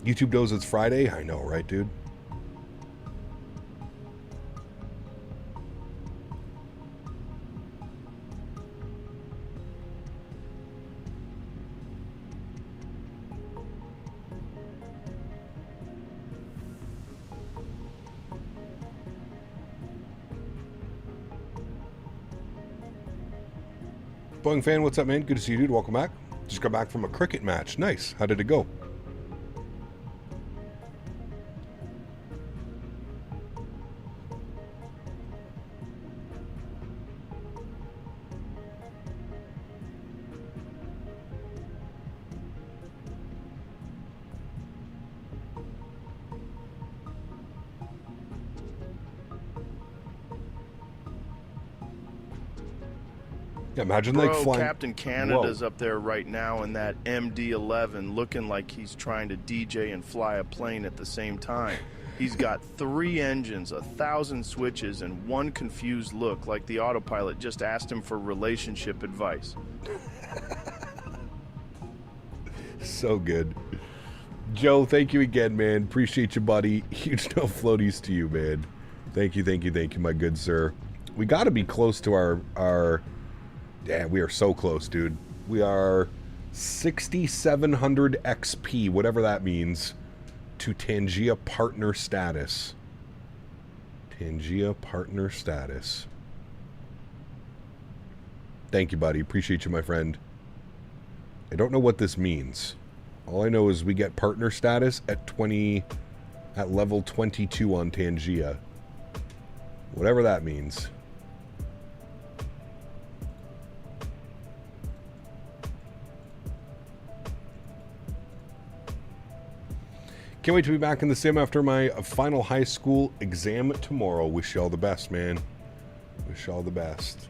YouTube knows it's Friday? I know, right, dude? Boeing fan, what's up, man? Good to see you, dude. Welcome back. Just got back from a cricket match. Nice. How did it go? Yeah, imagine like flying. Captain Canada's up there right now in that MD-11, looking like he's trying to DJ and fly a plane at the same time. He's got 3 engines, 1,000 switches, and 1 confused look, like the autopilot just asked him for relationship advice. So good. Joe, thank you again, man. Appreciate you, buddy. Huge no floaties to you, man. Thank you, my good sir. We got to be close to our... Yeah, we are so close, dude. We are 6,700 XP, whatever that means, to Tangia partner status. Tangia partner status. Thank you, buddy. Appreciate you, my friend. I don't know what this means. All I know is we get partner status at level 22 on Tangia. Whatever that means. Can't wait to be back in the sim after my final high school exam tomorrow. Wish you all the best, man. Wish you all the best.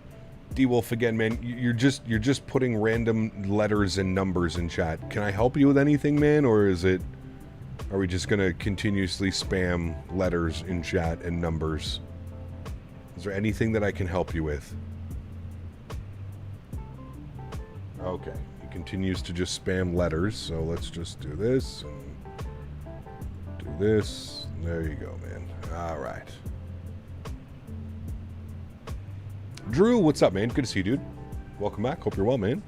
D-Wolf again, man. You're just putting random letters and numbers in chat. Can I help you with anything, man, or are we just gonna continuously spam letters in chat and numbers? Is there anything that I can help you with? Okay, he continues to just spam letters, so let's just do this and do this. There you go, man. All right. Drew, what's up, man? Good to see you, dude. Welcome back. Hope you're well, man.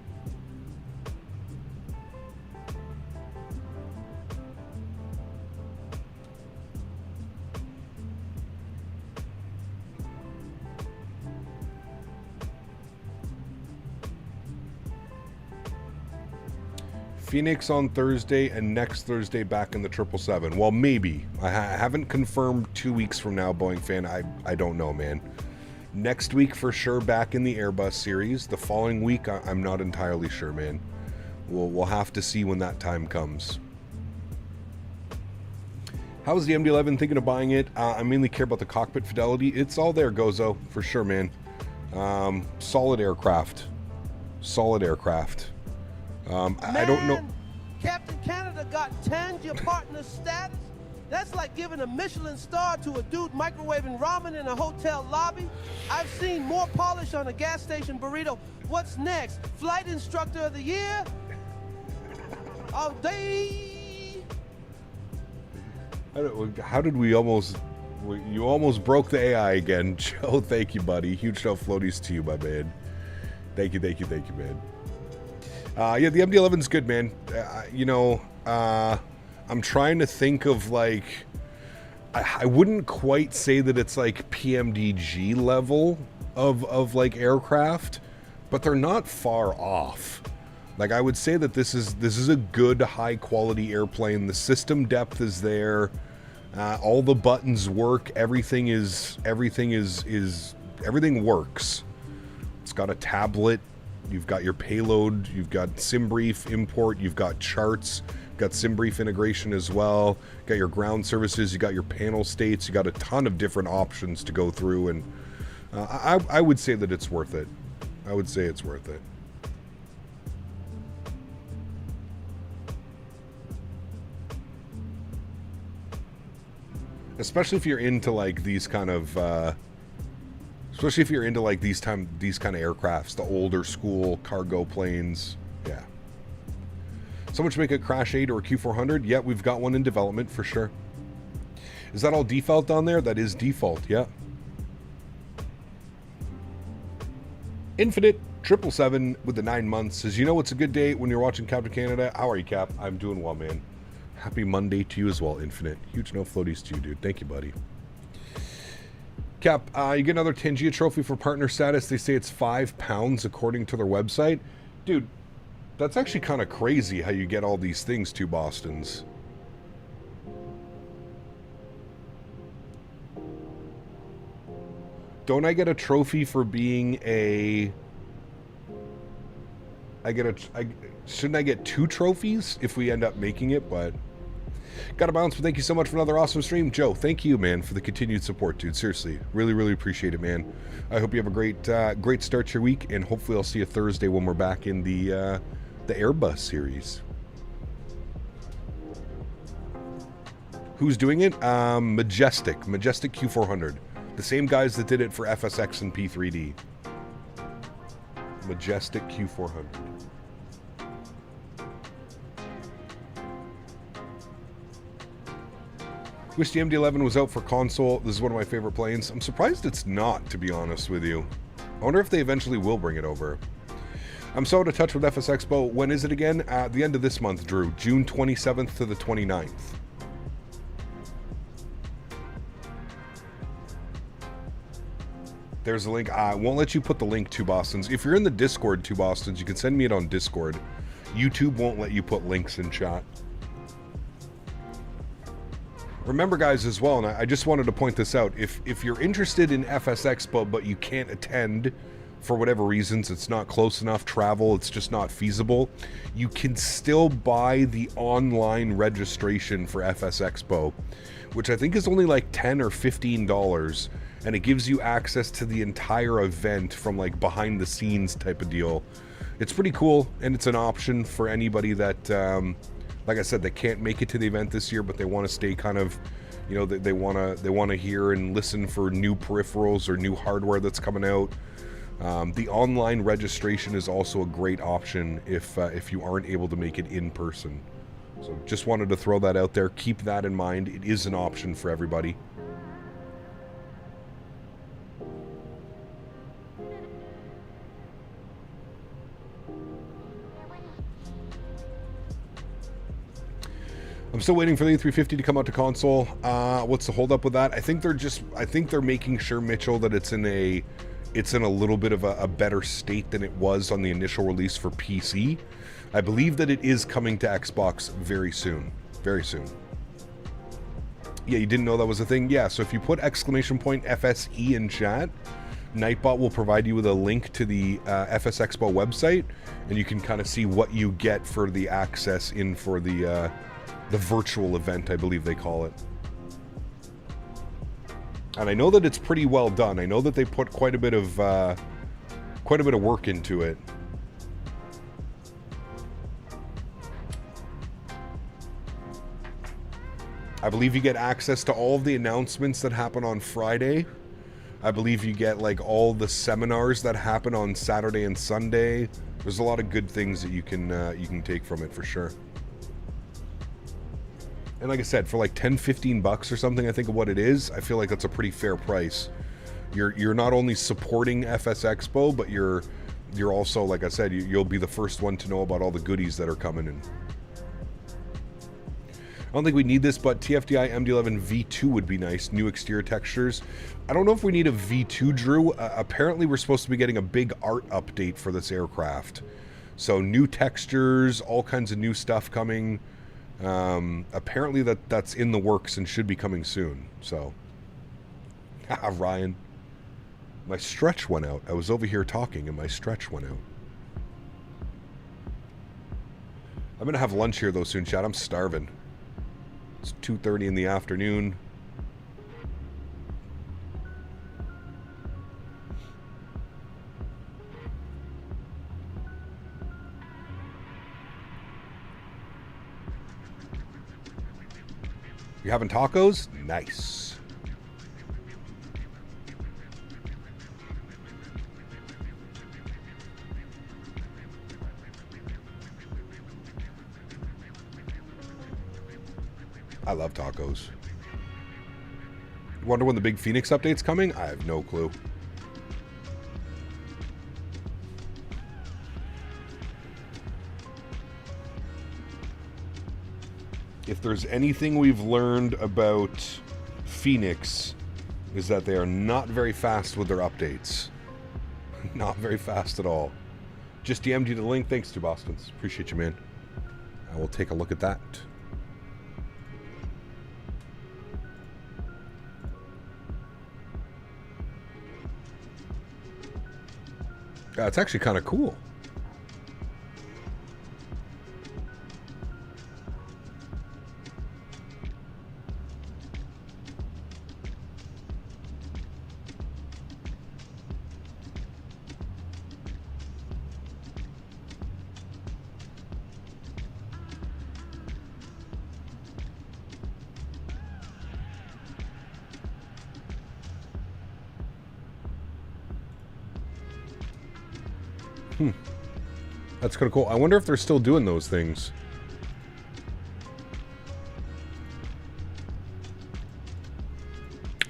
Phoenix on Thursday and next Thursday back in the 777. Well, maybe. I haven't confirmed 2 weeks from now, Boeing fan. I don't know, man. Next week for sure back in the Airbus series. The following week, I'm not entirely sure, man. We'll have to see when that time comes. How's the MD-11? Thinking of buying it? I mainly care about the cockpit fidelity. It's all there, Gozo, for sure, man. Solid aircraft. Solid aircraft. I don't know. Captain Canada got Tangia partner status? That's like giving a Michelin star to a dude microwaving ramen in a hotel lobby. I've seen more polish on a gas station burrito. What's next? Flight instructor of the year? All day. How did we almost... You almost broke the AI again. Joe, thank you, buddy. Huge no floaties to you, my man. Thank you, man. Yeah, the MD-11's good, man. I'm trying to think of, like... I wouldn't quite say that it's, like, PMDG level of like, aircraft, but they're not far off. Like, I would say that this is a good, high-quality airplane. The system depth is there. All the buttons work. Everything works. It's got a tablet. You've got your payload, you've got SimBrief import, you've got charts, you've got SimBrief integration as well, you've got your ground services, you got your panel states, you got a ton of different options to go through, and I would say that it's worth it. I would say it's worth it. Especially if you're into like these kind of especially if you're into like these kind of aircrafts, the older school cargo planes. Yeah. Someone should make a Crash 8 or a Q400. Yeah, we've got one in development for sure. Is that all default on there? That is default, yeah. Infinite 777 with the 9 months says, you know what's a good day when you're watching Captain Canada? How are you, Cap? I'm doing well, man. Happy Monday to you as well, Infinite. Huge no floaties to you, dude. Thank you, buddy. Cap, you get another Tangia trophy for partner status. They say it's £5 according to their website. Dude, that's actually kind of crazy how you get all these things, to Bostons. Don't I get a trophy for being a... shouldn't I get 2 trophies if we end up making it, but... Gotta bounce, but thank you so much for another awesome stream. Joe, thank you, man, for the continued support, dude. Seriously, really, really appreciate it, man. I hope you have a great start to your week, and hopefully I'll see you Thursday when we're back in the Airbus series. Who's doing it? Majestic Q400. The same guys that did it for FSX and P3D. Majestic Q400. Wish the MD-11 was out for console. This is one of my favorite planes. I'm surprised it's not, to be honest with you. I wonder if they eventually will bring it over. I'm so out of touch with FS Expo. When is it again? At the end of this month, Drew. June 27th to the 29th. There's a link. I won't let you put the link to Boston's. If you're in the Discord to Boston's, you can send me it on Discord. YouTube won't let you put links in chat. Remember, guys, as well, and I just wanted to point this out, if you're interested in FS Expo but you can't attend for whatever reasons, it's not close enough travel, it's just not feasible, you can still buy the online registration for FS Expo, which I think is only like $10 or $15, and it gives you access to the entire event from like behind the scenes type of deal. It's pretty cool, and it's an option for anybody that like I said, they can't make it to the event this year, but they want to stay kind of, you know, they want to hear and listen for new peripherals or new hardware that's coming out. The online registration is also a great option if you aren't able to make it in person. So just wanted to throw that out there. Keep that in mind. It is an option for everybody. I'm still waiting for the A350 to come out to console. What's the holdup with that? I think they're making sure, Mitchell, that it's in a little bit of a better state than it was on the initial release for PC. I believe that it is coming to Xbox very soon. Very soon. Yeah, you didn't know that was a thing? Yeah, so if you put !FSE in chat, Nightbot will provide you with a link to the FS Expo website, and you can kind of see what you get for the access in for the virtual event, I believe they call it. And I know that it's pretty well done. I know that they put quite a bit of work into it. I believe you get access to all of the announcements that happen on Friday. I believe you get like all the seminars that happen on Saturday and Sunday. There's a lot of good things that you can take from it for sure. And like I said, for like $10-15 or something, I think of what it is, I feel like that's a pretty fair price. You're not only supporting FS Expo, but you're also, like I said, you'll be the first one to know about all the goodies that are coming in. I don't think we need this, but TFDi MD-11 V2 would be nice. New exterior textures. I don't know if we need a V2, Drew. Apparently we're supposed to be getting a big art update for this aircraft. So new textures, all kinds of new stuff coming. Apparently that's in the works and should be coming soon. So, Ryan, my stretch went out. I was over here talking and my stretch went out. I'm gonna have lunch here though soon, chat. I'm starving. It's 2:30 in the afternoon. You having tacos? Nice. I love tacos. You wonder when the big Phoenix update's coming? I have no clue. If there's anything we've learned about Phoenix, is that they are not very fast with their updates. Not very fast at all. Just DM'd you the link. Thanks to Boston's. Appreciate you, man. I will take a look at that. It's actually kind of cool. That's kind of cool. I wonder if they're still doing those things.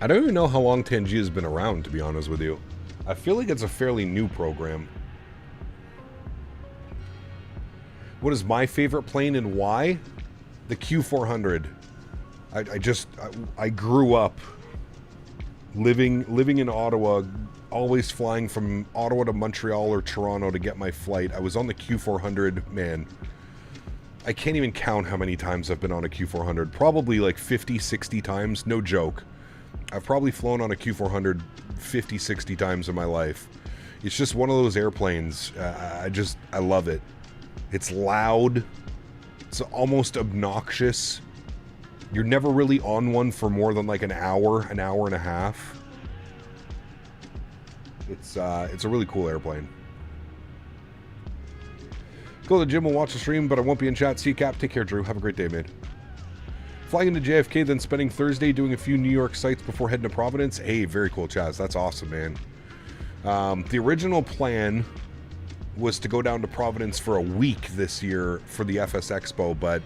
I don't even know how long Tangi has been around, to be honest with you. I feel like it's a fairly new program. What is my favorite plane and why? The Q400. I grew up living in Ottawa, always flying from Ottawa to Montreal or Toronto to get my flight. I was on the Q400, man. I can't even count how many times I've been on a Q400. Probably like 50, 60 times, no joke. I've probably flown on a Q400 50, 60 times in my life. It's just one of those airplanes. I love it. It's loud. It's almost obnoxious. You're never really on one for more than like an hour and a half. It's a really cool airplane. Go to the gym and watch the stream, but I won't be in chat. See you, Cap. Take care, Drew. Have a great day, mate. Flying into JFK, then spending Thursday doing a few New York sites before heading to Providence. Hey, very cool, Chaz. That's awesome, man. The original plan was to go down to Providence for a week this year for the FS Expo, but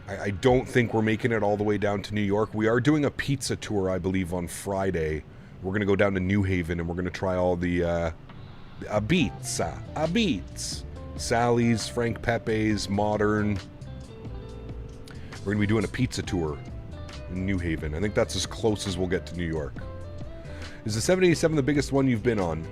I don't think we're making it all the way down to New York. We are doing a pizza tour, I believe, on Friday. We're going to go down to New Haven, and we're going to try all the beats. Sally's, Frank Pepe's, Modern. We're going to be doing a pizza tour in New Haven. I think that's as close as we'll get to New York. Is the 787 the biggest one you've been on?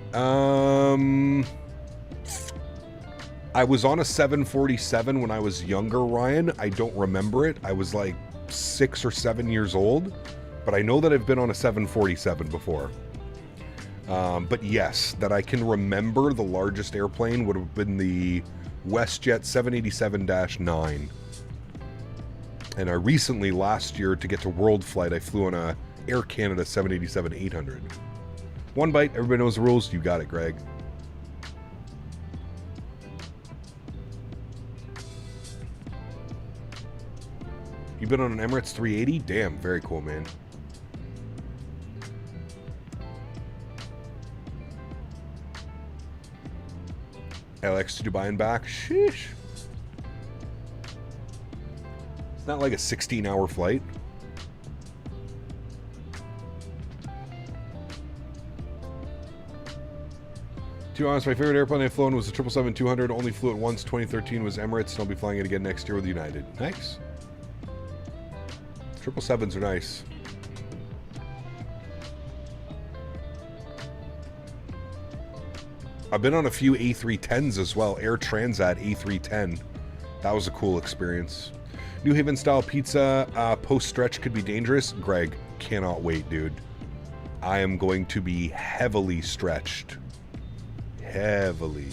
I was on a 747 when I was younger, Ryan. I don't remember it. I was like 6 or 7 years old. But I know that I've been on a 747 before. But yes, that I can remember the largest airplane would have been the WestJet 787-9. And I recently, last year, to get to World Flight, I flew on a Air Canada 787-800. One bite, everybody knows the rules. You got it, Greg. You've been on an Emirates 380? Damn, very cool, man. LX to Dubai and back? Sheesh. It's not like a 16-hour flight. To be honest, my favorite airplane I've flown was the 777-200. Only flew it once. 2013 was Emirates, and I'll be flying it again next year with United. Nice. 777s are nice. I've been on a few A310s as well. Air Transat A310. That was a cool experience. New Haven style pizza post-stretch could be dangerous. Greg, cannot wait, dude. I am going to be heavily stretched. Heavily.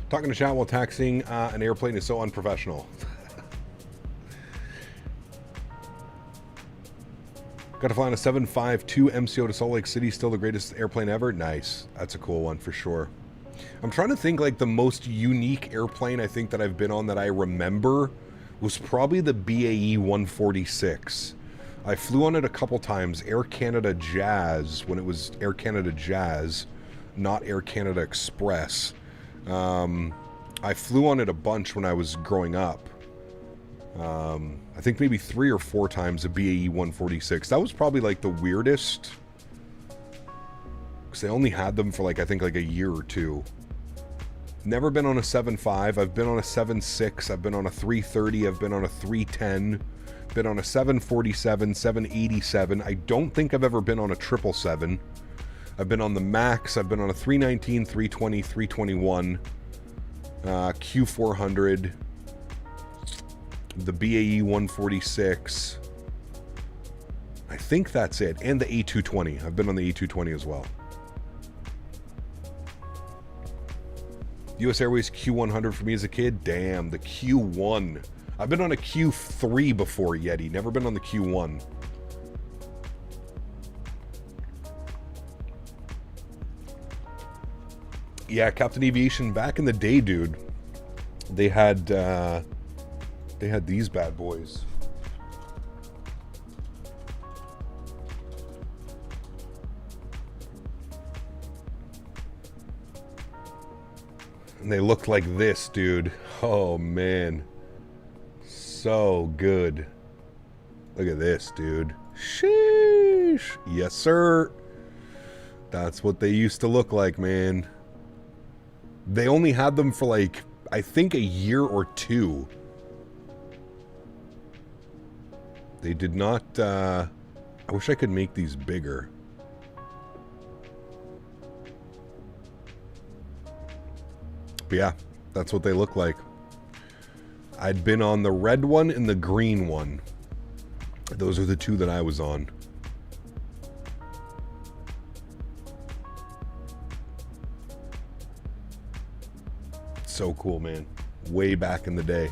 Talking to chat while taxiing an airplane is so unprofessional. Got to fly on a 752 MCO to Salt Lake City, still the greatest airplane ever. Nice. That's a cool one for sure. I'm trying to think, like, the most unique airplane I think that I've been on that I remember was probably the BAE 146. I flew on it a couple times. Air Canada Jazz, when it was Air Canada Jazz, not Air Canada Express. I flew on it a bunch when I was growing up. I think maybe 3 or 4 times a BAE 146. That was probably like the weirdest, because they only had them for like, I think like a year or two. Never been on a 7.5. I've been on a 7.6. I've been on a 330. I've been on a 310. Been on a 747, 787. I don't think I've ever been on a 777. I've been on the MAX. I've been on a 319, 320, 321, Q400, the BAE 146. I think that's it. And the A220. I've been on the A220 as well. US Airways Q100 for me as a kid. Damn, the Q1. I've been on a Q3 before, Yeti. Never been on the Q1. Yeah, Captain Aviation back in the day, dude. They had these bad boys. And they looked like this, dude. Oh, man. So good. Look at this, dude. Sheesh. Yes, sir. That's what they used to look like, man. They only had them for like, I think a year or two. They did not, I wish I could make these bigger. But yeah, that's what they look like. I'd been on the red one and the green one. Those are the two that I was on. So cool, man. Way back in the day.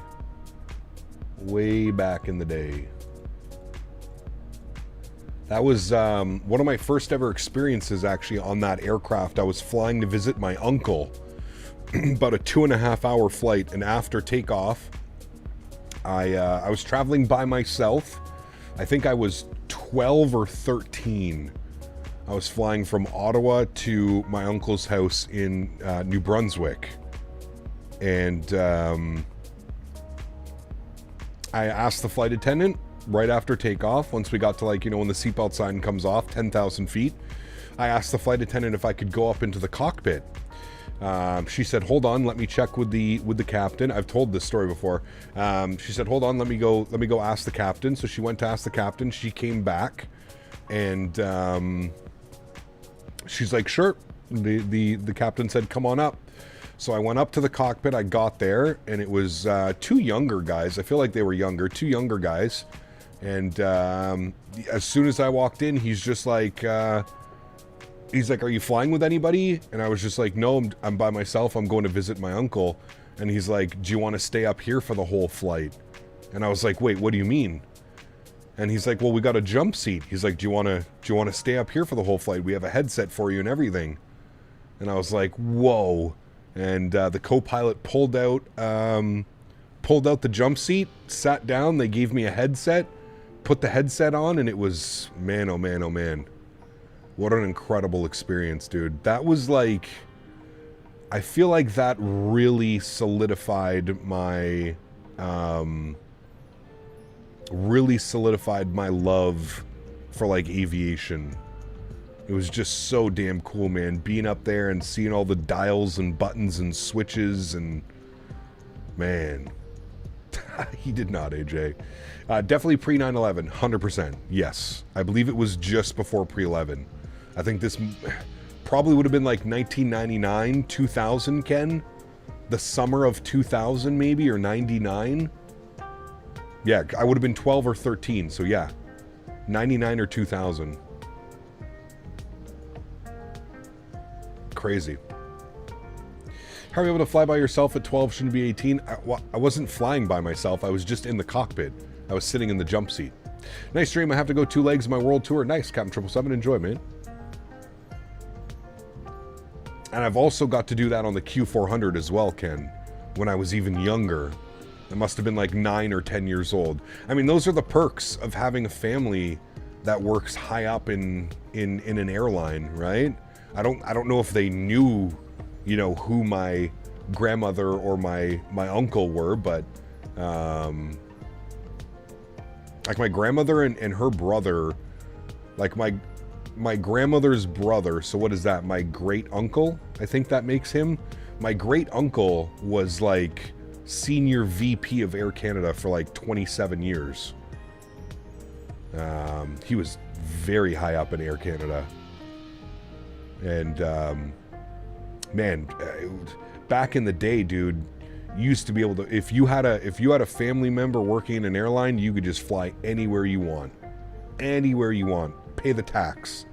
Way back in the day. That was one of my first ever experiences actually on that aircraft. I was flying to visit my uncle. About a 2.5-hour flight, and after takeoff, I was traveling by myself. I think I was 12 or 13. I was flying from Ottawa to my uncle's house in New Brunswick. And I asked the flight attendant right after takeoff, once we got to, like, you know, when the seatbelt sign comes off, 10,000 feet, I asked the flight attendant if I could go up into the cockpit. She said, hold on, let me check with the captain. I've told this story before. She said, hold on, let me go ask the captain. So she went to ask the captain. She came back and she's like, sure. The captain said, come on up. So I went up to the cockpit. I got there and it was 2 younger guys. I feel like they were younger, 2 younger guys. And as soon as I walked in, he's just like, he's like, are you flying with anybody? And I was just like, no, I'm by myself. I'm going to visit my uncle. And he's like, do you want to stay up here for the whole flight? And I was like, wait, what do you mean? And he's like, well, we got a jump seat. He's like, do you want to stay up here for the whole flight? We have a headset for you and everything. And I was like, whoa. And the co-pilot pulled out the jump seat, sat down. They gave me a headset, put the headset on, and it was, man, oh man, oh man. What an incredible experience, dude. That was like, I feel like that really solidified my love for like aviation. It was just so damn cool, man. Being up there and seeing all the dials and buttons and switches and, man. He did not, AJ. Definitely pre 9/11, 100%. Yes. I believe it was just before pre-11. I think this probably would have been like 1999, 2000, Ken. The summer of 2000 maybe, or 99. Yeah, I would have been 12 or 13, so yeah. 99 or 2000. Crazy. How are you able to fly by yourself at 12? Shouldn't be 18. I wasn't flying by myself. I was just in the cockpit. I was sitting in the jump seat. Nice stream. I have to go 2 legs of my world tour. Nice, Captain 777. Enjoy, man. And I've also got to do that on the Q400 as well, Ken, when I was even younger. I must have been like 9 or 10 years old. I mean, those are the perks of having a family that works high up in an airline, right? I don't know if they knew, you know, who my grandmother or my uncle were, but like my grandmother and her brother, like my grandmother's brother, so what is that, my great uncle, I think that makes him. My great uncle was like senior VP of Air Canada for like 27 years. He was very high up in Air Canada. And man, back in the day, dude, you used to be able to, if you had a family member working in an airline, you could just fly anywhere you want. Anywhere you want. Pay the tax.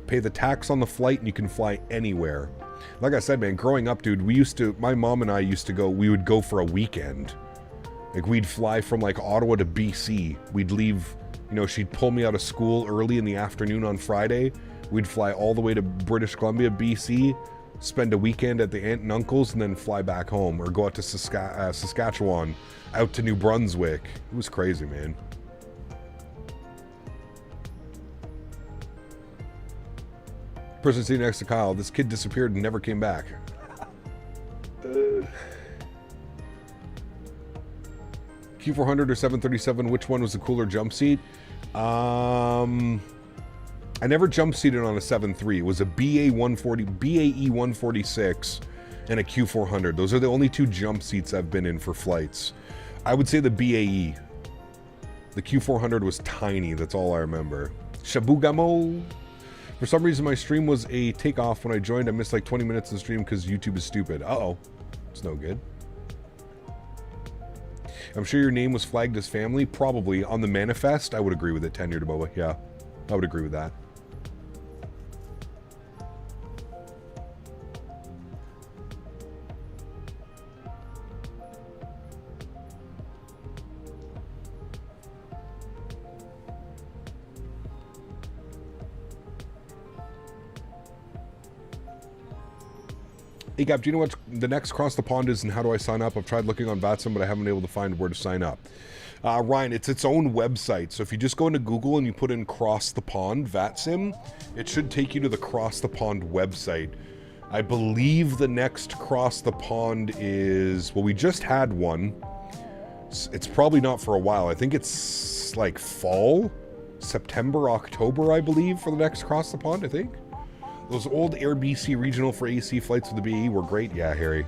Pay the tax on the flight and you can fly anywhere. Like I said, man, growing up, dude, my mom and I used to go, we would go for a weekend. Like we'd fly from like Ottawa to BC. We'd leave, you know, she'd pull me out of school early in the afternoon on Friday. We'd fly all the way to British Columbia, BC, spend a weekend at the aunt and uncle's, and then fly back home, or go out to Saskatchewan, out to New Brunswick. It was crazy, man. Person sitting next to Kyle, this kid disappeared and never came back. Q400 or 737, which one was the cooler jump seat? I never jump seated on a 7.3. It was a BAE 146 and a Q400. Those are the only 2 jump seats I've been in for flights. I would say the BAE. The Q400 was tiny. That's all I remember. Shabugamo. For some reason, my stream was a takeoff when I joined. I missed like 20 minutes of the stream because YouTube is stupid. Uh-oh. It's no good. I'm sure your name was flagged as family. Probably. On the manifest, I would agree with it. Tenured Boba. Yeah, I would agree with that. Hey Gap, do you know what the next cross the pond is and how do I sign up? I've tried looking on VATSIM, but I haven't been able to find where to sign up. Ryan, it's its own website. So if you just go into Google and you put in cross the pond VATSIM, it should take you to the cross the pond website. I believe the next cross the pond is, well, we just had one. It's probably not for a while. I think it's like fall, September, October, I believe, for the next cross the pond, I think. Those old Air BC regional for AC flights with the BE were great. Yeah, Harry.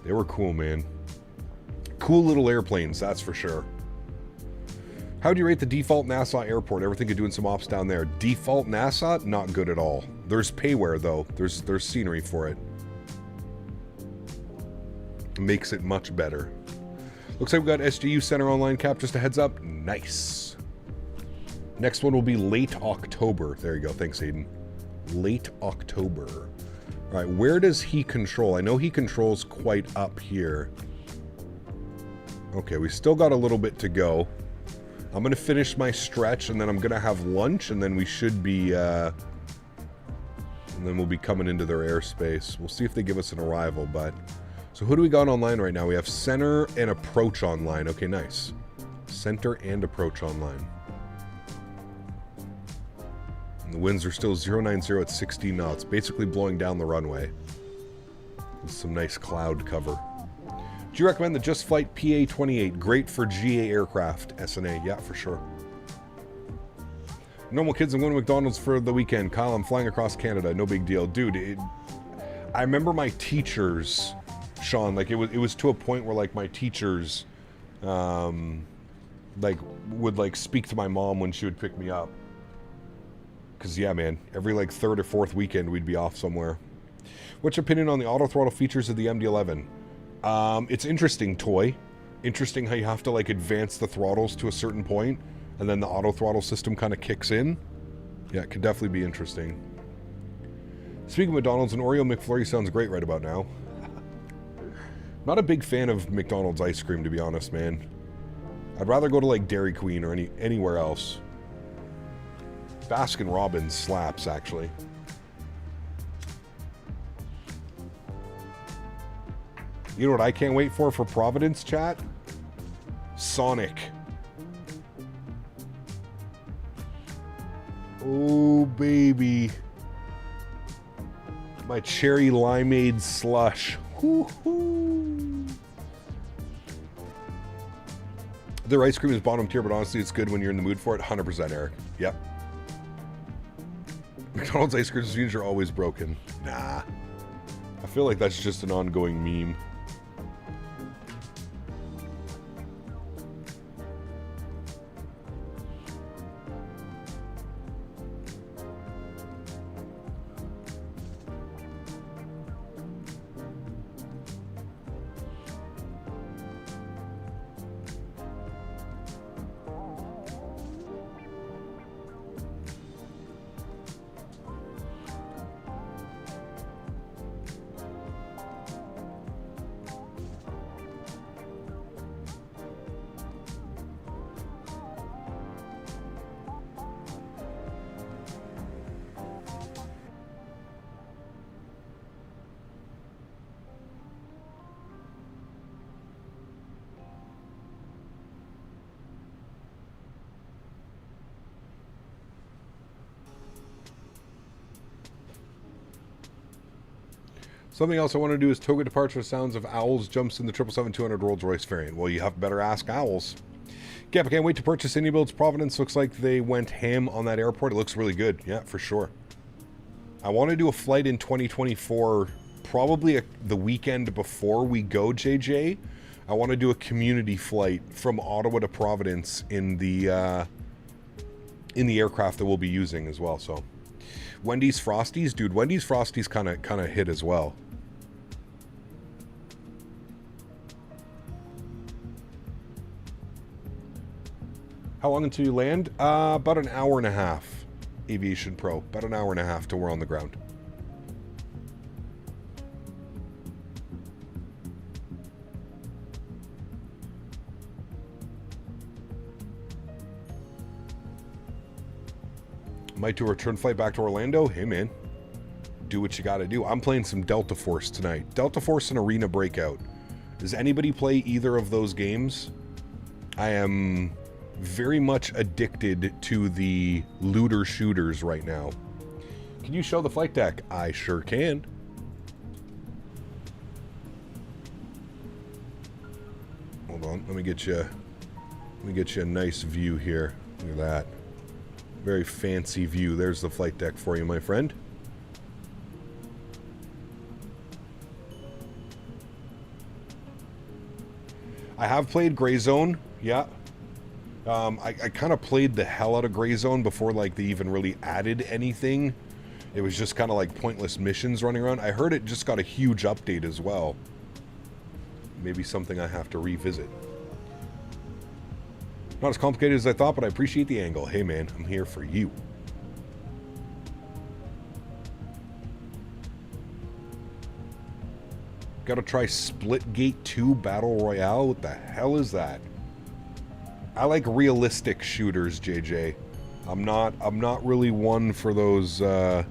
They were cool, man. Cool little airplanes, that's for sure. How do you rate the default Nassau airport? Ever think of doing some ops down there? Default Nassau? Not good at all. There's payware, though. There's scenery for it. Makes it much better. Looks like we got SGU Center online, Cap. Just a heads up. Nice. Next one will be late October. There you go. Thanks, Aiden. Late October. All right, where does he control? I know he controls quite up here. Okay, we still got a little bit to go. I'm going to finish my stretch, and then I'm going to have lunch, and then we should be, and then we'll be coming into their airspace. We'll see if they give us an arrival, but... So who do we got online right now? We have center and approach online. Okay, nice. Center and approach online. And the winds are still 090 at 60 knots, basically blowing down the runway. With some nice cloud cover. Do you recommend the Just Flight PA-28? Great for GA aircraft. SNA, yeah, for sure. Normal kids, I'm going to McDonald's for the weekend. Kyle, I'm flying across Canada. No big deal. Dude, I remember my teachers, Sean, like it was to a point where like my teachers like would like speak to my mom when she would pick me up. Because, yeah, man, every, like, 3rd or 4th weekend, we'd be off somewhere. What's your opinion on the auto-throttle features of the MD-11? It's interesting, toy. Interesting how you have to, like, advance the throttles to a certain point, and then the auto-throttle system kind of kicks in. Yeah, it could definitely be interesting. Speaking of McDonald's, an Oreo McFlurry sounds great right about now. Not a big fan of McDonald's ice cream, to be honest, man. I'd rather go to like Dairy Queen or anywhere else. Baskin Robbins slaps, actually. You know what I can't wait for Providence, chat? Sonic. Oh, baby. My cherry limeade slush. Woo-hoo. Their ice cream is bottom tier, but honestly, it's good when you're in the mood for it. 100%, Eric. Yep. McDonald's ice cream machines are always broken. Nah. I feel like that's just an ongoing meme. Something else I want to do is toga departure sounds of owls jumps in the 777-200 Rolls-Royce variant. Well, you have better ask owls. Gap, I can't wait to purchase Indie Builds. Providence looks like they went ham on that airport. It looks really good. Yeah, for sure. I want to do a flight in 2024, probably the weekend before we go, JJ. I want to do a community flight from Ottawa to Providence in the aircraft that we'll be using as well. So, Wendy's Frosties, dude. Wendy's Frosties kind of hit as well. How long until you land? About an hour and a half. Aviation Pro. About an hour and a half till we're on the ground. Might do a return flight back to Orlando. Hey, man. Do what you gotta do. I'm playing some Delta Force tonight. Delta Force and Arena Breakout. Does anybody play either of those games? I am very much addicted to the looter shooters right now. Can you show the flight deck? I sure can. Hold on, let me get you a nice view here. Look at that. Very fancy view. There's the flight deck for you, my friend. I have played Gray Zone, yeah. I kind of played the hell out of Gray Zone before like they even really added anything. It was just kind of like pointless missions running around. I heard it just got a huge update as well. Maybe something I have to revisit. Not as complicated as I thought, but I appreciate the angle. Hey man, I'm here for you. Gotta try Splitgate 2 Battle Royale. What the hell is that? I like realistic shooters, JJ. I'm not really one for those I'm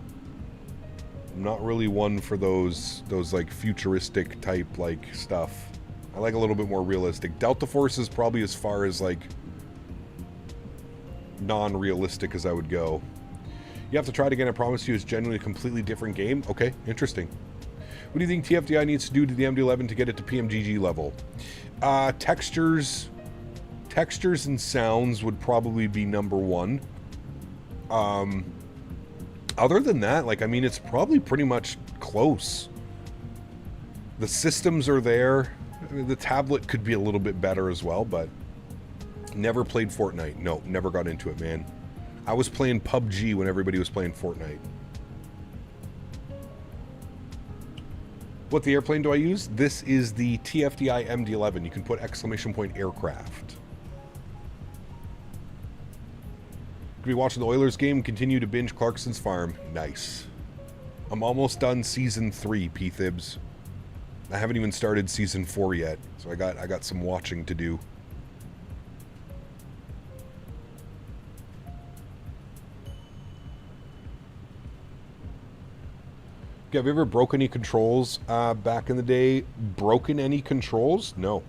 not really one for those like futuristic type like stuff. I like a little bit more realistic. Delta Force is probably as far as like non-realistic as I would go. You have to try it again. I promise you, it's genuinely a completely different game. Okay, interesting. What do you think TFDi needs to do to the MD-11 to get it to PMGG level? Textures and sounds would probably be number one. Other than that, like, I mean, it's probably pretty much close. The systems are there. I mean, the tablet could be a little bit better as well, but never played Fortnite. No, never got into it, man. I was playing PUBG when everybody was playing Fortnite. What the airplane do I use? This is the TFDi MD-11. You can put exclamation point aircraft. Could be watching the Oilers game, continue to binge Clarkson's Farm. Nice. I'm almost done season 3, P-Thibs. I haven't even started season 4 yet, so I got some watching to do. Have you ever broke any controls back in the day? Broken any controls? No.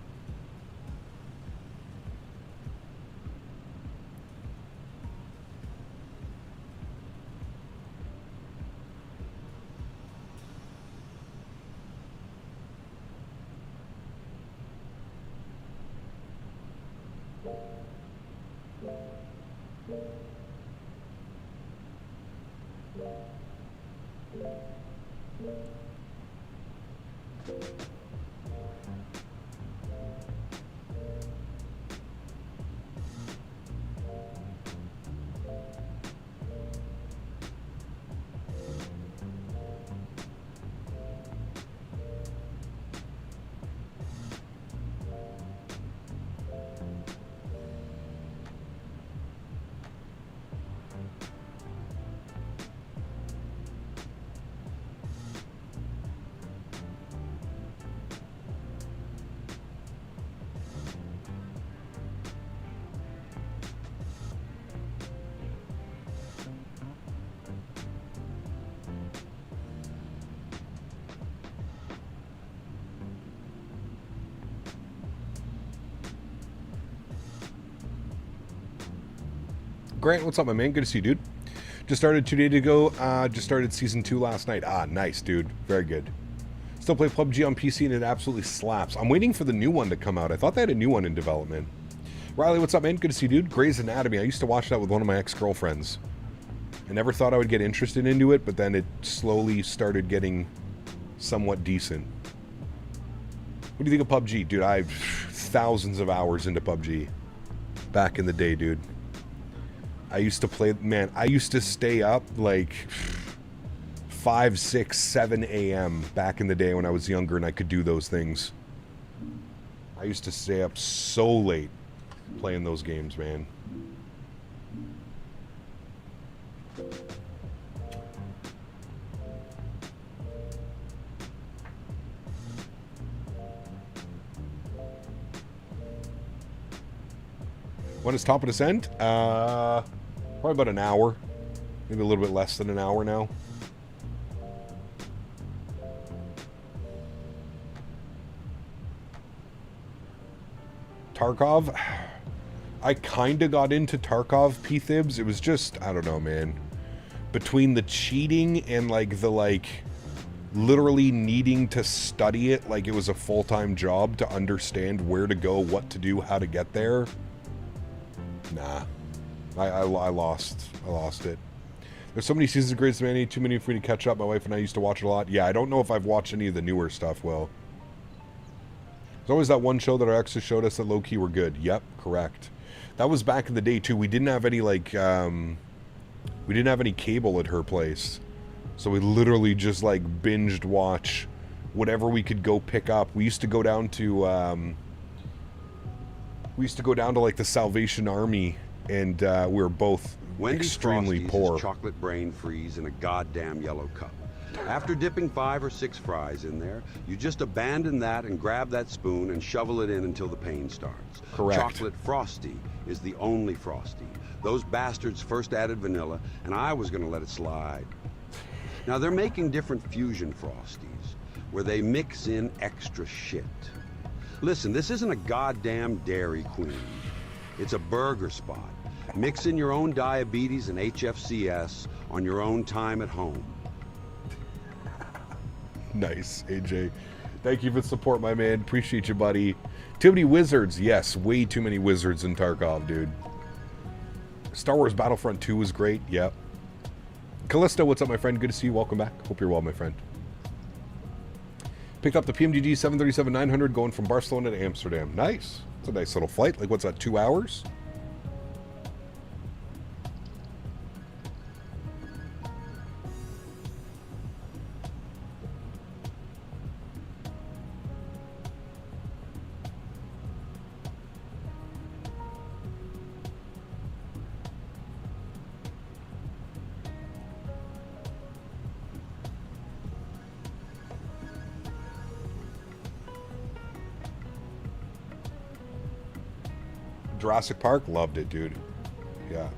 Grant, what's up, my man? Good to see you, dude. Just started 2 days ago. Just started season 2 last night. Ah, nice, dude. Very good. Still play PUBG on PC and it absolutely slaps. I'm waiting for the new one to come out. I thought they had a new one in development. Riley, what's up, man? Good to see you, dude. Grey's Anatomy. I used to watch that with one of my ex-girlfriends. I never thought I would get interested into it, but then it slowly started getting somewhat decent. What do you think of PUBG? Dude, I've thousands of hours into PUBG. Back in the day, dude. I used to play, man, I used to stay up like 5, 6, 7 a.m. back in the day when I was younger and I could do those things. I used to stay up so late playing those games, man. When is Top of Descent? Probably about an hour. Maybe a little bit less than an hour now. Tarkov? I kind of got into Tarkov, P-Thibs. It was just, I don't know, man. Between the cheating and, like, the, like, literally needing to study it like it was a full-time job to understand where to go, what to do, how to get there. Nah. I lost it. There's so many seasons of Grey's Anatomy, too many for me to catch up. My wife and I used to watch it a lot. Yeah, I don't know if I've watched any of the newer stuff, Will. There's always that one show that our exes showed us that low-key were good. Yep, correct. That was back in the day, too. We didn't have any, like, we didn't have any cable at her place. So we literally just, like, binged watch whatever we could go pick up. We used to go down to, like, the Salvation Army, and we were both Wendy's extremely Frosties poor. Is chocolate brain freeze in a goddamn yellow cup. After dipping 5 or 6 fries in there, you just abandon that and grab that spoon and shovel it in until the pain starts. Correct. Chocolate Frosty is the only Frosty. Those bastards first added vanilla, and I was gonna let it slide. Now they're making different fusion Frosties, where they mix in extra shit. Listen, this isn't a goddamn Dairy Queen. It's a burger spot. Mix in your own diabetes and HFCS on your own time at home. Nice, AJ. Thank you for the support, my man. Appreciate you, buddy. Too many wizards. Yes, way too many wizards in Tarkov, dude. Star Wars Battlefront 2 was great. Yep. Callisto, what's up, my friend? Good to see you. Welcome back. Hope you're well, my friend. Picked up the PMDG 737-900 going from Barcelona to Amsterdam. Nice. It's a nice little flight. Like, what's that, 2 hours? Jurassic Park, loved it, dude. Yeah.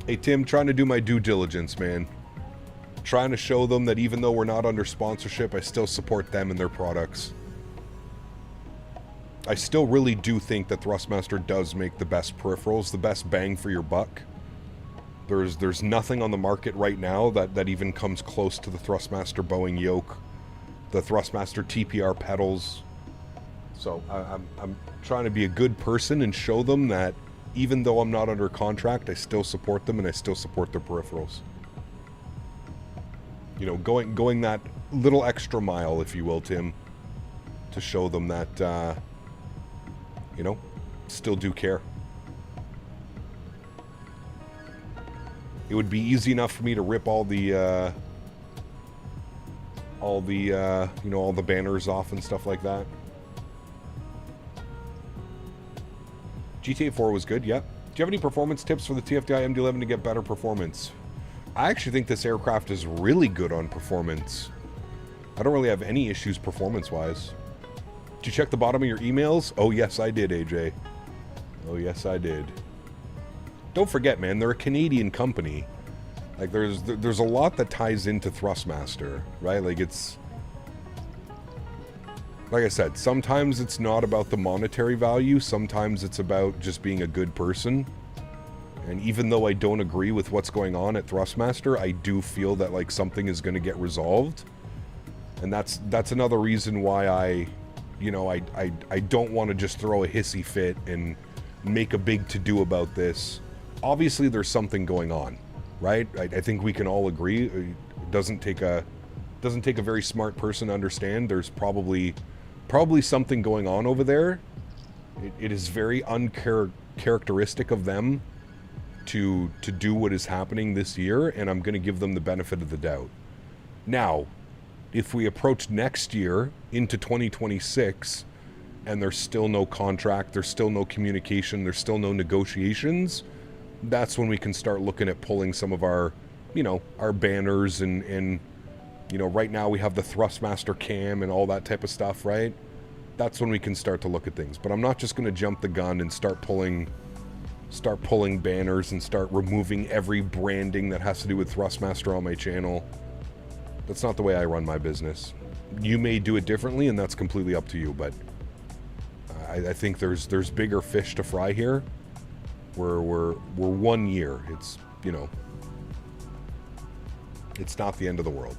Hey, Tim, trying to do my due diligence, man. Trying to show them that even though we're not under sponsorship, I still support them and their products. I still really do think that Thrustmaster does make the best peripherals, the best bang for your buck. There's nothing on the market right now that even comes close to the Thrustmaster Boeing yoke, the Thrustmaster TPR pedals. So I'm trying to be a good person and show them that even though I'm not under contract, I still support them and I still support their peripherals. You know, going that little extra mile, if you will, Tim, to show them that, you know, still do care. It would be easy enough for me to rip all the you know, all the banners off and stuff like that. GTA 4 was good, yep. Do you have any performance tips for the TFDi MD-11 to get better performance? I actually think this aircraft is really good on performance. I don't really have any issues performance-wise. Did you check the bottom of your emails? Oh, yes, I did, AJ. Oh, yes, I did. Don't forget, man, they're a Canadian company. Like, there's a lot that ties into Thrustmaster, right? Like, it's... Like I said, sometimes it's not about the monetary value. Sometimes it's about just being a good person. And even though I don't agree with what's going on at Thrustmaster, I do feel that, like, something is going to get resolved. And that's another reason why I don't want to just throw a hissy fit and make a big to-do about this. Obviously, there's something going on, right? I think we can all agree. It doesn't take a very smart person to understand. There's probably something going on over there. It is very uncharacteristic of them to do what is happening this year, and I'm going to give them the benefit of the doubt. Now, if we approach next year into 2026 and there's still no contract, there's still no communication, there's still no negotiations, that's when we can start looking at pulling some of our, you know, our banners and you know, right now we have the Thrustmaster cam and all that type of stuff, right? That's when we can start to look at things. But I'm not just going to jump the gun and start pulling banners and start removing every branding that has to do with Thrustmaster on my channel. That's not the way I run my business. You may do it differently, and that's completely up to you, but I think there's bigger fish to fry here. We're 1 year. It's, you know, it's not the end of the world.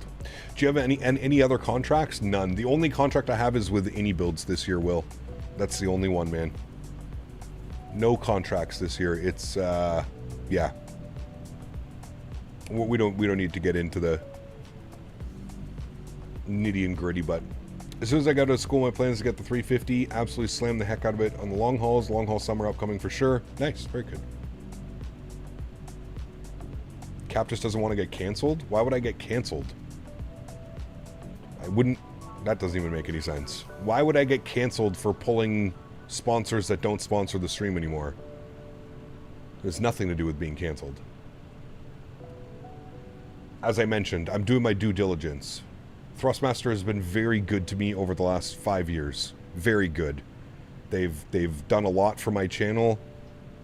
Do you have any other contracts? None. The only contract I have is with AnyBuilds this year, Will. That's the only one, man. No contracts this year. It's yeah. We don't need to get into the nitty and gritty, but as soon as I got out of school, my plan is to get the 350, absolutely slam the heck out of it on the long hauls. Long haul summer upcoming for sure. Nice, very good. Cap just doesn't want to get canceled. Why would I get canceled? I wouldn't. That doesn't even make any sense. Why would I get canceled for pulling sponsors that don't sponsor the stream anymore? There's nothing to do with being canceled. As I mentioned, I'm doing my due diligence. Thrustmaster has been very good to me over the last 5 years. Very good. They've done a lot for my channel.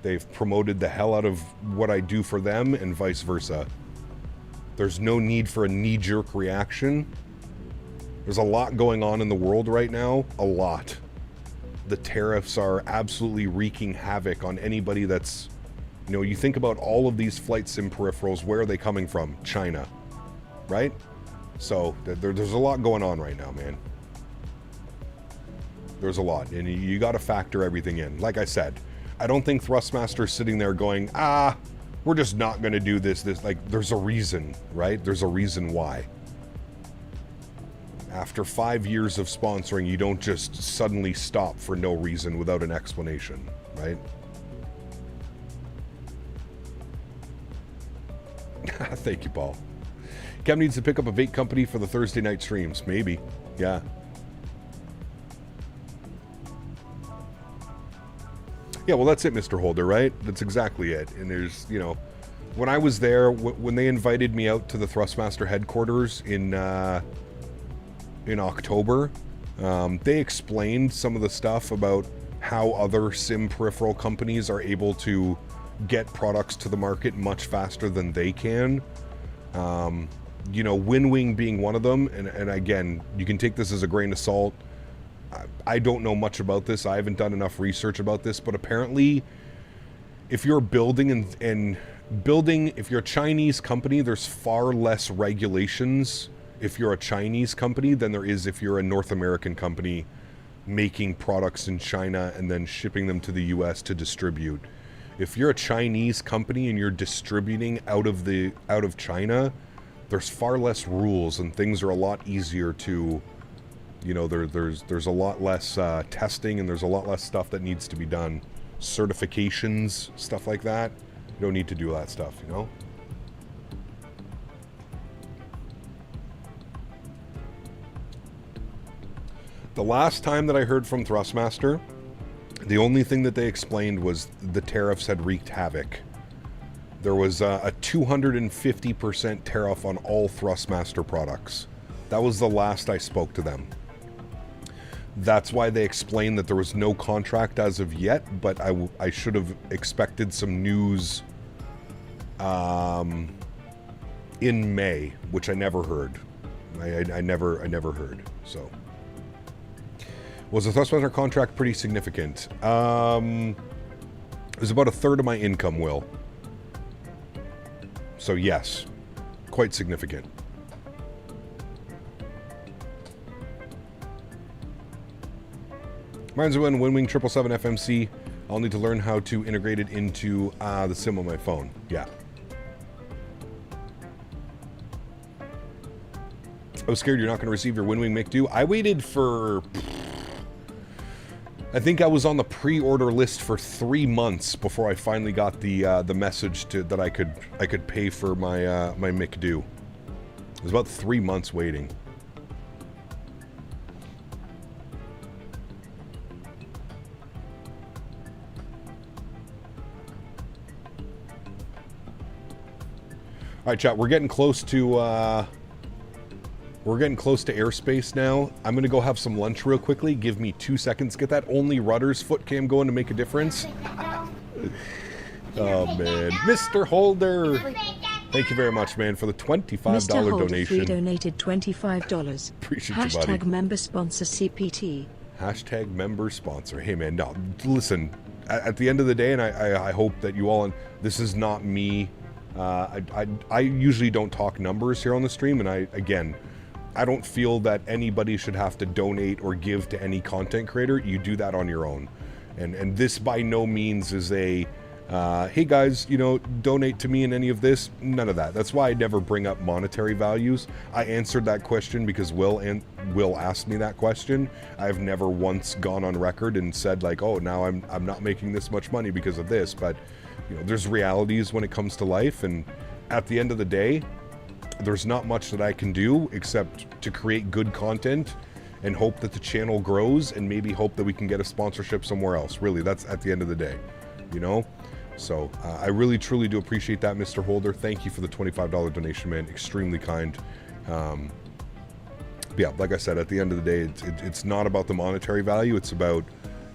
They've promoted the hell out of what I do for them and vice versa. There's no need for a knee-jerk reaction. There's a lot going on in the world right now. A lot. The tariffs are absolutely wreaking havoc on anybody that's... You know, you think about all of these flight sim peripherals, where are they coming from? China. Right? So, there's a lot going on right now, man. There's a lot. And you got to factor everything in. Like I said, I don't think Thrustmaster's sitting there going, we're just not going to do this. Like, there's a reason, right? There's a reason why. After 5 years of sponsoring, you don't just suddenly stop for no reason without an explanation, right? Thank you, Paul. Kev needs to pick up a vape company for the Thursday night streams. Maybe. Yeah. Yeah, well, that's it, Mr. Holder, right? That's exactly it. And there's, you know, when I was there, when they invited me out to the Thrustmaster headquarters in October, they explained some of the stuff about how other sim peripheral companies are able to get products to the market much faster than they can. You know, Winwing being one of them, and again, you can take this as a grain of salt. I don't know much about this. I haven't done enough research about this, but apparently, if you're building if you're a Chinese company, there's far less regulations if you're a Chinese company than there is if you're a North American company making products in China and then shipping them to the US to distribute. If you're a Chinese company and you're distributing out of China, there's far less rules and things are a lot easier to, you know, there's a lot less testing and there's a lot less stuff that needs to be done. Certifications, stuff like that. You don't need to do that stuff, you know? The last time that I heard from Thrustmaster, the only thing that they explained was the tariffs had wreaked havoc. There was a 250% tariff on all Thrustmaster products. That was the last I spoke to them. That's why they explained that there was no contract as of yet, but I should have expected some news in May, which I never heard. I never heard, so... Was the Thrustmaster contract pretty significant? It was about a third of my income, Will. So yes, quite significant. Reminds me when Winwing 777 FMC, I'll need to learn how to integrate it into the SIM on my phone. Yeah. I was scared you're not going to receive your Winwing McDo. I waited for... I think I was on the pre-order list for 3 months before I finally got the message that I could pay for my my McDo. It was about 3 months waiting. All right, chat. We're getting close to airspace now. I'm gonna go have some lunch real quickly. Give me 2 seconds. Get that only Rudder's foot cam going to make a difference. Oh man, Mr. Holder, thank you very much, man, for the $25 Mr. Holder donation. donated $25. Appreciate you, buddy. Hashtag member sponsor CPT. Hashtag member sponsor. Hey man, no, listen. At the end of the day, and I hope that you all. This is not me. I usually don't talk numbers here on the stream, and I don't feel that anybody should have to donate or give to any content creator. You do that on your own. And this by no means is a, hey guys, you know, donate to me in any of this. None of that. That's why I never bring up monetary values. I answered that question because Will asked me that question. I've never once gone on record and said like, oh, now I'm not making this much money because of this. But, you know, there's realities when it comes to life. And at the end of the day, there's not much that I can do except to create good content and hope that the channel grows and maybe hope that we can get a sponsorship somewhere else. Really, that's at the end of the day, you know? So I really, truly do appreciate that, Mr. Holder. Thank you for the $25 donation, man. Extremely kind. Yeah, like I said, at the end of the day, it's not about the monetary value. It's about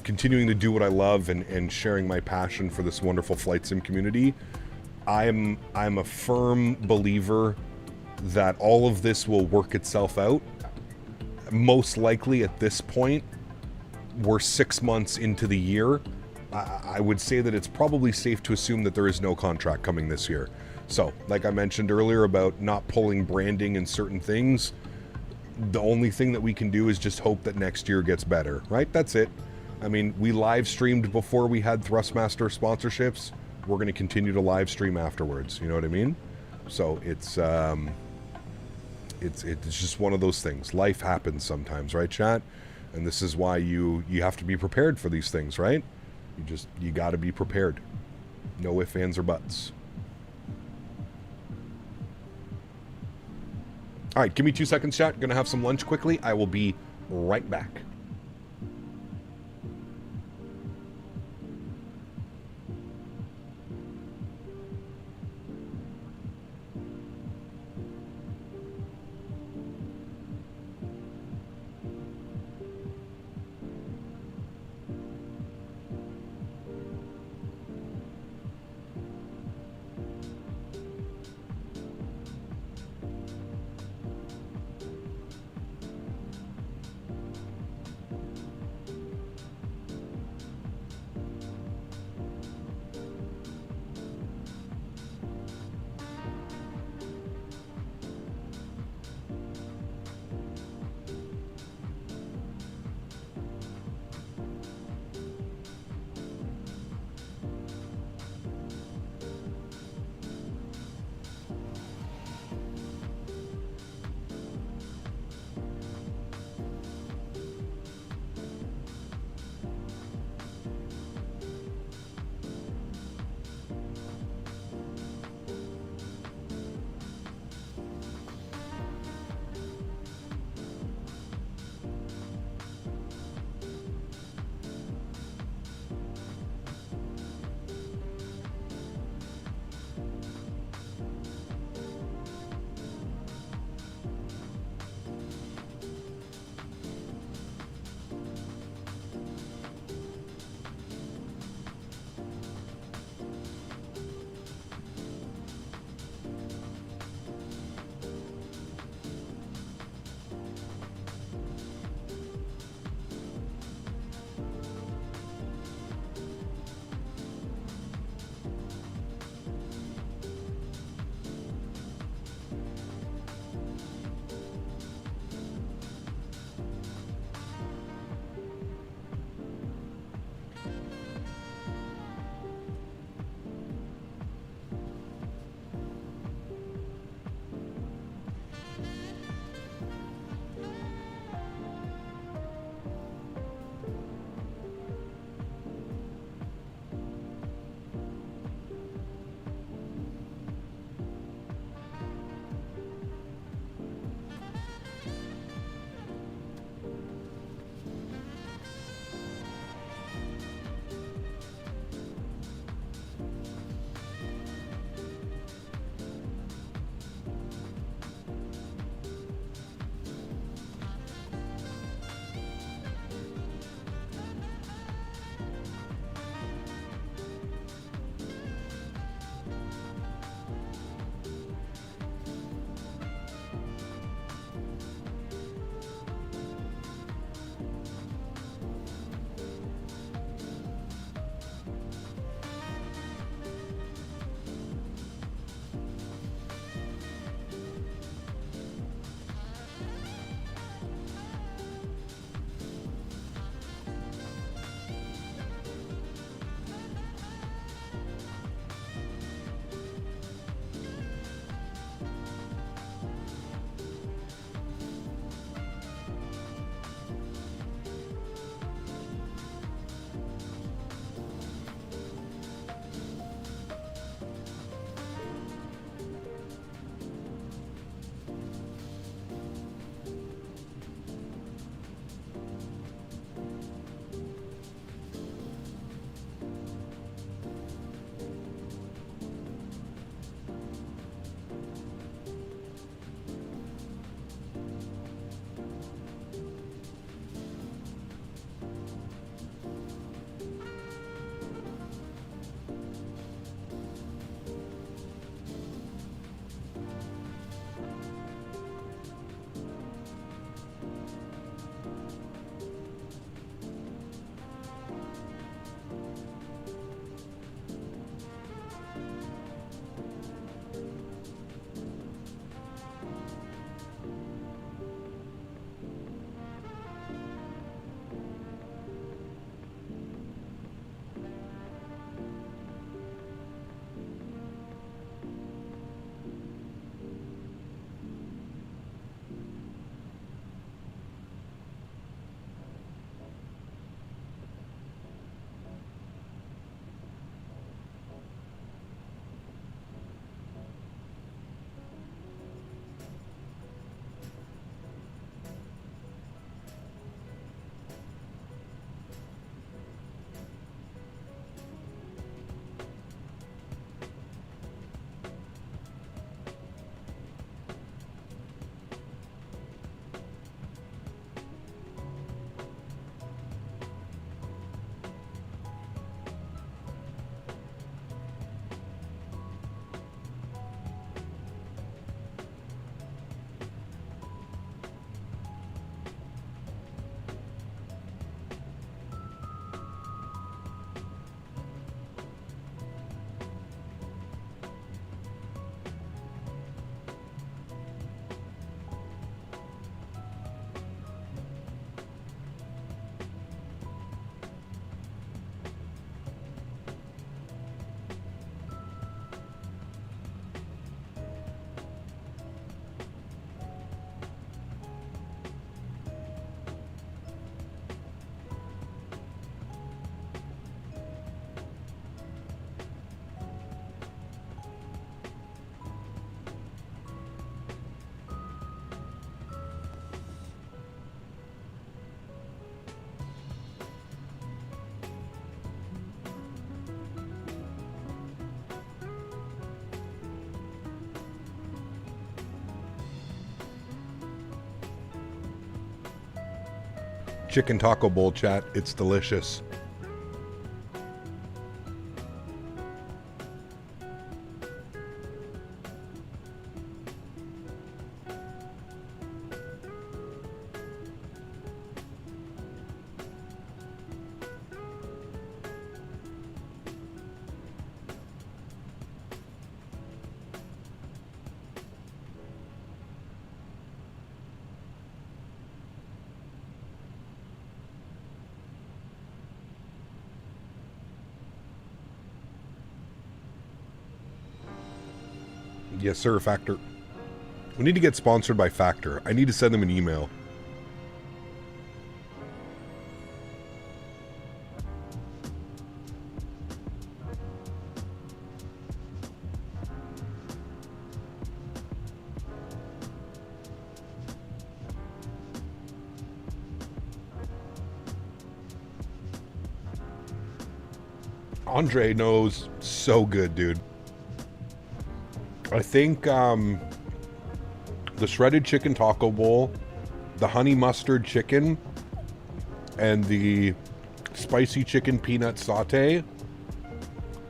continuing to do what I love and sharing my passion for this wonderful flight sim community. I'm a firm believer that all of this will work itself out. Most likely at this point, we're 6 months into the year. I would say that it's probably safe to assume that there is no contract coming this year. So, like I mentioned earlier about not pulling branding and certain things, the only thing that we can do is just hope that next year gets better, right? That's it. I mean, we live streamed before we had Thrustmaster sponsorships. We're going to continue to live stream afterwards. You know what I mean? So it's just one of those things. Life happens sometimes, right, chat? And this is why you have to be prepared for these things, right? You got to be prepared. No ifs, ands, or buts. All right, give me 2 seconds, chat. Gonna have some lunch quickly. I will be right back. chicken taco bowl, chat. It's delicious. Yes, sir, Factor. We need to get sponsored by Factor. I need to send them an email. Andre knows so good, dude. I think the shredded chicken taco bowl, the honey mustard chicken, and the spicy chicken peanut saute,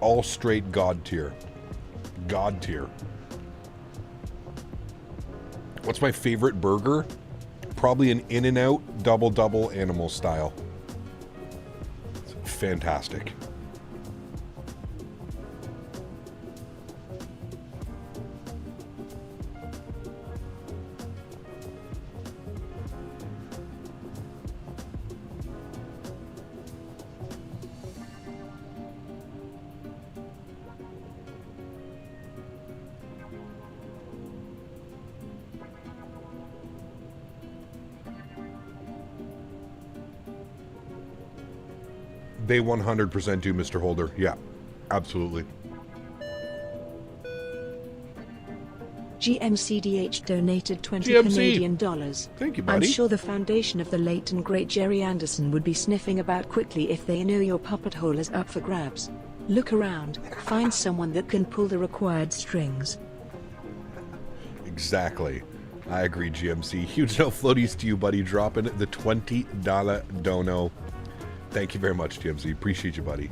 all straight God tier. God tier. What's my favorite burger? Probably an In-N-Out double animal style. It's fantastic. They 100% do, Mr. Holder. Yeah, absolutely. GMCDH donated 20 GMC. Canadian dollars. Thank you, buddy. I'm sure the foundation of the late and great Jerry Anderson would be sniffing about quickly if they know your puppet hole is up for grabs. Look around, find someone that can pull the required strings. Exactly. I agree, GMC. Huge no floaties to you, buddy. Dropping the $20 dono. Thank you very much, GMC. Appreciate you, buddy.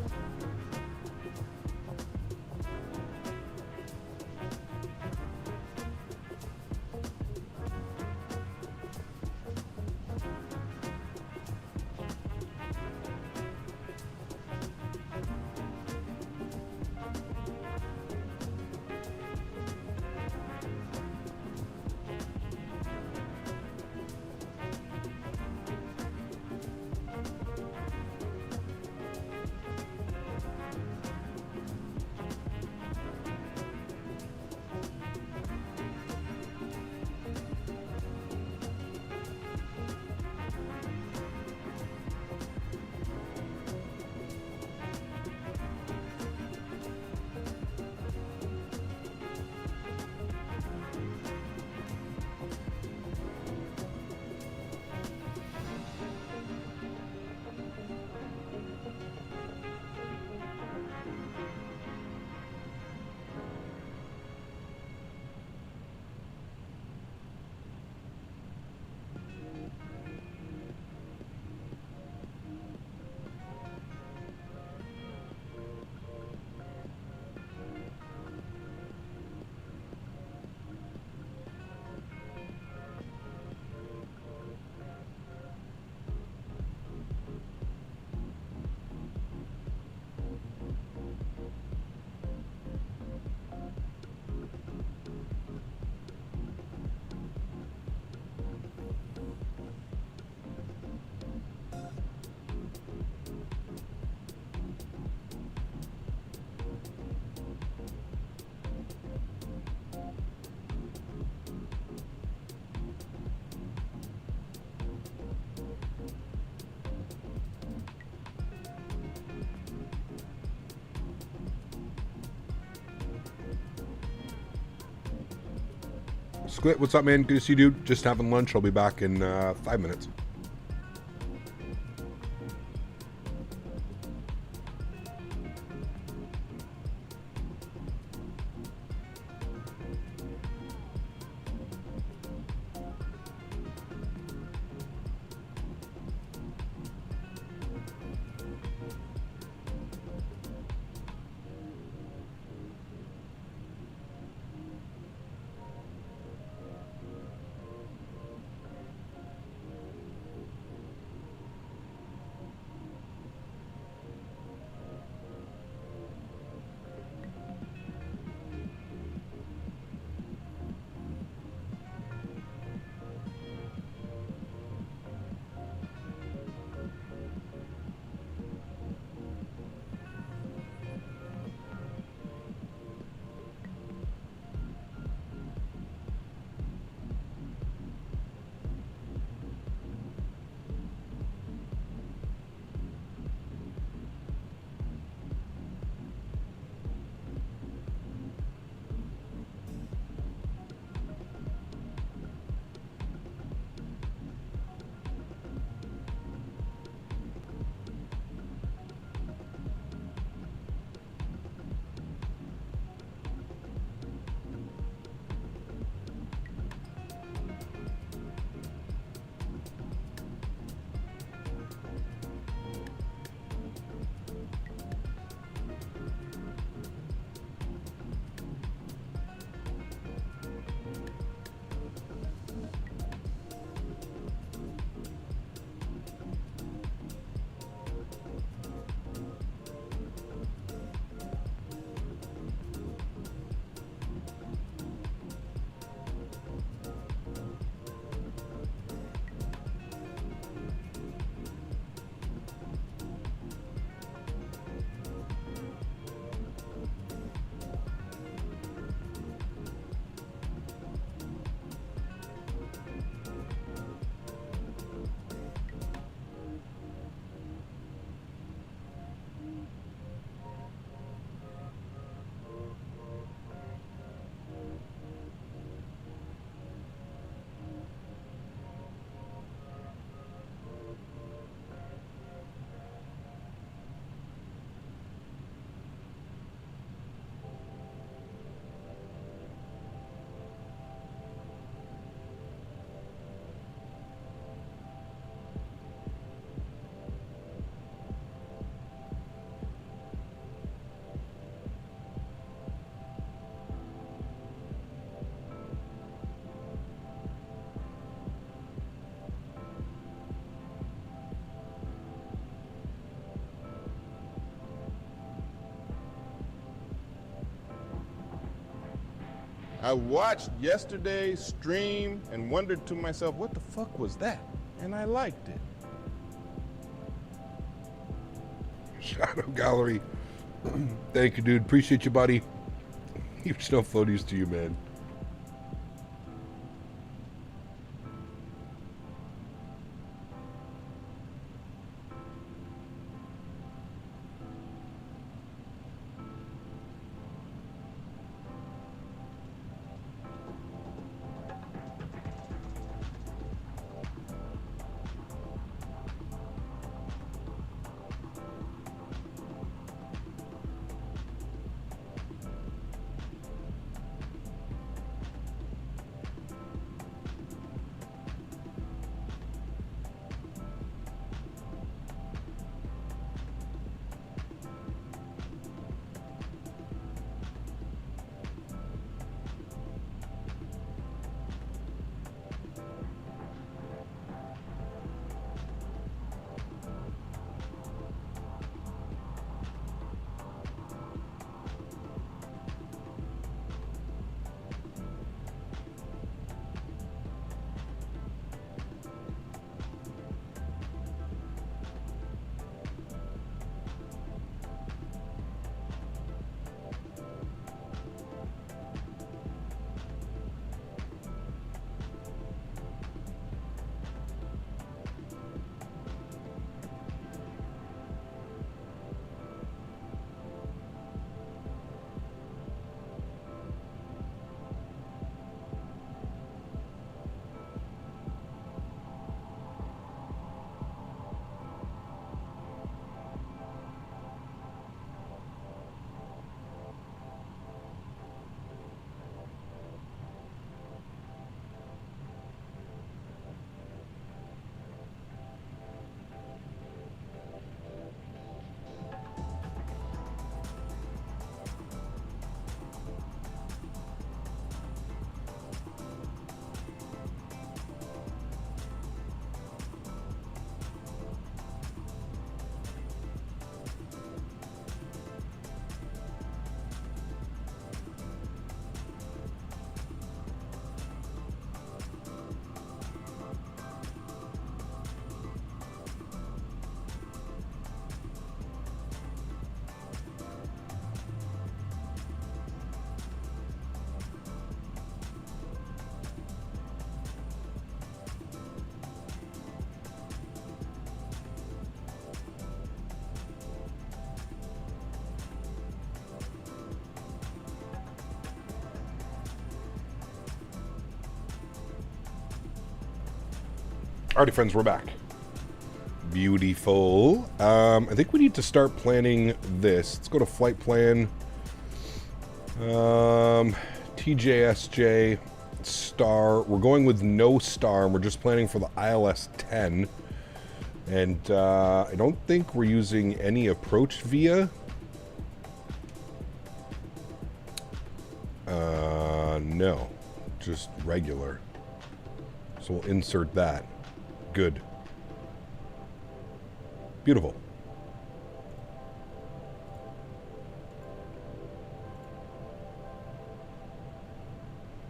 Squid, what's up, man? Good to see you, dude. Just having lunch. I'll be back in 5 minutes. I watched yesterday's stream and wondered to myself, what the fuck was that? And I liked it. Shadow Gallery. Thank you, dude. Appreciate you, buddy. Huge no floaties to you, man. Alrighty, friends, we're back. Beautiful. I think we need to start planning this. Let's go to flight plan. TJSJ star. We're going with no star, and we're just planning for the ILS 10. And I don't think we're using any approach via. No, just regular. So we'll insert that. Good. Beautiful.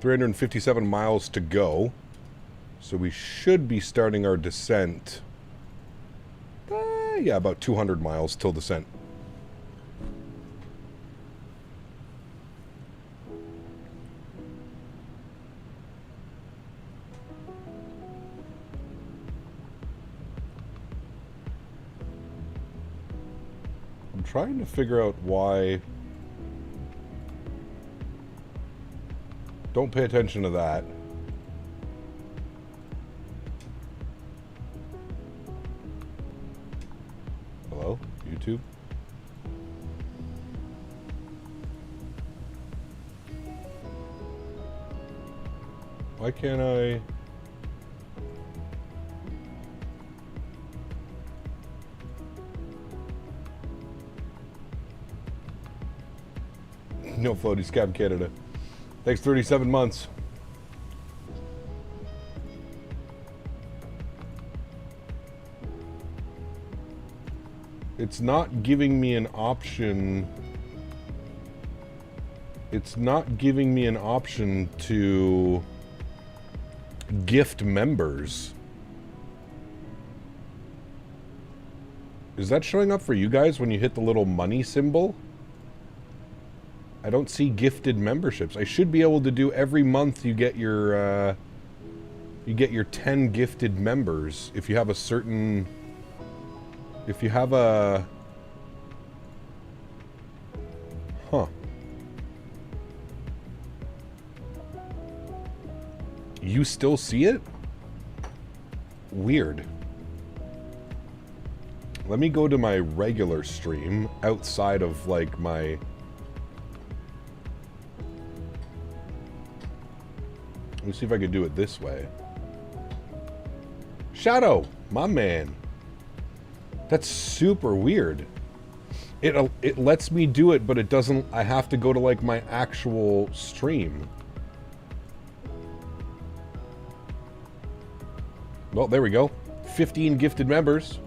$357 miles to go. So we should be starting our descent. Yeah, about 200 miles till descent. I'm trying to figure out why. Don't pay attention to that. Hello, YouTube? Why can't I? No floaties, Cab Canada. Thanks, 37 months. It's not giving me an option it's not giving me an option to gift members. Is that showing up for you guys when you hit the little money symbol? I don't see gifted memberships. I should be able to do every month you get your 10 gifted members if you have a certain, if you have a, huh. You still see it? Weird. Let me go to my regular stream outside of like my... Let me see if I can do it this way. Shadow, my man. That's super weird. It lets me do it, but it doesn't... I have to go to like my actual stream. Well, there we go. 15 gifted members.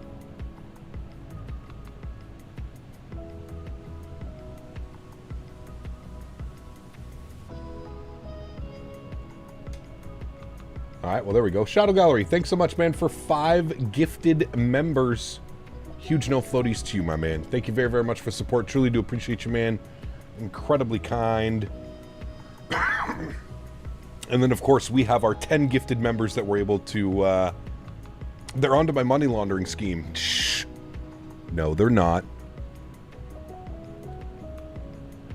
Alright, well there we go. Shadow Gallery, thanks so much, man, for 5 gifted members. Huge no floaties to you, my man. Thank you very, very much for support. Truly do appreciate you, man. Incredibly kind. And then, of course, we have our 10 gifted members that we're able to... they're onto my money laundering scheme. Shh. No, they're not.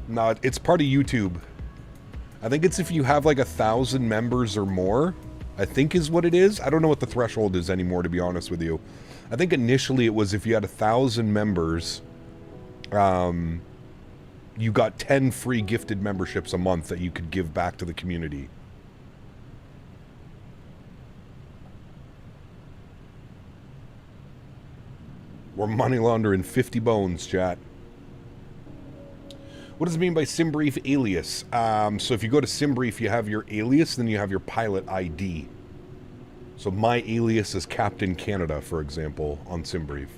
No, it's part of YouTube. I think it's if you have like 1,000 members or more, I think is what it is. I don't know what the threshold is anymore, to be honest with you. I think initially it was if you had 1,000 members, you got 10 free gifted memberships a month that you could give back to the community. We're money laundering 50 bones, chat. What does it mean by SimBrief alias? So if you go to SimBrief, you have your alias, then you have your pilot ID. So my alias is Captain Canada, for example, on SimBrief.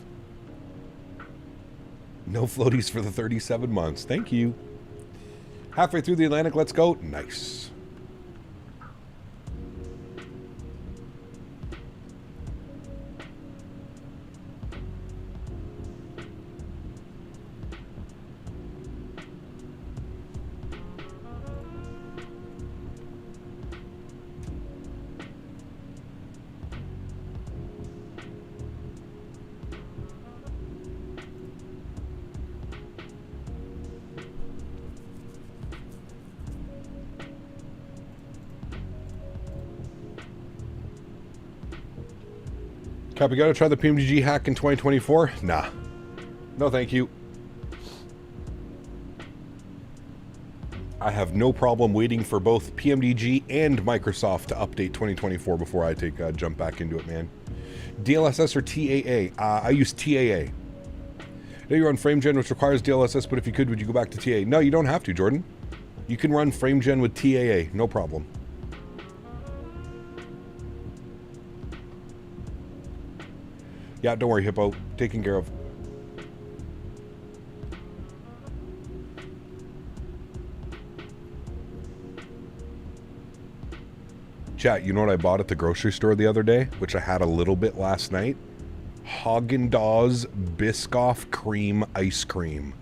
No floaties for the 37 months. Thank you. Halfway through the Atlantic, let's go. Nice. Copy, gotta try the PMDG hack in 2024? Nah. No, thank you. I have no problem waiting for both PMDG and Microsoft to update 2024 before I take jump back into it, man. DLSS or TAA? I use TAA. I know you're on FrameGen, which requires DLSS, but if you could, would you go back to TAA? No, you don't have to, Jordan. You can run FrameGen with TAA, no problem. Yeah, don't worry, Hippo. Taken care of. Chat, you know what I bought at the grocery store the other day? Which I had a little bit last night? Haagen-Dazs Biscoff Cream Ice Cream.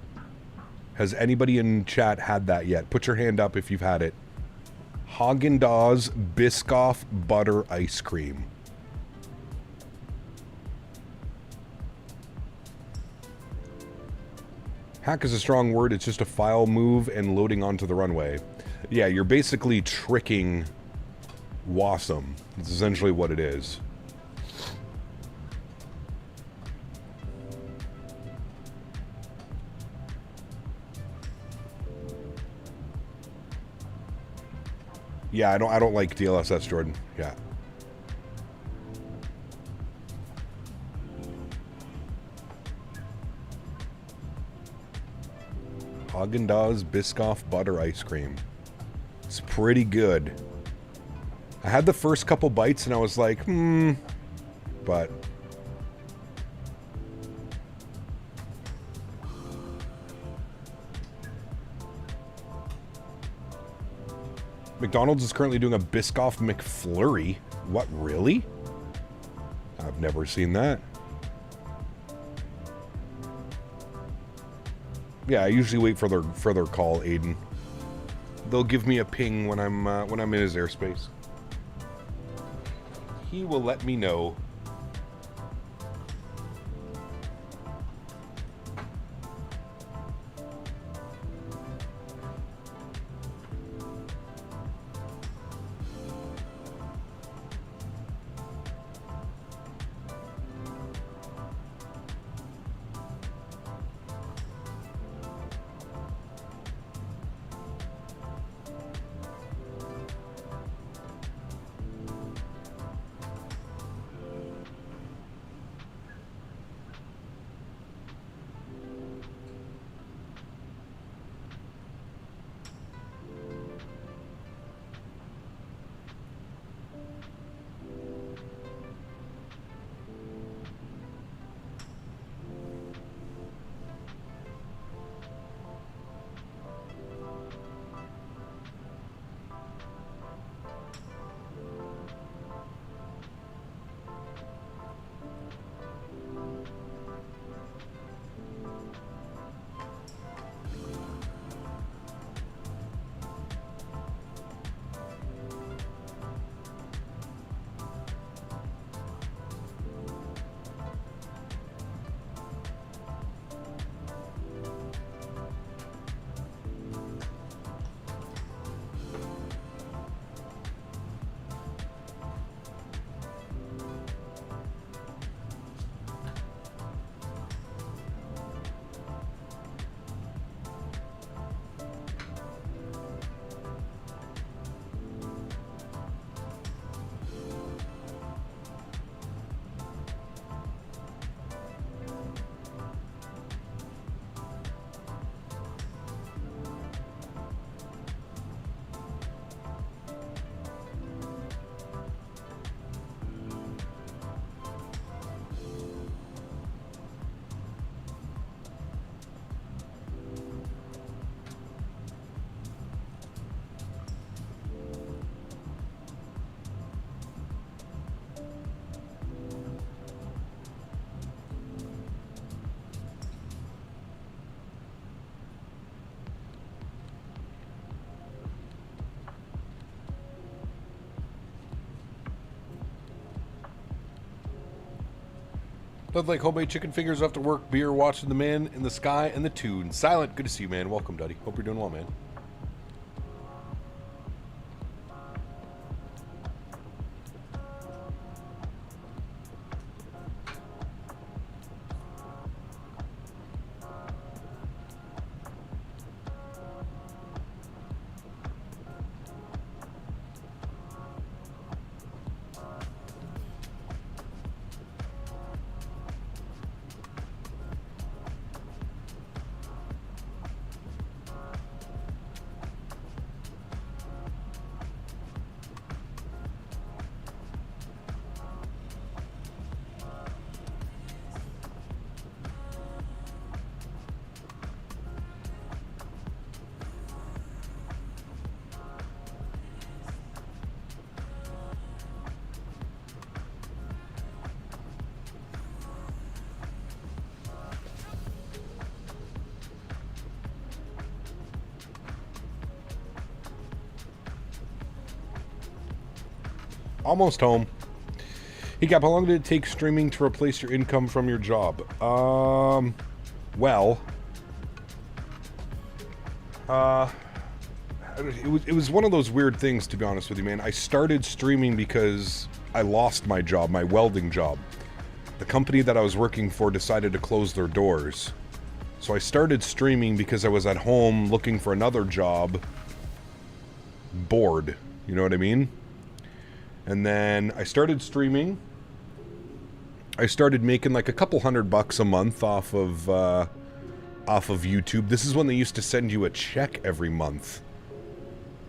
Has anybody in chat had that yet? Put your hand up if you've had it. Haagen-Dazs Biscoff Butter Ice Cream. Hack is a strong word. It's just a file move and loading onto the runway. Yeah, you're basically tricking Wasm. That's essentially what it is. Yeah, I don't like DLSS, Jordan. Yeah. Haagen-Dazs Biscoff Butter Ice Cream. It's pretty good. I had the first couple bites and I was like, but... McDonald's is currently doing a Biscoff McFlurry. What, really? I've never seen that. Yeah, I usually wait for their call, Aiden. They'll give me a ping when I'm in his airspace. He will let me know. Love like homemade chicken fingers after work, beer, watching the man in the sky and the tune. Silent, good to see you, man. Welcome, Duddy. Hope you're doing well, man. Almost home. Hey, Cap, how long did it take streaming to replace your income from your job? Well, it was one of those weird things, to be honest with you, man. I started streaming because I lost my job, my welding job. The company that I was working for decided to close their doors. So I started streaming because I was at home looking for another job, bored, you know what I mean? And then I started streaming. I started making like a couple $100 a month off of YouTube. This is when they used to send you a check every month.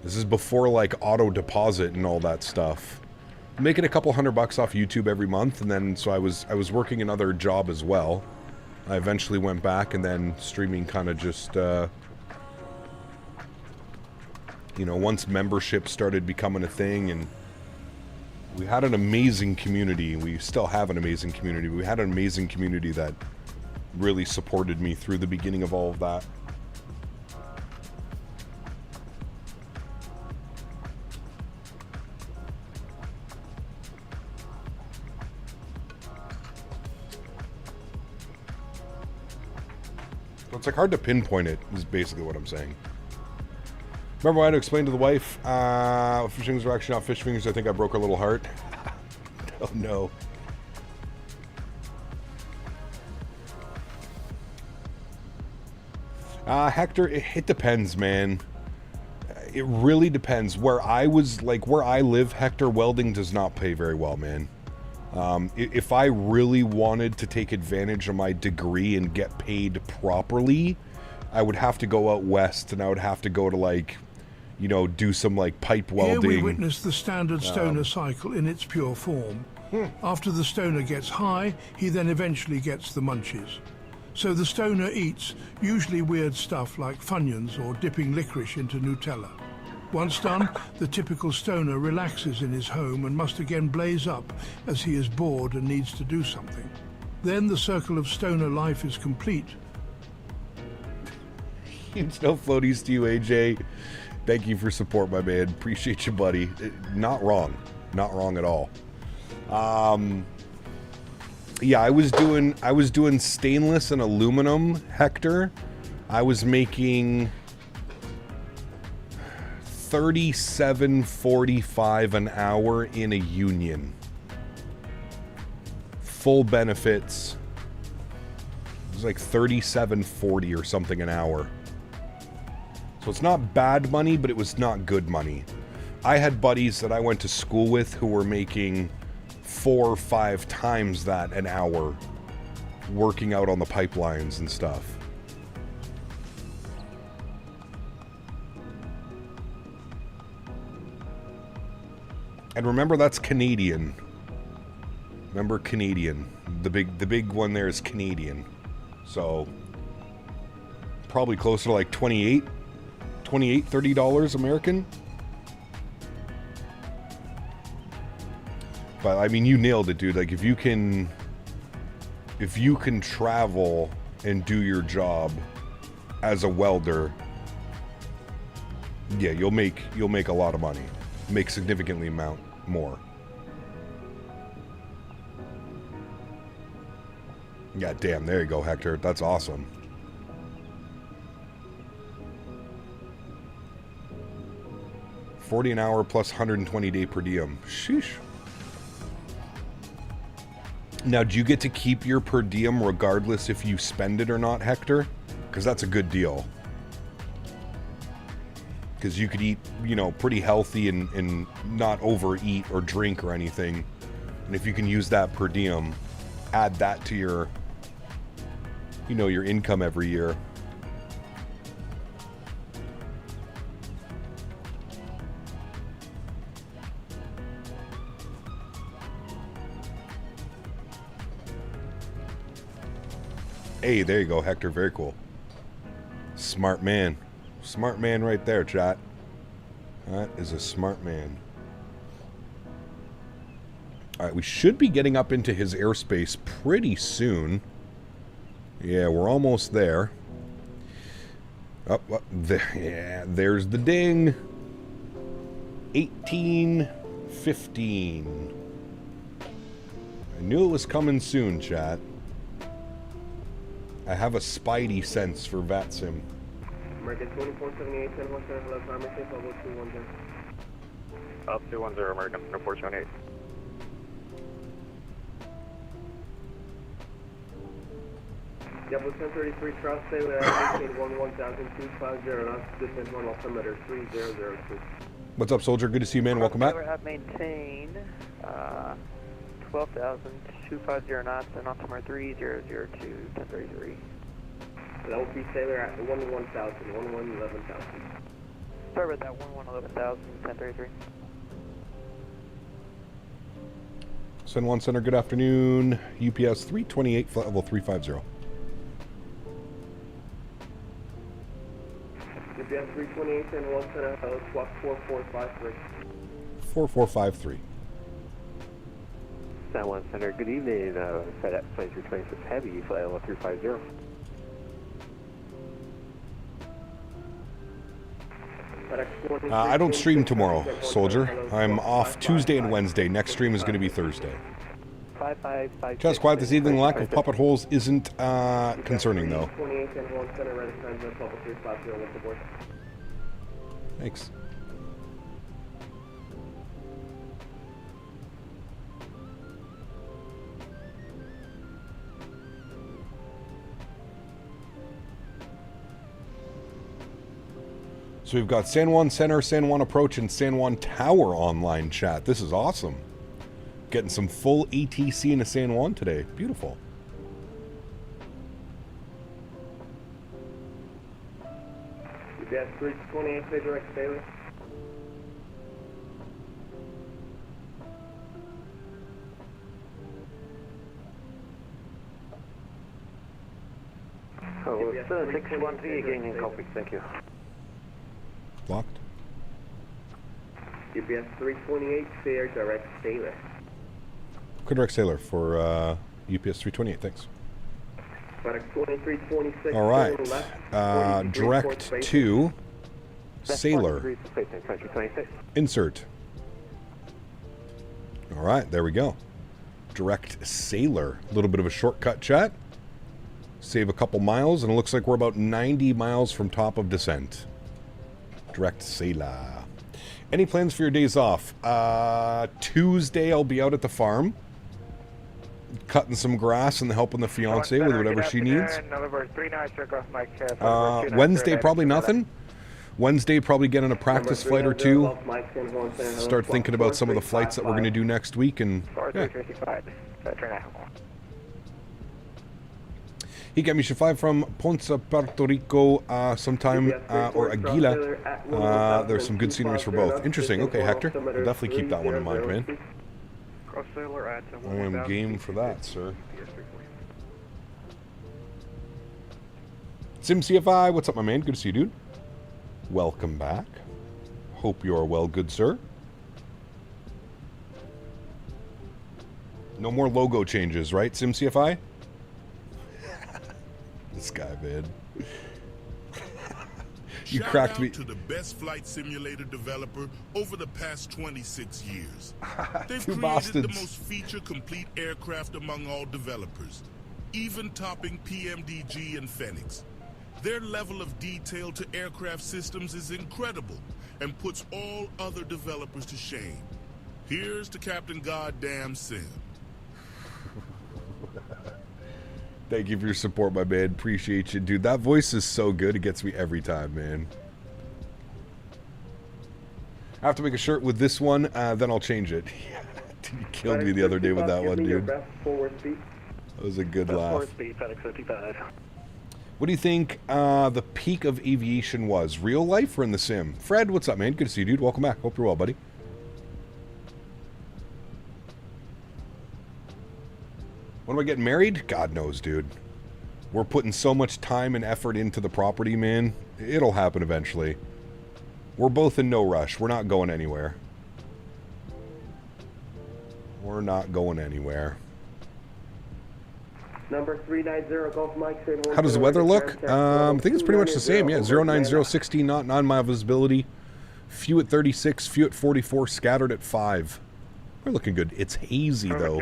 This is before like auto deposit and all that stuff. Making a couple $100 off YouTube every month, and then so I was working another job as well. I eventually went back, and then streaming kind of just You know, once membership started becoming a thing, and we had an amazing community. We still have an amazing community. We had an amazing community that really supported me through the beginning of all of that. So it's like hard to pinpoint it, is basically what I'm saying. Remember, I had to explain to the wife, fish fingers were actually not fish fingers. I think I broke her little heart. Oh no. Hector, it depends, man. It really depends. Where I live, Hector, welding does not pay very well, man. If I really wanted to take advantage of my degree and get paid properly, I would have to go out west, and I would have to go to, like, you know, do some, like, pipe welding. Here we witness the standard stoner cycle in its pure form. After the stoner gets high, he then eventually gets the munchies. So the stoner eats usually weird stuff like Funyuns or dipping licorice into Nutella. Once done, the typical stoner relaxes in his home and must again blaze up as he is bored and needs to do something. Then the circle of stoner life is complete. Huge no floaties to you, AJ. Thank you for support, my man. Appreciate you, buddy. Not wrong. Not wrong at all. Yeah, I was doing stainless and aluminum, Hector. I was making $37.45 an hour in a union. Full benefits. It was like $37.40 or something an hour. So it's not bad money, but it was not good money. I had buddies that I went to school with who were making 4 or 5 times that an hour working out on the pipelines and stuff. And remember, that's Canadian. Remember, Canadian. The big one there is Canadian. So probably closer to like $30 American. But I mean, you nailed it, dude. Like, if you can travel and do your job as a welder, yeah, you'll make a lot of money. Make significantly more. Yeah, damn, there you go, Hector. That's awesome. $40 an hour plus 120 day per diem. Sheesh. Now, do you get to keep your per diem regardless if you spend it or not, Hector? Because that's a good deal. Because you could eat, you know, pretty healthy and not overeat or drink or anything. And if you can use that per diem, add that to your, you know, your income every year. Hey, there you go, Hector. Very cool. Smart man. Smart man right there, chat. That is a smart man. Alright, we should be getting up into his airspace pretty soon. Yeah, we're almost there. Oh, yeah, there's the ding. 18:15. I knew it was coming soon, chat. I have a spidey sense for VATSIM. American 2478, 1017, hello, primary safe, level 210. Up 210, American 2478. Yep, 1033, cross Statewi, maintain 110,250, last distance 1 altimeter 3002. What's up, soldier? Good to see you, man. Welcome back. We have maintained 12,250 knots and altimeter 3002, 1033. That will be Sailor at 11,000, 11,000. Sorry about that, 11,000, 1033. Sun One Center, good afternoon. UPS 328, flight level 350. UPS UPS 328 and 1 center, squawk 4453. 4453. San Juan Center, good evening. FedEx 2326 Heavy, flight 1350. I don't stream tomorrow, Soldier. I'm off Tuesday and Wednesday. Next stream is going to be Thursday. Just quiet this evening. Lack of puppet holes isn't concerning, though. Thanks. So we've got San Juan Center, San Juan Approach, and San Juan Tower online chat. This is awesome. Getting some full ATC into San Juan today. Beautiful. UPS 328, say direct Statewi. Oh, 613 again in copy, thank you. Blocked. UPS 328, say direct Statewi. Direct Sailor for UPS 328, thanks. FedEx 2326. All right. Direct to Sailor. Insert. All right, there we go. Direct Sailor. A little bit of a shortcut chat. Save a couple miles, and it looks like we're about 90 miles from top of descent. Direct Sailor. Any plans for your days off? Tuesday, I'll be out at the farm, cutting some grass and helping the fiance with whatever she needs. Wednesday, probably nothing. Wednesday, probably getting a practice flight or two. Start thinking about some of the flights that we're going to do next week. And yeah. He got me should fly from Ponce, Puerto Rico sometime, or Aguila. There's some good sceneries for both. Interesting. Okay, Hector. I'll definitely keep that one in mind, man. I am game for that, sir. SimCFI, what's up, my man? Good to see you, dude. Welcome back. Hope you are well, good sir. No more logo changes, right, SimCFI? This guy, man. You cracked me. To the best flight simulator developer over the past 26 years. They've created the most feature-complete aircraft among all developers, even topping PMDG and Phoenix. Their level of detail to aircraft systems is incredible and puts all other developers to shame. Here's to Captain Goddamn Sim. Thank you for your support, my man. Appreciate you. Dude, that voice is so good. It gets me every time, man. I have to make a shirt with this one, then I'll change it. You killed me the other day with that one, dude. That was a good laugh. What do you think the peak of aviation was? Real life or in the sim? Fred, what's up, man? Good to see you, dude. Welcome back. Hope you're well, buddy. When am I getting married? God knows, dude. We're putting so much time and effort into the property, man. It'll happen eventually. We're both in no rush. We're not going anywhere. We're not going anywhere. Number 390 Gulf Mike. How does the weather look? I think it's pretty much the same. Yeah, 090, 16 knot, 9 mile visibility. Few at 36, few at 44, scattered at 5. We're looking good. It's hazy, though.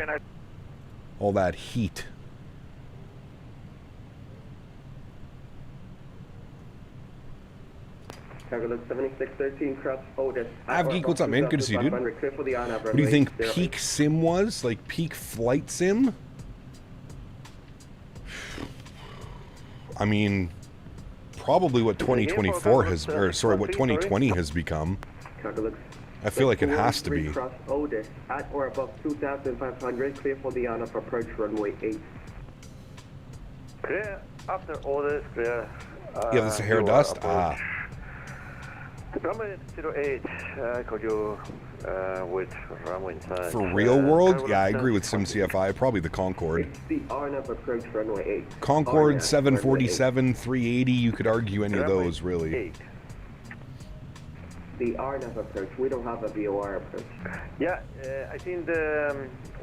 All that heat. Cargo 7613 cross Otis. Avgeek, what's up, man? Good to see you, dude. What do you think peak sim was? Like peak flight sim? I mean, probably what 2024 has, or sorry, what 2020 has become. I feel like it has to be. Cross Otis at or above 2,500. Clear for the on-up approach runway 8. Clear after Otis. Clear. Yeah, the Sahara dust. Ah. Runway 08. Could you with runway inside? For real world, yeah, I agree with SimCFI. Probably the Concorde. It's the on-up approach runway 8. Concorde 747, 380. You could argue any of those, really. 8. the RNAV approach. We don't have a VOR approach. Yeah, I think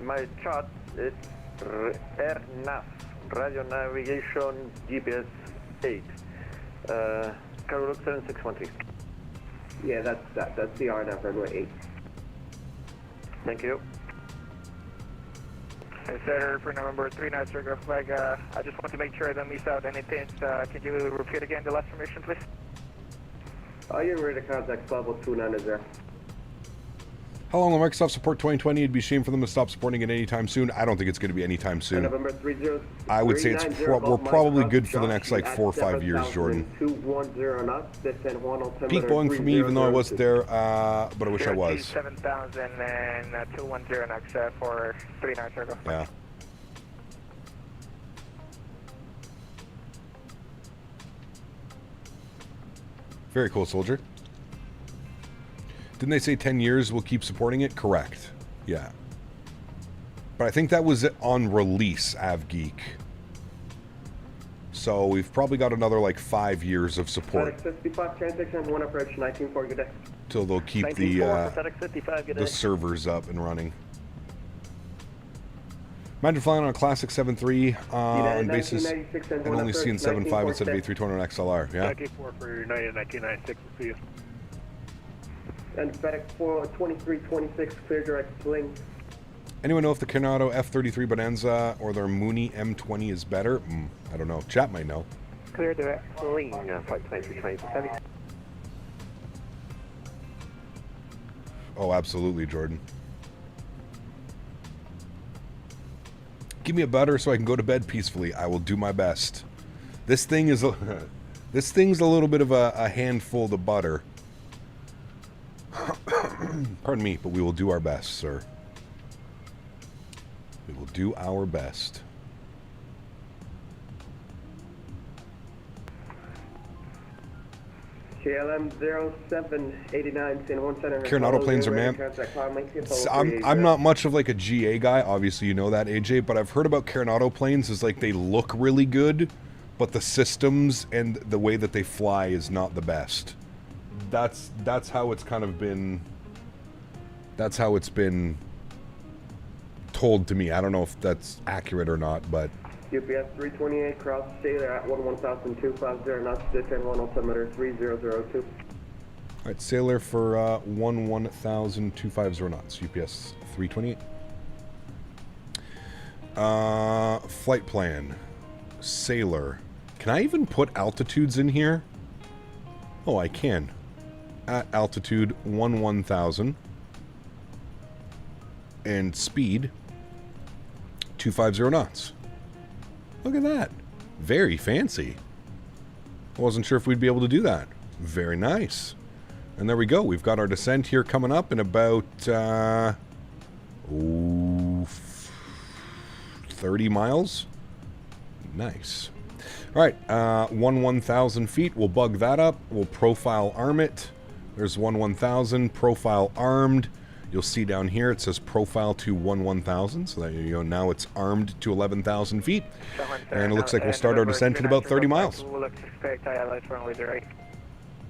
my chart is RNAV, Radio Navigation GPS 8. Karl look 7613. Yeah, that's the RNAV runway 8. Thank you. Hey, Center for November 39 Circle Flag. I just want to make sure I don't miss out anything. Can you repeat again the last information, please? You're ready to contact level 290. How long will Microsoft support 2020? It'd be a shame for them to stop supporting it anytime soon. I don't think it's going to be anytime soon. November 30. I would say it's we're probably good for the next like 4 or 5 years, Jordan. 210 knots. Peak Boeing for me, even though I wasn't there, but I wish I was. 7,000 and 210 knots for 39 Circle. Yeah. Very cool, soldier. Didn't they say 10 years we'll keep supporting it? Correct. Yeah. But I think that was on release, AvGeek. So we've probably got another like 5 years of support. 55 transition, 1 approach, 19-4, good day. Till they'll keep the servers up and running. Imagine flying on a classic 7.3 on basis and only seeing 7.5 instead of A320 on XLR. Yeah. 94 for United 1996. See you. And FedEx 42326, clear direct swing. Anyone know if the Coronado F-33 Bonanza or their Mooney M20 is better? I don't know. Chat might know. Clear direct swing, flight 2327. Oh, absolutely, Jordan. Give me a butter so I can go to bed peacefully. I will do my best. This thing is this thing's a little bit of a handful to butter. Pardon me, but we will do our best, sir. We will do our best. KLM 0789 San Juan Center. Coronado planes are man. I'm not much of like a GA guy. Obviously, you know that, AJ. But I've heard about Coronado planes is like they look really good, but the systems and the way that they fly is not the best. That's how it's kind of been. That's how it's been told to me. I don't know if that's accurate or not, but. UPS 328, cross Sailor at 110,250 knots, descend 1altimeter 3002. Alright, Sailor for 110,250 knots, UPS 328. Flight plan. Sailor. Can I even put altitudes in here? Oh, I can. At altitude 11,000. And speed 250 knots. Look at that. Very fancy. I wasn't sure if we'd be able to do that. Very nice. And there we go. We've got our descent here coming up in about 30 miles. Nice. All right. 1,000 feet. We'll bug that up. We'll profile arm it. There's 1,000. Profile armed. You'll see down here it says profile to 1,000, so that you know now it's armed to 11,000 feet. And it looks like we'll start our descent at about 30 miles.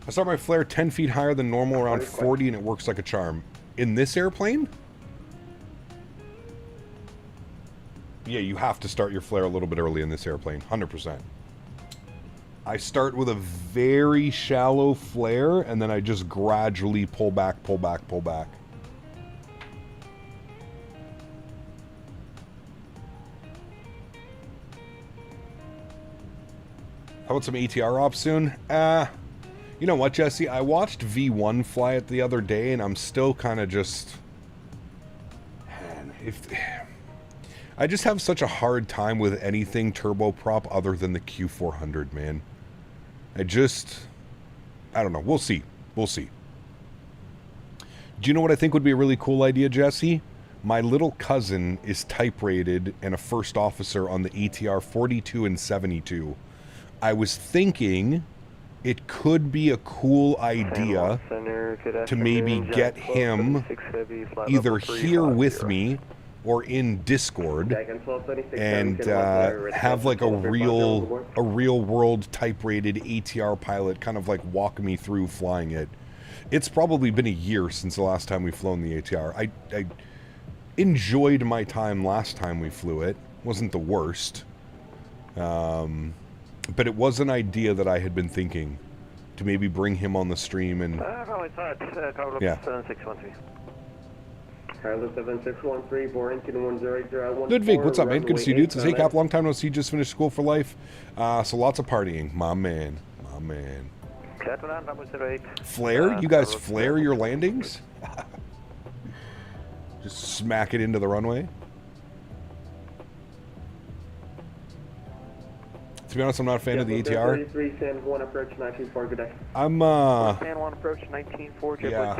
I start my flare 10 feet higher than normal, around 40, and it works like a charm. In this airplane? Yeah, you have to start your flare a little bit early in this airplane, 100%. I start with a very shallow flare, and then I just gradually pull back, pull back, pull back. How about some ATR ops soon? You know what, Jesse? I watched V1 fly it the other day, and I'm still kind of just... Man, I just have such a hard time with anything turboprop other than the Q400, man. I don't know. We'll see. We'll see. Do you know what I think would be a really cool idea, Jesse? My little cousin is type rated and a first officer on the ATR 42 and 72. I was thinking it could be a cool idea to maybe get him either here with me or in Discord and have like a real world type rated ATR pilot kind of like walk me through flying it. It's probably been a year since the last time we've flown the ATR. I enjoyed my time last time we flew it. Wasn't the worst. But it was an idea that I had been thinking to maybe bring him on the stream and... yeah. 7613. Carl 7613, Boeing 2108. Ludwig, what's up, man? Good to see you, dude. Says, hey, Cap, long time no see. Just finished school for life. So lots of partying. My man. My man. Flare? You guys flare your landings? Just smack it into the runway? To be honest, I'm not a fan of the ATR. I'm yeah,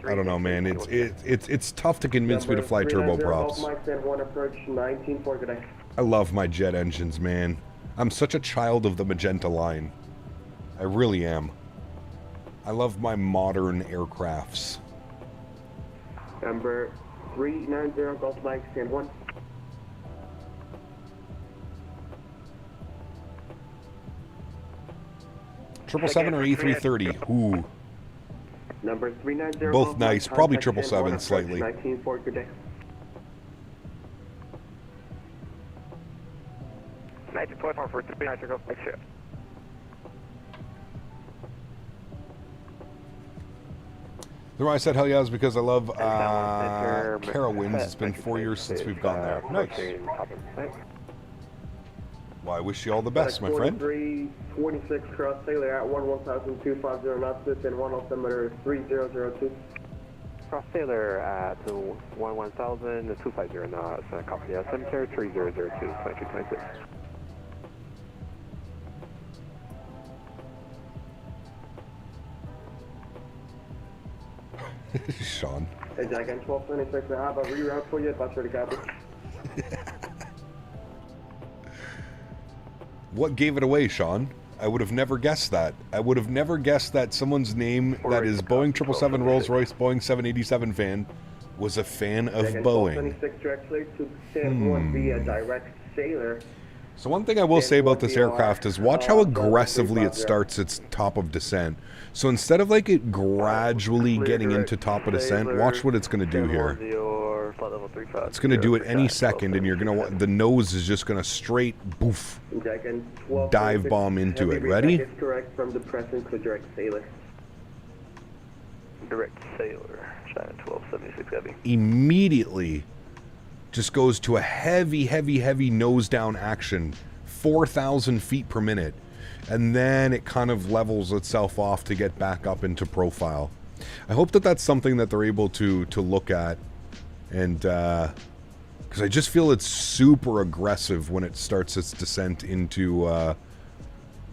I don't know, man. It's tough to convince me to fly turboprops. I love my jet engines, man. I'm such a child of the magenta line. I really am. I love my modern aircrafts. Number 390 Golf Mike, stand 1. Triple seven or E330? Ooh. Number 390. Both nice. Probably 777 slightly. 19 for good day. 19.4 for 390 Golf Mike, sure. The reason I said hell yeah is because I love Carowinds. It's been 4 years since we've gone there. Nice. Well, I wish you all the best, my friend. 4346 cross Sailor at 11250 knots, descend 1 altimeter 3002. Cross Sailor at 11000 knots, copy altimeter 3002, 2226. Sean. Hey, Jack, I'm 1226. I have a reroute for you if I sure to copy. What gave it away, Sean? I would have never guessed that. I would have never guessed that someone's name that is Boeing 777 Rolls-Royce Boeing 787 fan was a fan of Boeing. So one thing I will say about this aircraft is watch how aggressively it starts its top of descent. So instead of like it gradually getting into top of descent, watch what it's going to do here. It's going to do it any second, and you're going to, the nose is just going to straight boof dive bomb into it. Ready? Correct from the Preston to direct Sailor. Direct Sailor, China 1276 heavy. Immediately just goes to a heavy, heavy, heavy nose down action, 4,000 feet per minute, and then it kind of levels itself off to get back up into profile. I hope that that's something that they're able to look at, and because I just feel it's super aggressive when it starts its descent into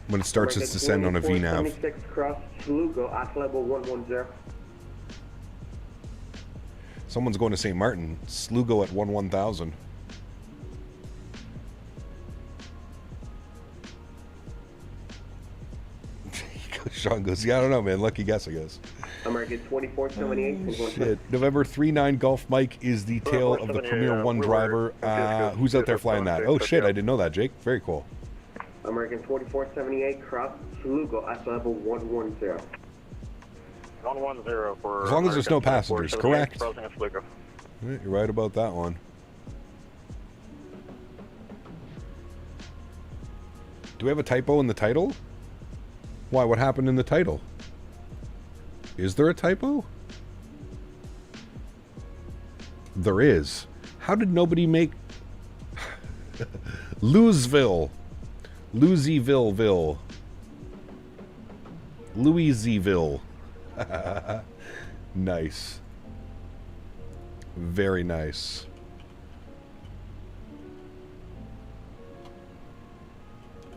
when it starts its descent on a VNAV. Cross Slugo at level 110. Someone's going to St. Martin. Slugo at 1000. Sean goes, yeah, I don't know, man. Lucky guess, I guess. American 2478. Shit. November 39 Golf Mike is the tail of the Premier 1 driver. Who's out there flying that? Oh, shit. I didn't know that, Jake. Very cool. American 2478 cross Slugo at level 110. 110 for... As long as there's no passengers, correct? Yeah, you're right about that one. Do we have a typo in the title? Why, what happened in the title? Is there a typo? There is. How did nobody make... Louisville. Louisville. Louisville. Nice. Very nice.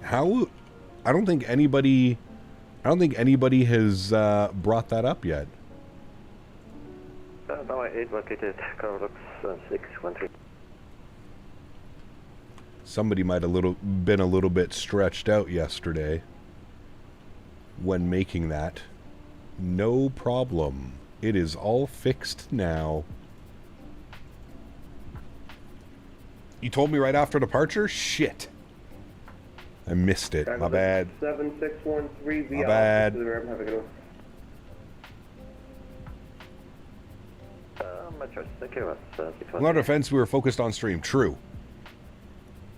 How... I don't think anybody has brought that up yet. Somebody might have been a little bit stretched out yesterday when making that. No problem. It is all fixed now. You told me right after departure? Shit. I missed it. My bad. 7613 My bad. In our defense, we were focused on stream. True.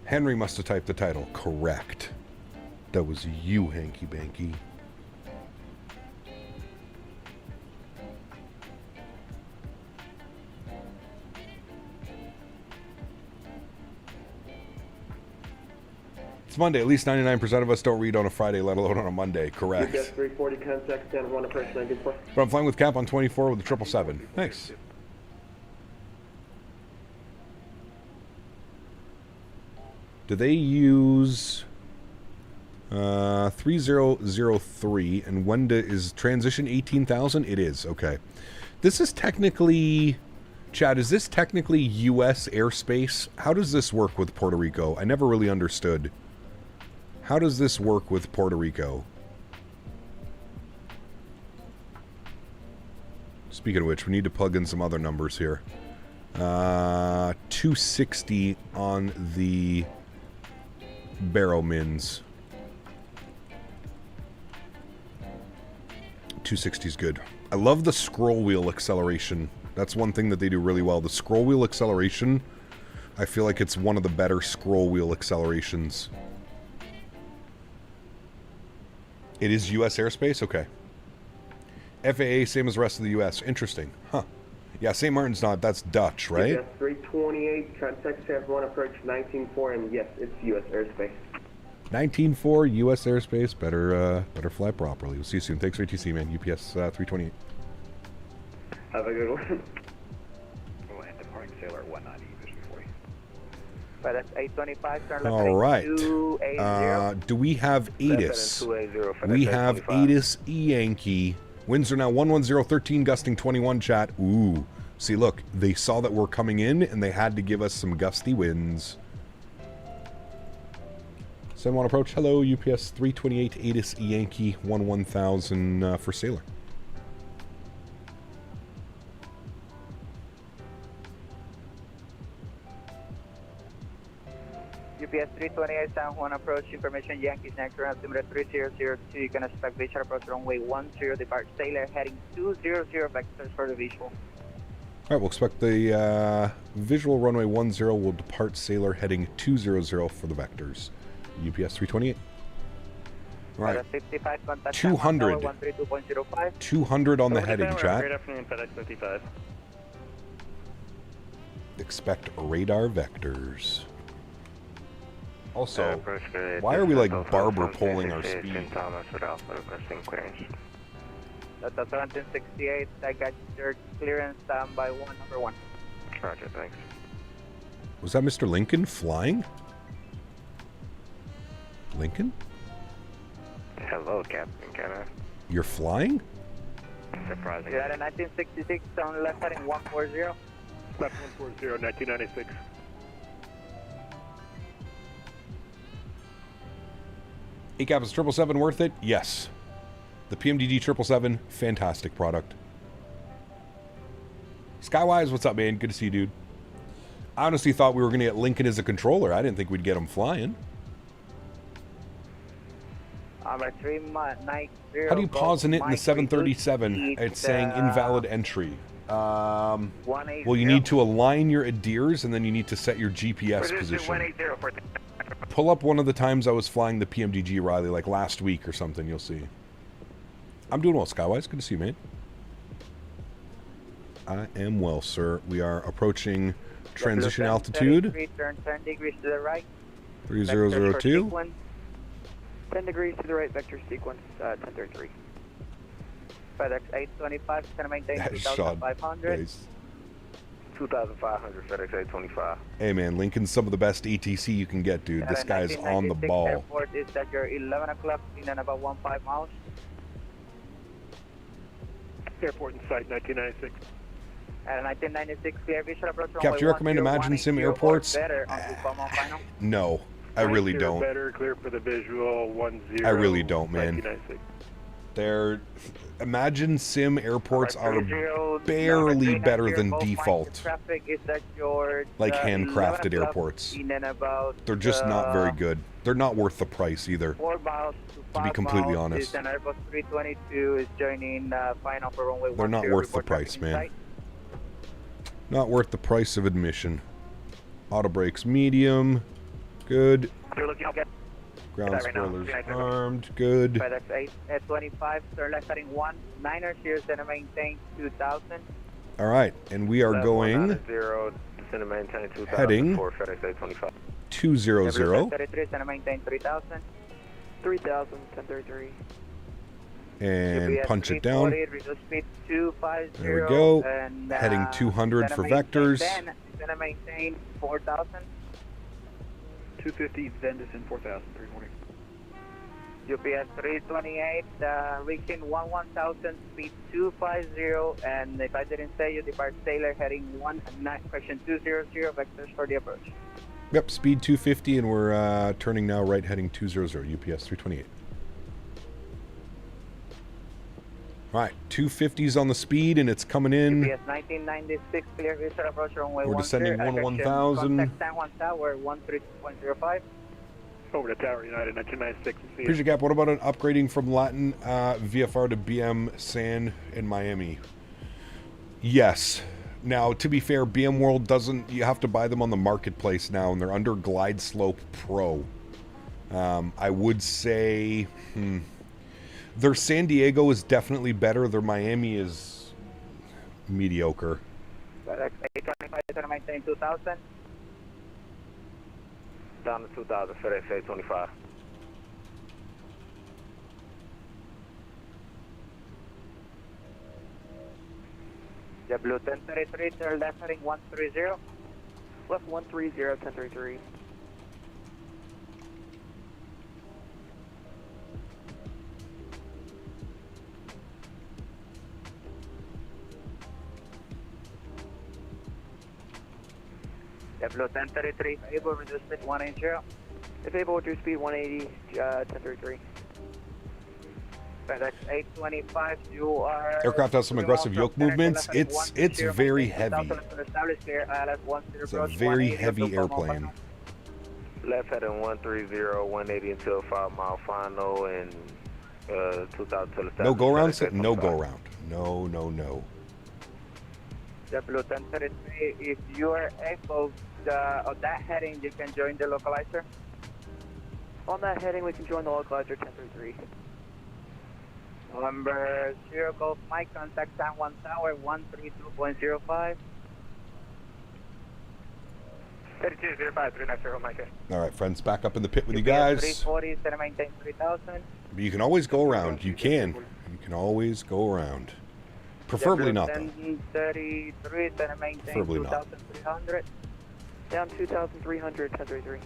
Henry must have typed the title. Correct. That was you, Hanky Banky. It's Monday. At least 99% of us don't read on a Friday, let alone on a Monday. Correct. UPS 340, contact San Juan, approach 94. But I'm flying with Cap on 24 with the 777. Nice. Do they use 3003 and when is transition 18,000? It is. Okay. This is technically... Chad, is this technically U.S. airspace? How does this work with Puerto Rico? I never really understood. How does this work with Puerto Rico? Speaking of which, we need to plug in some other numbers here. 260 on the Barrow Mins. 260 is good. I love the scroll wheel acceleration. That's one thing that they do really well. The scroll wheel acceleration, I feel like it's one of the better scroll wheel accelerations. It is U.S. airspace? Okay. FAA, same as the rest of the U.S. Interesting. Huh. Yeah, St. Martin's not. That's Dutch, right? Yes, 328, contact San Juan, approach 19.4, and yes, it's U.S. airspace. 19.4, U.S. airspace. Better fly properly. We'll see you soon. Thanks for ATC, man. UPS 328. Have a good one. Land departing Sailor 190, vision for you. FedEx 825, turn left All right. 280. Do we have ATIS? We have ATIS E-Yankee. Winds are now 110, gusting 21, chat. Ooh. See, look, they saw that we're coming in, and they had to give us some gusty winds. 7-1 approach. Hello, UPS 328, ATIS E-Yankee, 1000 for Sailor. UPS 328, San Juan approach, information Yankees next round, altimeter 3002. You can expect visual approach runway 10, depart Sailor, heading 200 vectors for the visual. Alright, we'll expect the visual runway 10 will depart Sailor, heading 200 for the vectors. UPS 328. Alright. 200. 200 on the heading, chat. Good afternoon, FedEx 55. Expect radar vectors. Also, why are we like barber polling our speed? That's 1768, I got your clearance by 1, number 1. Roger, thanks. Was that Mr. Lincoln flying? Lincoln? Hello, Captain Kenna. You're flying? Surprising. You're at a 1966, on left heading 140. Left 140, 1996. ACAP is 777 worth it? Yes. The PMDG 777, fantastic product. Skywise, what's up, man? Good to see you, dude. I honestly thought we were going to get Lincoln as a controller. I didn't think we'd get him flying. How do you pause in it in the 737? It's saying invalid entry. Well, you need to align your ADIRs, and then you need to set your GPS position. Pull up one of the times I was flying the PMDG, Riley, like last week or something, you'll see. I'm doing well, Skywise. Good to see you, mate. I am well, sir. We are approaching transition altitude. Turn 10 degrees to the right. 3002. 10 degrees to the right, vector sequence 1033. FedEx 825 is going to maintain 2,500. Nice. 2,500, FedEx 825. Hey, man, Lincoln's some of the best ATC you can get, dude. This guy's on the ball. Airport is at your 11 o'clock in and about 15 miles. Airport in sight, 1996. At 1996, clear visual approach. Cap, do you recommend Imagine Sim airports? No, I really don't. Better, clear for the visual, 10. I really don't, man. They're Imagine Sim airports are barely better than default. Like handcrafted airports. They're just not very good. They're not worth the price either. To be completely honest. They're not worth the price, man. Not worth the price of admission. Auto brakes medium. Good. You're looking okay. Ground spoilers armed. Good. FedEx 8 at 25, turn left heading 1, 9er, Sears, center maintain 2000. All right, and we are going heading 200. 33, center maintain 3000. 3000, 1033. And punch it down. Reduce speed 250. There we go. And, heading 200 for vectors. Center maintain 4000. 250, then descend 4000, 340. UPS 328, reaching 1000, speed 250, and if I didn't say you, depart Taylor heading 200, vectors for the approach. Yep, speed 250, and we're turning now right heading 200, UPS 328. All right, 250's on the speed, and it's coming in. UPS 1996, clear visual approach runway 10. We're descending 1000. Contact San Juan Tower 132.05. Over to Tower United 1996. Appreciate Gap. What about an upgrading from Latin VFR to BM San in Miami? Yes. Now, to be fair, BM World doesn't. You have to buy them on the marketplace now, and they're under Glide Slope Pro. I would say their San Diego is definitely better. Their Miami is mediocre. FedEx 825, center maintain 2000. Down to 2000, FedEx 825. JetBlue 1033, turn left heading 130. Left 130, 1033. JetBlue 1033, able to reduce speed 180. If able, reduce speed 180, 1033. FedEx 825, you are... Aircraft has some aggressive yoke movements. It's very heavy. It's a very heavy airplane. Left heading 130, 180 until 5 mile final, and 2000. No go around? No go around. No. JetBlue 1033, if you are able on that heading, you can join the localizer. On that heading, we can join the localizer 1033. Number 0 Golf Mike, contact San Juan Tower 132.05. 3205, 390 Mike. All right, friends, back up in the pit with you guys. 340, center maintain 3000. But you can always go around. You can always go around. Preferably not, though. 33, center maintain Preferably not. 2300. Down 2300, 1033.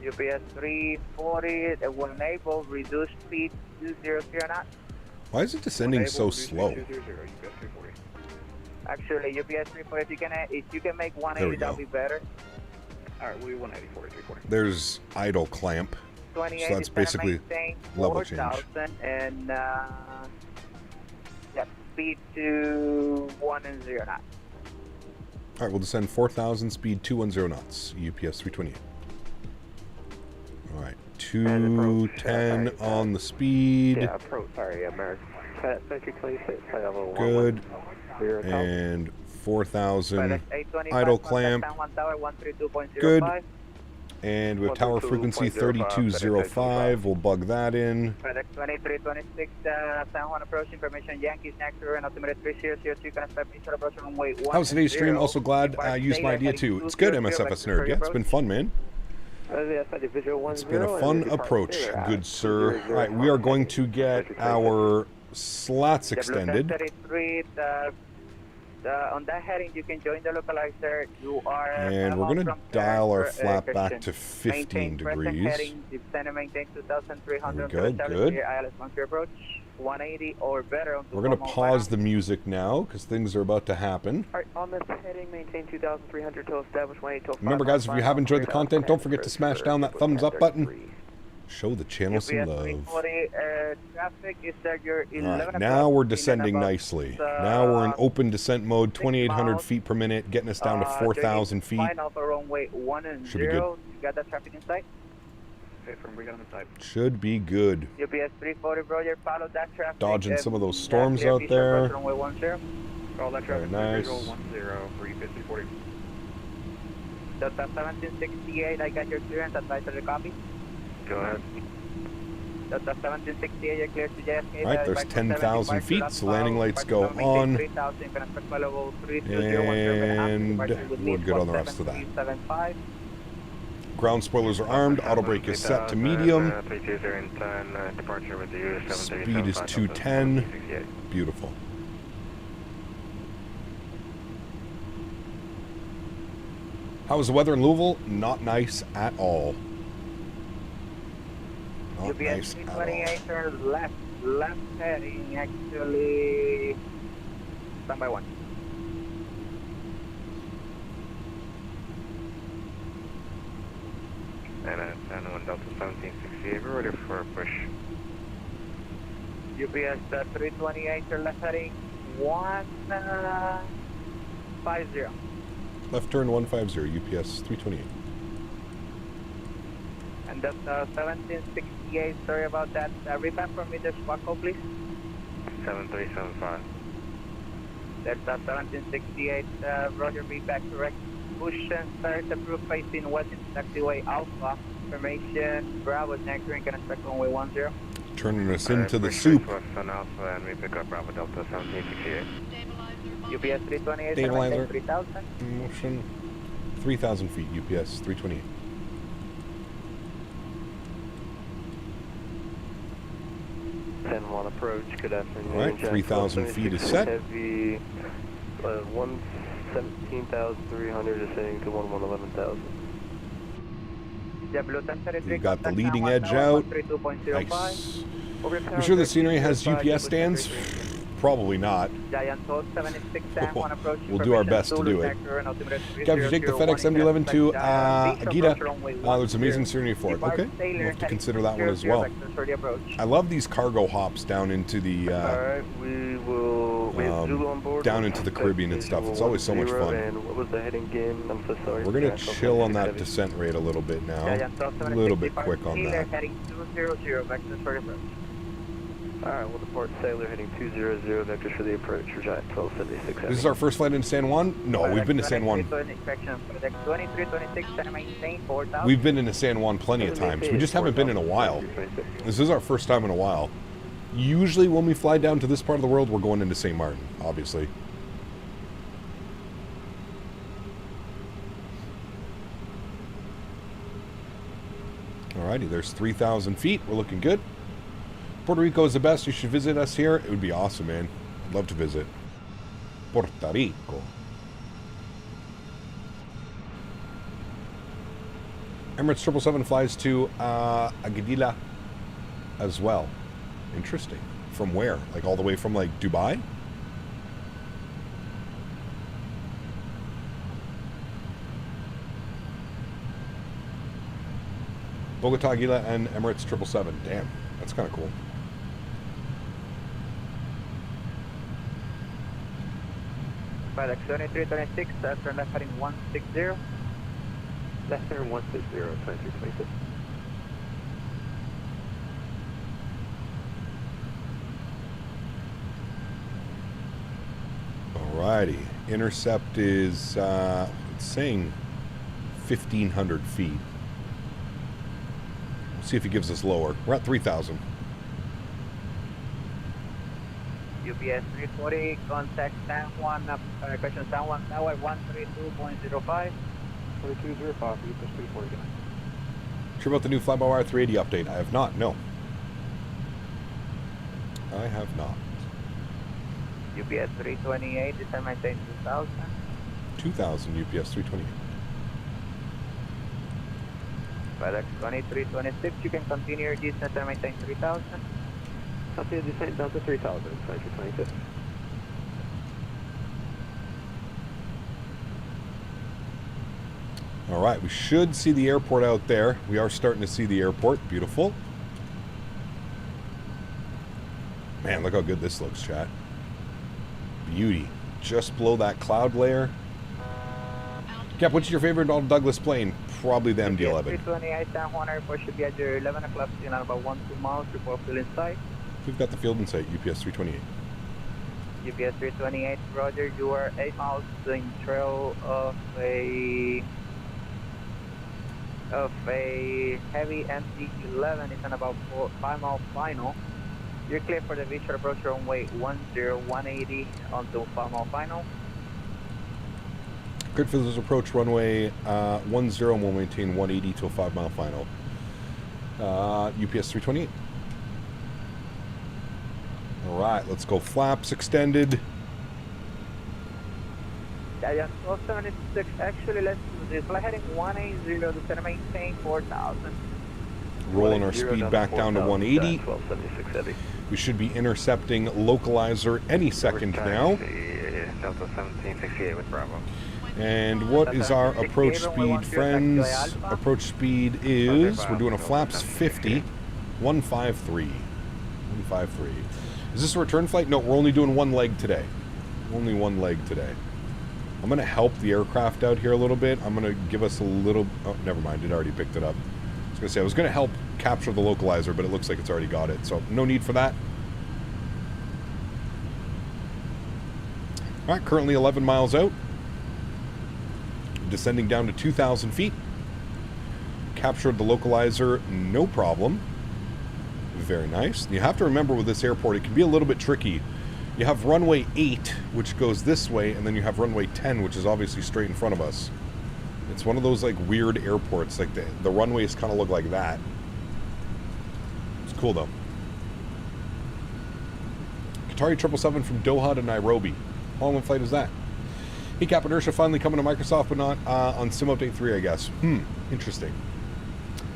UPS 340, when able, reduce speed 200 knots. Why is it descending so slow? Actually, UPS 340, if you can make 180, that'll be better. Alright, we'll be 180, 340. There's idle clamp. So that's basically level change. And speed to 110 knots. All right, we'll descend 4,000, speed 210 knots. UPS 328. All right, 210 on the speed. Yeah, approach. Sorry, American. Century 26, level 1. Good. And 4,000 idle clamp. Good. And we have tower frequency 3205. We'll bug that in. FedEx 2326, San Juan approach information. Yankees next to and altimeter 300. You can expect me to approach runway 1. How's today's stream? Also glad I used my idea too. It's good, MSFS Nerd. Yeah, it's been fun, man. It's been a fun approach, good sir. All right, we are going to get our slots extended. On that heading, you can join the localizer. You are and we're going to dial our flap back to 15 degrees. Heading, maintain 2,300. There we go, good. Approach 180 or better. We're going to pause the music now because things are about to happen. All right, on this heading, maintain 2,300 till established 180 till 5. Remember, guys, if you have enjoyed the content, don't forget to smash down that thumbs up button. Show the channel some love. Alright, now we're descending nicely. Now we're in open descent mode, 2,800 feet per minute, getting us down to 4,000 feet. Should be good. You got that traffic in sight? Should be good. UPS 340, Roger, follow that traffic. Dodging some of those storms out there. Very nice. Delta 1768, I got your clearance, advisory copy. Go ahead. Delta 1768, you're clear to JFK. Alright, there's 10,000 feet, so landing lights go on. And we're good on the rest of that. Ground spoilers are armed, auto brake is set to medium. Speed is 210. Beautiful. How was the weather in Louisville? Not nice at all. Not nice at all. 28 left heading, actually, standby 1. And San Juan Delta 1768, we're ready for a push. UPS 328, left heading 150. Left turn 150, UPS 328. And that's 1768, sorry about that. Revamp for me the squawk code, please. 7375. That's 1768, Roger, be back correct. Push and start approved facing west in taxiway Alpha. Formation, Bravo, anchoring, can expect runway 10. Turning us into the soup. On Alpha, and we pick up Bravo Delta 1768. UPS 328, Stabilizer. 3000. Motion. 3,000 feet, UPS 328. San Juan approach, good afternoon. Alright, 3,000 feet is set. Heavy, 117,300 is heading to 11,000. We got the leading edge out. Nice. I'm sure the scenery has GPS stands. Probably not. We'll do our best to do it. Captain, take the FedEx MD-11 to Agita. There's amazing scenery for it. Okay, we'll have to consider that one as well. I love these cargo hops down into the down into the Caribbean and stuff. It's always so much fun. What was the heading game? I'm so sorry. We're gonna chill on that descent rate a little bit now. A little bit quick on that. Alright, we'll deport Sailor heading 200, vectors for the approach for Giant 1276. This is our first flight into San Juan? No, we've been to San Juan. We've been into San Juan plenty of times. We just haven't been in a while. This is our first time in a while. Usually when we fly down to this part of the world, we're going into St. Martin, obviously. Alrighty, there's 3,000 feet. We're looking good. Puerto Rico is the best. You should visit us here. It would be awesome, man. I'd love to visit. Puerto Rico. Emirates 777 flies to Agadir as well. Interesting. From where? Like all the way from like Dubai? Bogota, Aguila, and Emirates 777. Damn, that's kind of cool. FedEx 7326, turn left heading 160. Left turn 160, 2326. Alrighty, intercept is it's saying 1,500 feet. We'll see if he gives us lower. We're at 3,000. UPS 340, contact San Juan, question San Juan Tower 132.05. 4205, UPS 340. Sure about the new fly-by-wire 380 update? I have not, no. I have not. UPS 328, descend maintain 2,000. 2,000 UPS 328. FedEx 2326, you can continue your descent and maintain 3,000. Copy the descent down to 3,000, 2326. All right, we should see the airport out there. We are starting to see the airport. Beautiful. Man, look how good this looks, chat. Beauty. Just below that cloud layer. Cap, what's your favorite old Douglas plane? Probably the MD-11. 328 San Juan Airport should be at your 11 o'clock in about 1-2 miles before field in sight. We've got the field in sight, UPS 328. UPS 328, Roger, you are 8 miles in trail of a heavy MD-11. It's on about 5-mile final. You're clear for the visual approach runway 180 onto 5-mile final. Cleared for this approach runway 10 and we'll maintain 180 to a 5-mile final. UPS 328. Alright, let's go flaps extended. Yeah, 1276. Actually, let's do this. Fly heading 180 to center maintain 4000. Rolling our speed back down to 180. 1276 heavy. We should be intercepting localizer any second now. Delta 1768 with Bravo. And what is our approach speed, friends? Approach speed is, we're doing a flaps 50, 153. 153. Is this a return flight? No, we're only doing one leg today. Only one leg today. I'm going to help the aircraft out here a little bit. I'm going to give us a little... Oh, never mind. It already picked it up. I was going to say, I was going to help capture the localizer, but it looks like it's already got it. So, no need for that. All right, currently 11 miles out. Descending down to 2,000 feet. Captured the localizer, no problem. Very nice. You have to remember with this airport, it can be a little bit tricky. You have runway 8, which goes this way, and then you have runway 10, which is obviously straight in front of us. It's one of those like weird airports, like the runways kind of look like that. It's cool though. Qatari 777 from Doha to Nairobi. How long of a flight is that? Hey, Cap Inertia finally coming to Microsoft, but not on Sim Update 3, I guess. Interesting.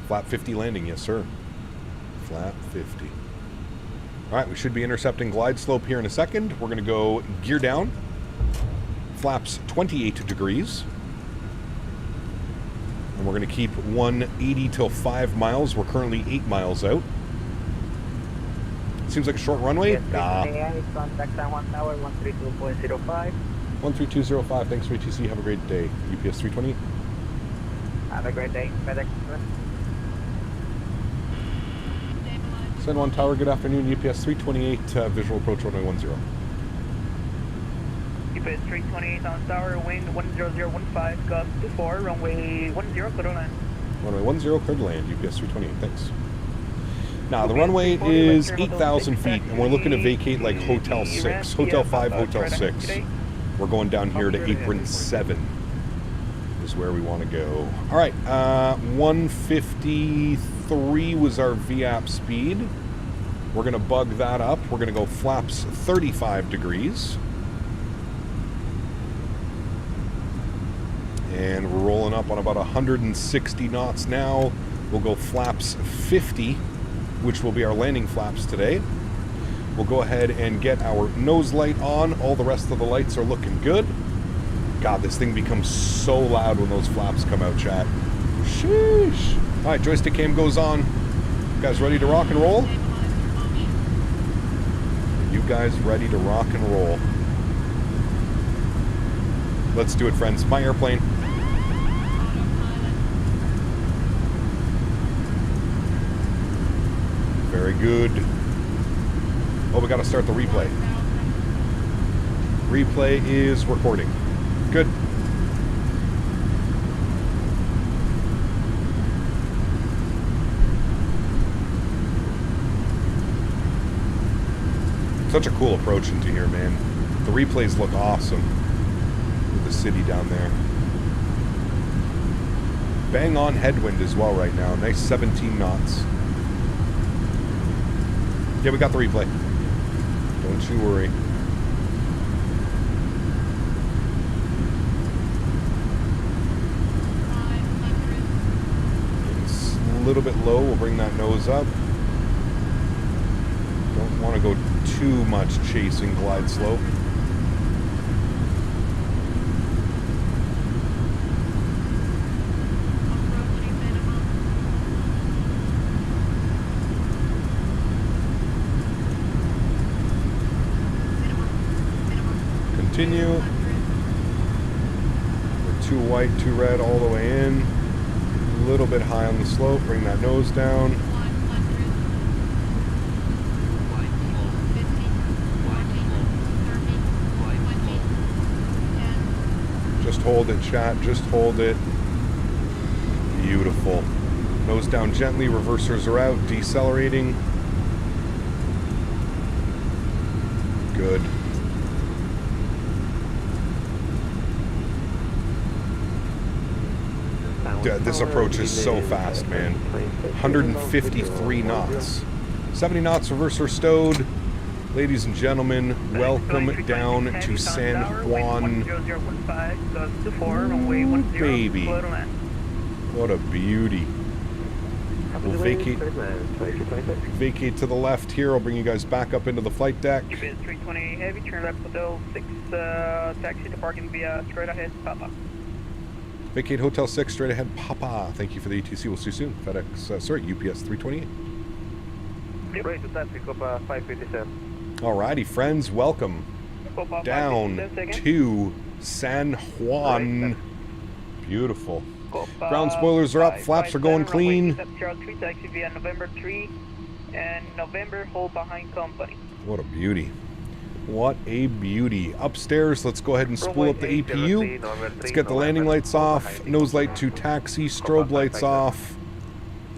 Flap 50 landing, yes sir. Flap 50. Alright, we should be intercepting glide slope here in a second. We're going to go gear down. Flaps 28 degrees. And we're going to keep 180 till 5 miles. We're currently 8 miles out. Seems like a short runway? Nah. Contact San Juan Tower 132.05. 13205, thanks for ATC. Have a great day. UPS 320. Have a great day. FedEx. San Juan Tower, good afternoon. UPS 328, visual approach runway 10. UPS 328 on tower, wind 10015, gust 24, runway 10, clear to land. Runway 10, clear to land. UPS 328, thanks. Now, the runway is 8,000 feet, and we're looking to vacate like Hotel 6. Hotel 5, Hotel 6. We're going down here to Apron 7 is where we want to go. All right, 153 was our VAP speed. We're going to bug that up. We're going to go flaps 35 degrees. And we're rolling up on about 160 knots now. We'll go flaps 50, which will be our landing flaps today. We'll go ahead and get our nose light on. All the rest of the lights are looking good. God, this thing becomes so loud when those flaps come out, chat. Sheesh. All right, joystick cam goes on. You guys ready to rock and roll? You guys ready to rock and roll? Let's do it, friends. My airplane. Very good. Oh, we got to start the replay. Replay is recording. Good. Such a cool approach into here, man. The replays look awesome with the city down there. Bang on headwind as well right now. Nice 17 knots. Yeah, we got the replay. Don't you worry. It's a little bit low. We'll bring that nose up. Don't want to go too much chasing glide slope. Continue. We're too wide right, 2 red all the way in. A little bit high on the slope. Bring that nose down. Just hold it, chat. Just hold it. Beautiful. Nose down gently. Reversers are out. Decelerating. Good. Yeah, this approach is so fast, man. 153 knots. 70 knots, reverser stowed. Ladies and gentlemen, welcome down to San Juan. Ooh, baby. What a beauty. We'll vacate to the left here. I'll bring you guys back up into the flight deck. 320 heavy, turn left Hotel 6, taxi to parking via straight ahead, Papa. Vacate Hotel 6, straight ahead, Papa. Thank you for the ATC. We'll see you soon. FedEx, UPS 328. Right to taxi, Copa 557. Alrighty, friends, welcome down to San Juan. Beautiful. Ground spoilers are up, flaps are going clean. Taxi via November 3 and November hold behind company. What a beauty. What a beauty. Upstairs, let's go ahead and spool up the APU. Let's get the landing lights off, nose light to taxi, strobe lights off,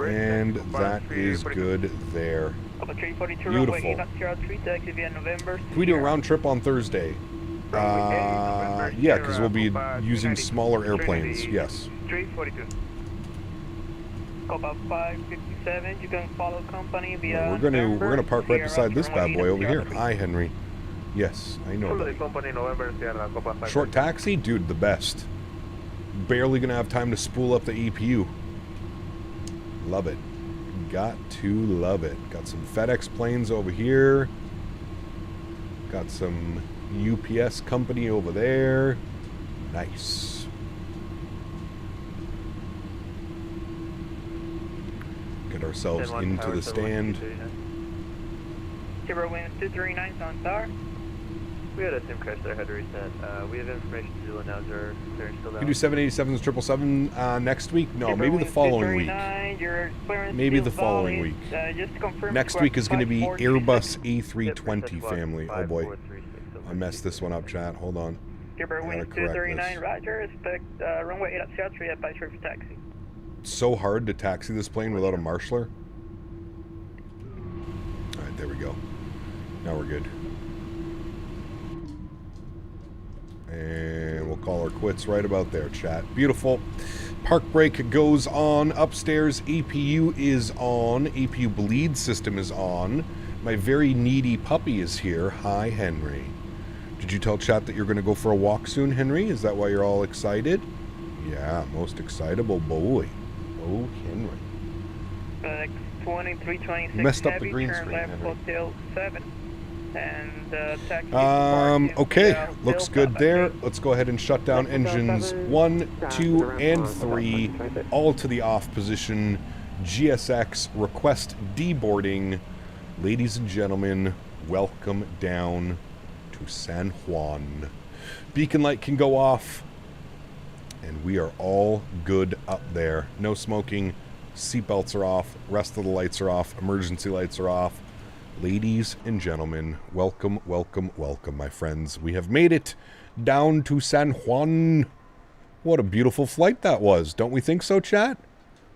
and that is good there. Beautiful. Can we do a round trip on Thursday? Yeah, because we'll be using smaller airplanes, yes. 342. Copa 557, you can follow company via we're gonna park right beside this bad boy over here. Hi, Henry. Yes, I know that. Short taxi? Dude, the best. Barely gonna have time to spool up the EPU. Love it. Got to love it. Got some FedEx planes over here. Got some UPS company over there. Nice. Get ourselves into the stand. Timber winds 239 on tower. We had a sim crash there, had to reset. We have information to do now, they're still down. You do 787s, 777 next week? No, maybe the following week. Maybe the following week. Next week is going to be Airbus A320 family. Oh boy. I messed this one up, chat. Hold on. Timber winds 239, roger. Expect runway 8 up South 3 at Vice for taxi. So hard to taxi this plane without a marshaller. Alright, there we go. Now we're good. And we'll call her quits right about there, chat. Beautiful. Park brake goes on. Upstairs, APU is on. APU bleed system is on. My very needy puppy is here. Hi, Henry. Did you tell chat that you're going to go for a walk soon, Henry? Is that why you're all excited? Yeah, most excitable boy. Oh, Henry. 2326 messed up the green turn screen, left Henry. Hotel 7 and taxi okay, looks good there. Let's go ahead and shut down engines 1, 2, and 3, all to the off position. GSX, request deboarding. Ladies and gentlemen, welcome down to San Juan. Beacon light can go off, and we are all good up there. No smoking, seatbelts are off, rest of the lights are off, emergency lights are off. Ladies and gentlemen, welcome, welcome, welcome, my friends. We have made it down to San Juan. What a beautiful flight that was. Don't we think so, chat?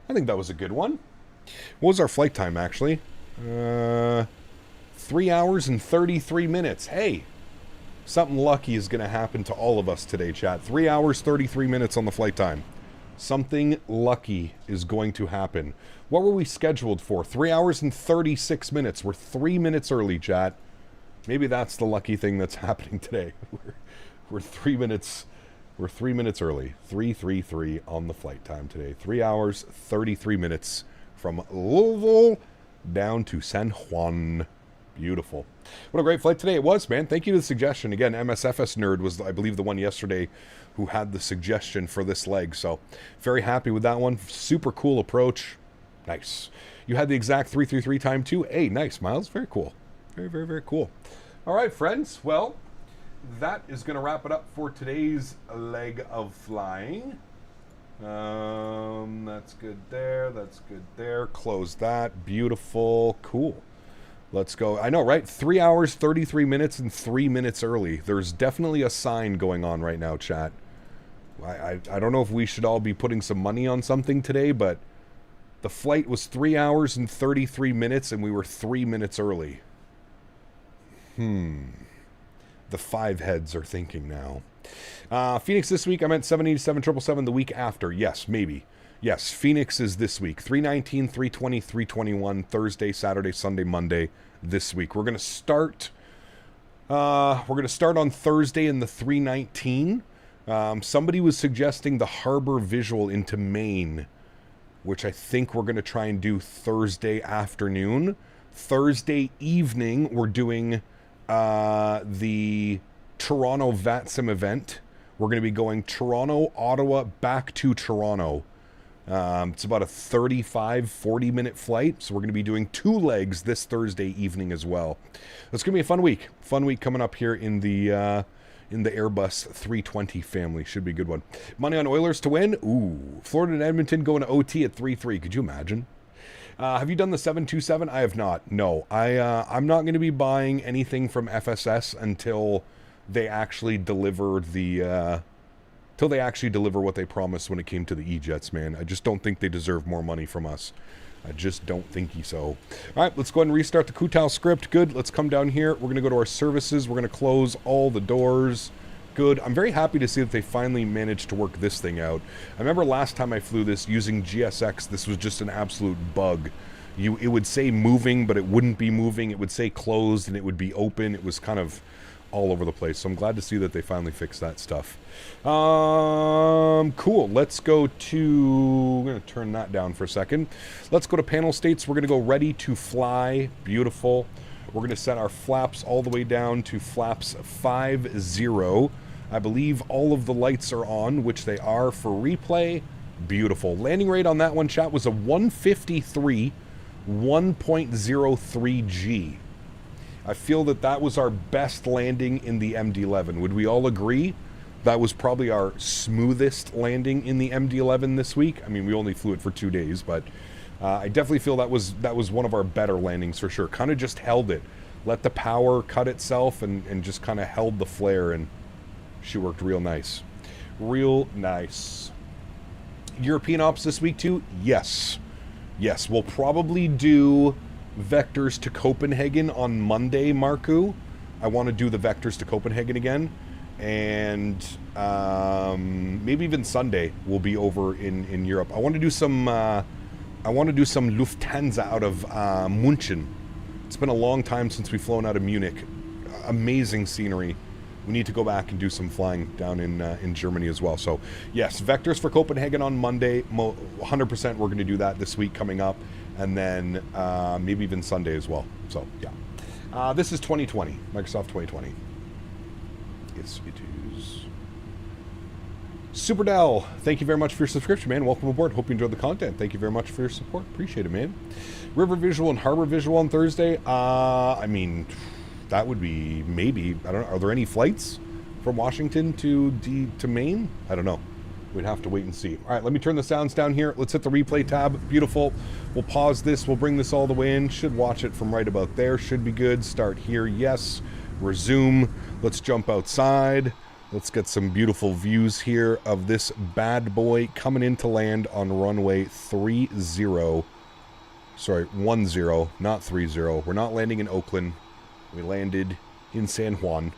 I think that was a good one. What was our flight time, actually? 3 hours and 33 minutes. Hey, something lucky is going to happen to all of us today, chat. 3 hours, 33 minutes on the flight time. Something lucky is going to happen. What were we scheduled for? 3 hours and 36 minutes. We're 3 minutes early, chat. Maybe that's the lucky thing that's happening today. We're 3 minutes. We're 3 minutes early. 3:33 on the flight time today. 3 hours, 33 minutes from Louisville down to San Juan. Beautiful. What a great flight today it was, man. Thank you to the suggestion. Again, MSFS Nerd was, I believe, the one yesterday who had the suggestion for this leg. So, very happy with that one. Super cool approach. Nice. You had the exact 333 time, too. Hey, nice, Miles. Very cool. Very, very, very cool. All right, friends. Well, that is going to wrap it up for today's leg of flying. That's good there. That's good there. Close that. Beautiful. Cool. Let's go. I know, right? 3 hours, 33 minutes, and 3 minutes early. There's definitely a sign going on right now, chat. I don't know if we should all be putting some money on something today, but the flight was 3 hours and 33 minutes, and we were 3 minutes early. The five heads are thinking now. Phoenix this week. I meant 787, 777 the week after. Yes, maybe. Yes, Phoenix is this week. 319, 320, 321, Thursday, Saturday, Sunday, Monday this week. We're going to start on Thursday in the 319. Somebody was suggesting the harbor visual into Maine, which I think we're going to try and do Thursday afternoon. Thursday evening, we're doing the Toronto VATSIM event. We're going to be going Toronto, Ottawa, back to Toronto. It's about a 35-40 minute flight, so we're going to be doing 2 legs this Thursday evening as well. It's going to be a fun week. Fun week coming up here in the Airbus 320 family. Should be a good one. Money on Oilers to win. Ooh, Florida and Edmonton going to OT at 3-3. Could you imagine? Have you done the 727? I have not. No, I'm not going to be buying anything from FSS until they actually deliver what they promised when it came to the E-Jets, man. I just don't think they deserve more money from us. I just don't think so. All right, let's go ahead and restart the Kutao script. Good. Let's come down here. We're going to go to our services. We're going to close all the doors. Good. I'm very happy to see that they finally managed to work this thing out. I remember last time I flew this using GSX, this was just an absolute bug. It would say moving, but it wouldn't be moving. It would say closed, and it would be open. It was kind of all over the place. So I'm glad to see that they finally fixed that stuff. Cool. Let's go to... I'm going to turn that down for a second. Let's go to panel states. We're going to go ready to fly. Beautiful. We're going to set our flaps all the way down to flaps 50. I believe all of the lights are on, which they are for replay. Beautiful. Landing rate on that one, chat, was a 153, 1.03 G. I feel that was our best landing in the MD-11. Would we all agree? That was probably our smoothest landing in the MD-11 this week. I mean, we only flew it for 2 days, but I definitely feel that was one of our better landings for sure. Kind of just held it. Let the power cut itself and just kind of held the flare, and she worked real nice. Real nice. European ops this week too? Yes. Yes, we'll probably do vectors to Copenhagen on Monday, Marku. I want to do the vectors to Copenhagen again. And maybe even Sunday we'll be over in Europe. I want to do some Lufthansa out of München. It's been a long time since we've flown out of Munich. Amazing scenery. We need to go back and do some flying down in Germany as well. So yes, vectors for Copenhagen on Monday. 100% we're going to do that this week coming up, and then maybe even Sunday as well. So yeah, this is 2020, Microsoft 2020. Yes, it is. Superdell, thank you very much for your subscription, man. Welcome aboard. Hope you enjoyed the content. Thank you very much for your support. Appreciate it, man. River Visual and Harbor Visual on Thursday. I mean, that would be maybe. I don't know. Are there any flights from Washington to Maine? I don't know. We'd have to wait and see. All right, let me turn the sounds down here. Let's hit the replay tab. Beautiful. We'll pause this. We'll bring this all the way in. Should watch it from right about there. Should be good. Start here. Yes. Resume. Let's jump outside. Let's get some beautiful views here of this bad boy coming into land on runway 30. Sorry, 10, not 30. We're not landing in Oakland. We landed in San Juan.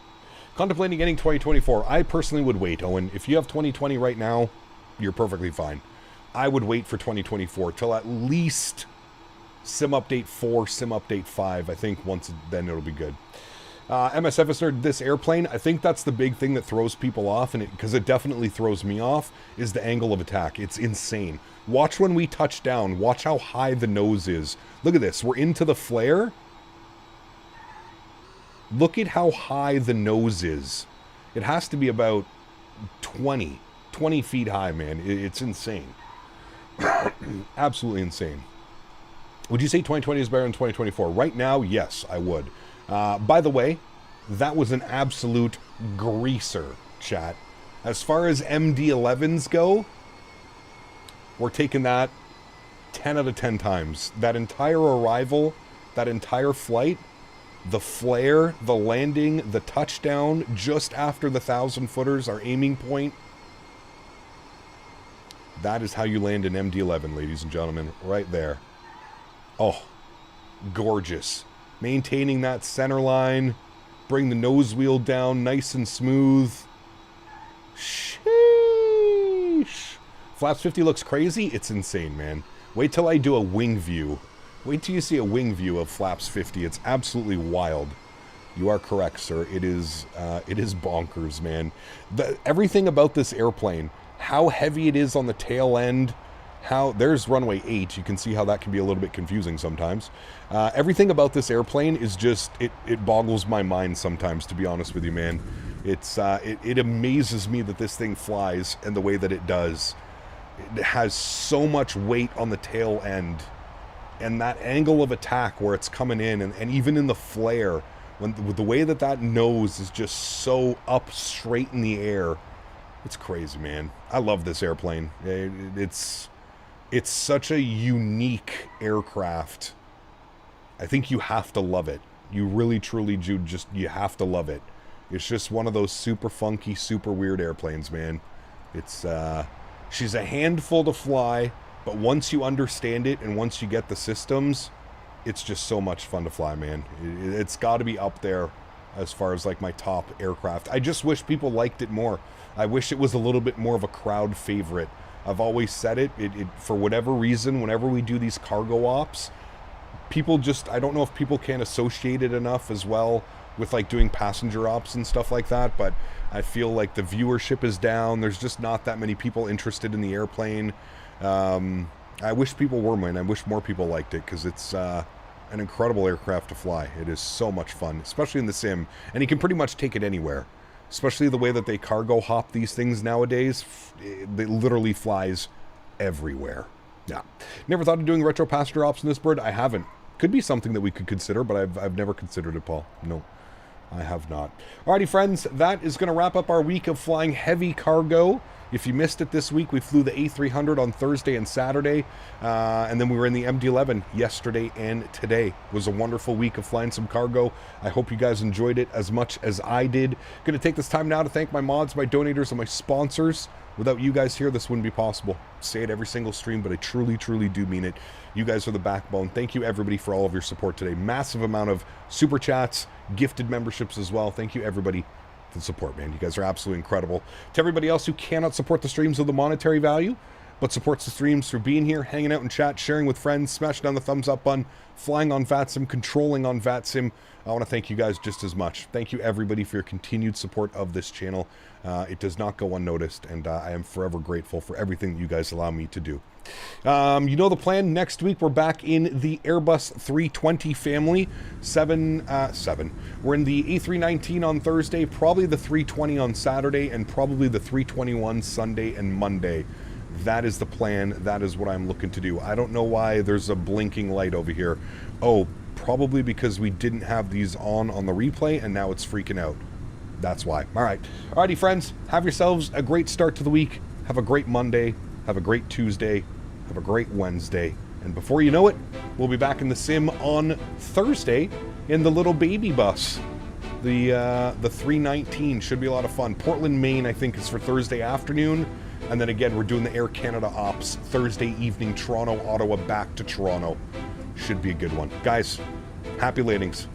Contemplating getting 2024. I personally would wait, Owen. If you have 2020 right now, you're perfectly fine. I would wait for 2024 till at least Sim Update 4, Sim Update 5. I think then it'll be good. MSF is this airplane. I think that's the big thing that throws people off, and because it definitely throws me off, is the angle of attack. It's insane. Watch when we touch down. Watch how high the nose is. Look at this. We're into the flare. Look at how high the nose is. It has to be about 20 feet high, man. It's insane. Absolutely insane. Would you say 2020 is better than 2024? Right now, yes, I would. By the way, that was an absolute greaser, chat. As far as MD-11s go, we're taking that 10 out of 10 times. That entire arrival, that entire flight, the flare, the landing, the touchdown, just after the 1,000-footers, our aiming point. That is how you land an MD-11, ladies and gentlemen, right there. Oh, gorgeous. Maintaining that center line, bring the nose wheel down nice and smooth. Sheesh. Flaps 50 looks crazy. It's insane, man. Wait till I do a wing view. Wait till you see a wing view of Flaps 50. It's absolutely wild. You are correct, sir. It is bonkers, man. Everything about this airplane, how heavy it is on the tail end, there's runway 8. You can see how that can be a little bit confusing sometimes. Everything about this airplane is just, it boggles my mind sometimes, to be honest with you, man. It amazes me that this thing flies and the way that it does. It has so much weight on the tail end, and that angle of attack where it's coming in, and even in the flare, with the way that nose is just so up straight in the air. It's crazy, man. I love this airplane. It's such a unique aircraft. I think you have to love it. You really, truly do. You have to love it. It's just one of those super funky, super weird airplanes, man. She's a handful to fly, but once you understand it and once you get the systems, it's just so much fun to fly, man. It's got to be up there as far as like my top aircraft. I just wish people liked it more. I wish it was a little bit more of a crowd favorite. I've always said it for whatever reason, whenever we do these cargo ops, people just, I don't know if people can associate it enough as well with like doing passenger ops and stuff like that, but I feel like the viewership is down. There's just not that many people interested in the airplane. I wish people were, man. I wish more people liked it, because it's an incredible aircraft to fly. It is so much fun, especially in the sim, and you can pretty much take it anywhere. Especially the way that they cargo hop these things nowadays. It literally flies everywhere. Yeah. Never thought of doing retro passenger ops in this bird. I haven't. Could be something that we could consider, but I've never considered it, Paul. No, I have not. Alrighty, friends. That is going to wrap up our week of flying heavy cargo. If you missed it this week, we flew the A300 on Thursday and Saturday, and then we were in the MD-11 yesterday and today. It was a wonderful week of flying some cargo. I hope you guys enjoyed it as much as I did. Going to take this time now to thank my mods, my donators, and my sponsors. Without you guys here, this wouldn't be possible. I say it every single stream, but I truly, truly do mean it. You guys are the backbone. Thank you, everybody, for all of your support today. Massive amount of super chats, gifted memberships as well. Thank you, everybody, for the support, man. You guys are absolutely incredible. To everybody else who cannot support the streams with the monetary value, but supports the streams through being here, hanging out in chat, sharing with friends, smashing down the thumbs up button, flying on VATSIM, controlling on VATSIM, I want to thank you guys just as much. Thank you, everybody, for your continued support of this channel. It does not go unnoticed, and I am forever grateful for everything that you guys allow me to do. You know the plan. Next week, we're back in the Airbus 320 family. We're in the A319 on Thursday, probably the 320 on Saturday, and probably the 321 Sunday and Monday. That is the plan. That is what I'm looking to do. I don't know why there's a blinking light over here. Oh, probably because we didn't have these on the replay, and now it's freaking out. That's why. All right. Alrighty, friends. Have yourselves a great start to the week. Have a great Monday. Have a great Tuesday. Have a great Wednesday. And before you know it, we'll be back in the sim on Thursday in the little baby bus. The 319 should be a lot of fun. Portland, Maine, I think, is for Thursday afternoon. And then again, we're doing the Air Canada ops Thursday evening, Toronto, Ottawa, back to Toronto. Should be a good one. Guys, happy landings.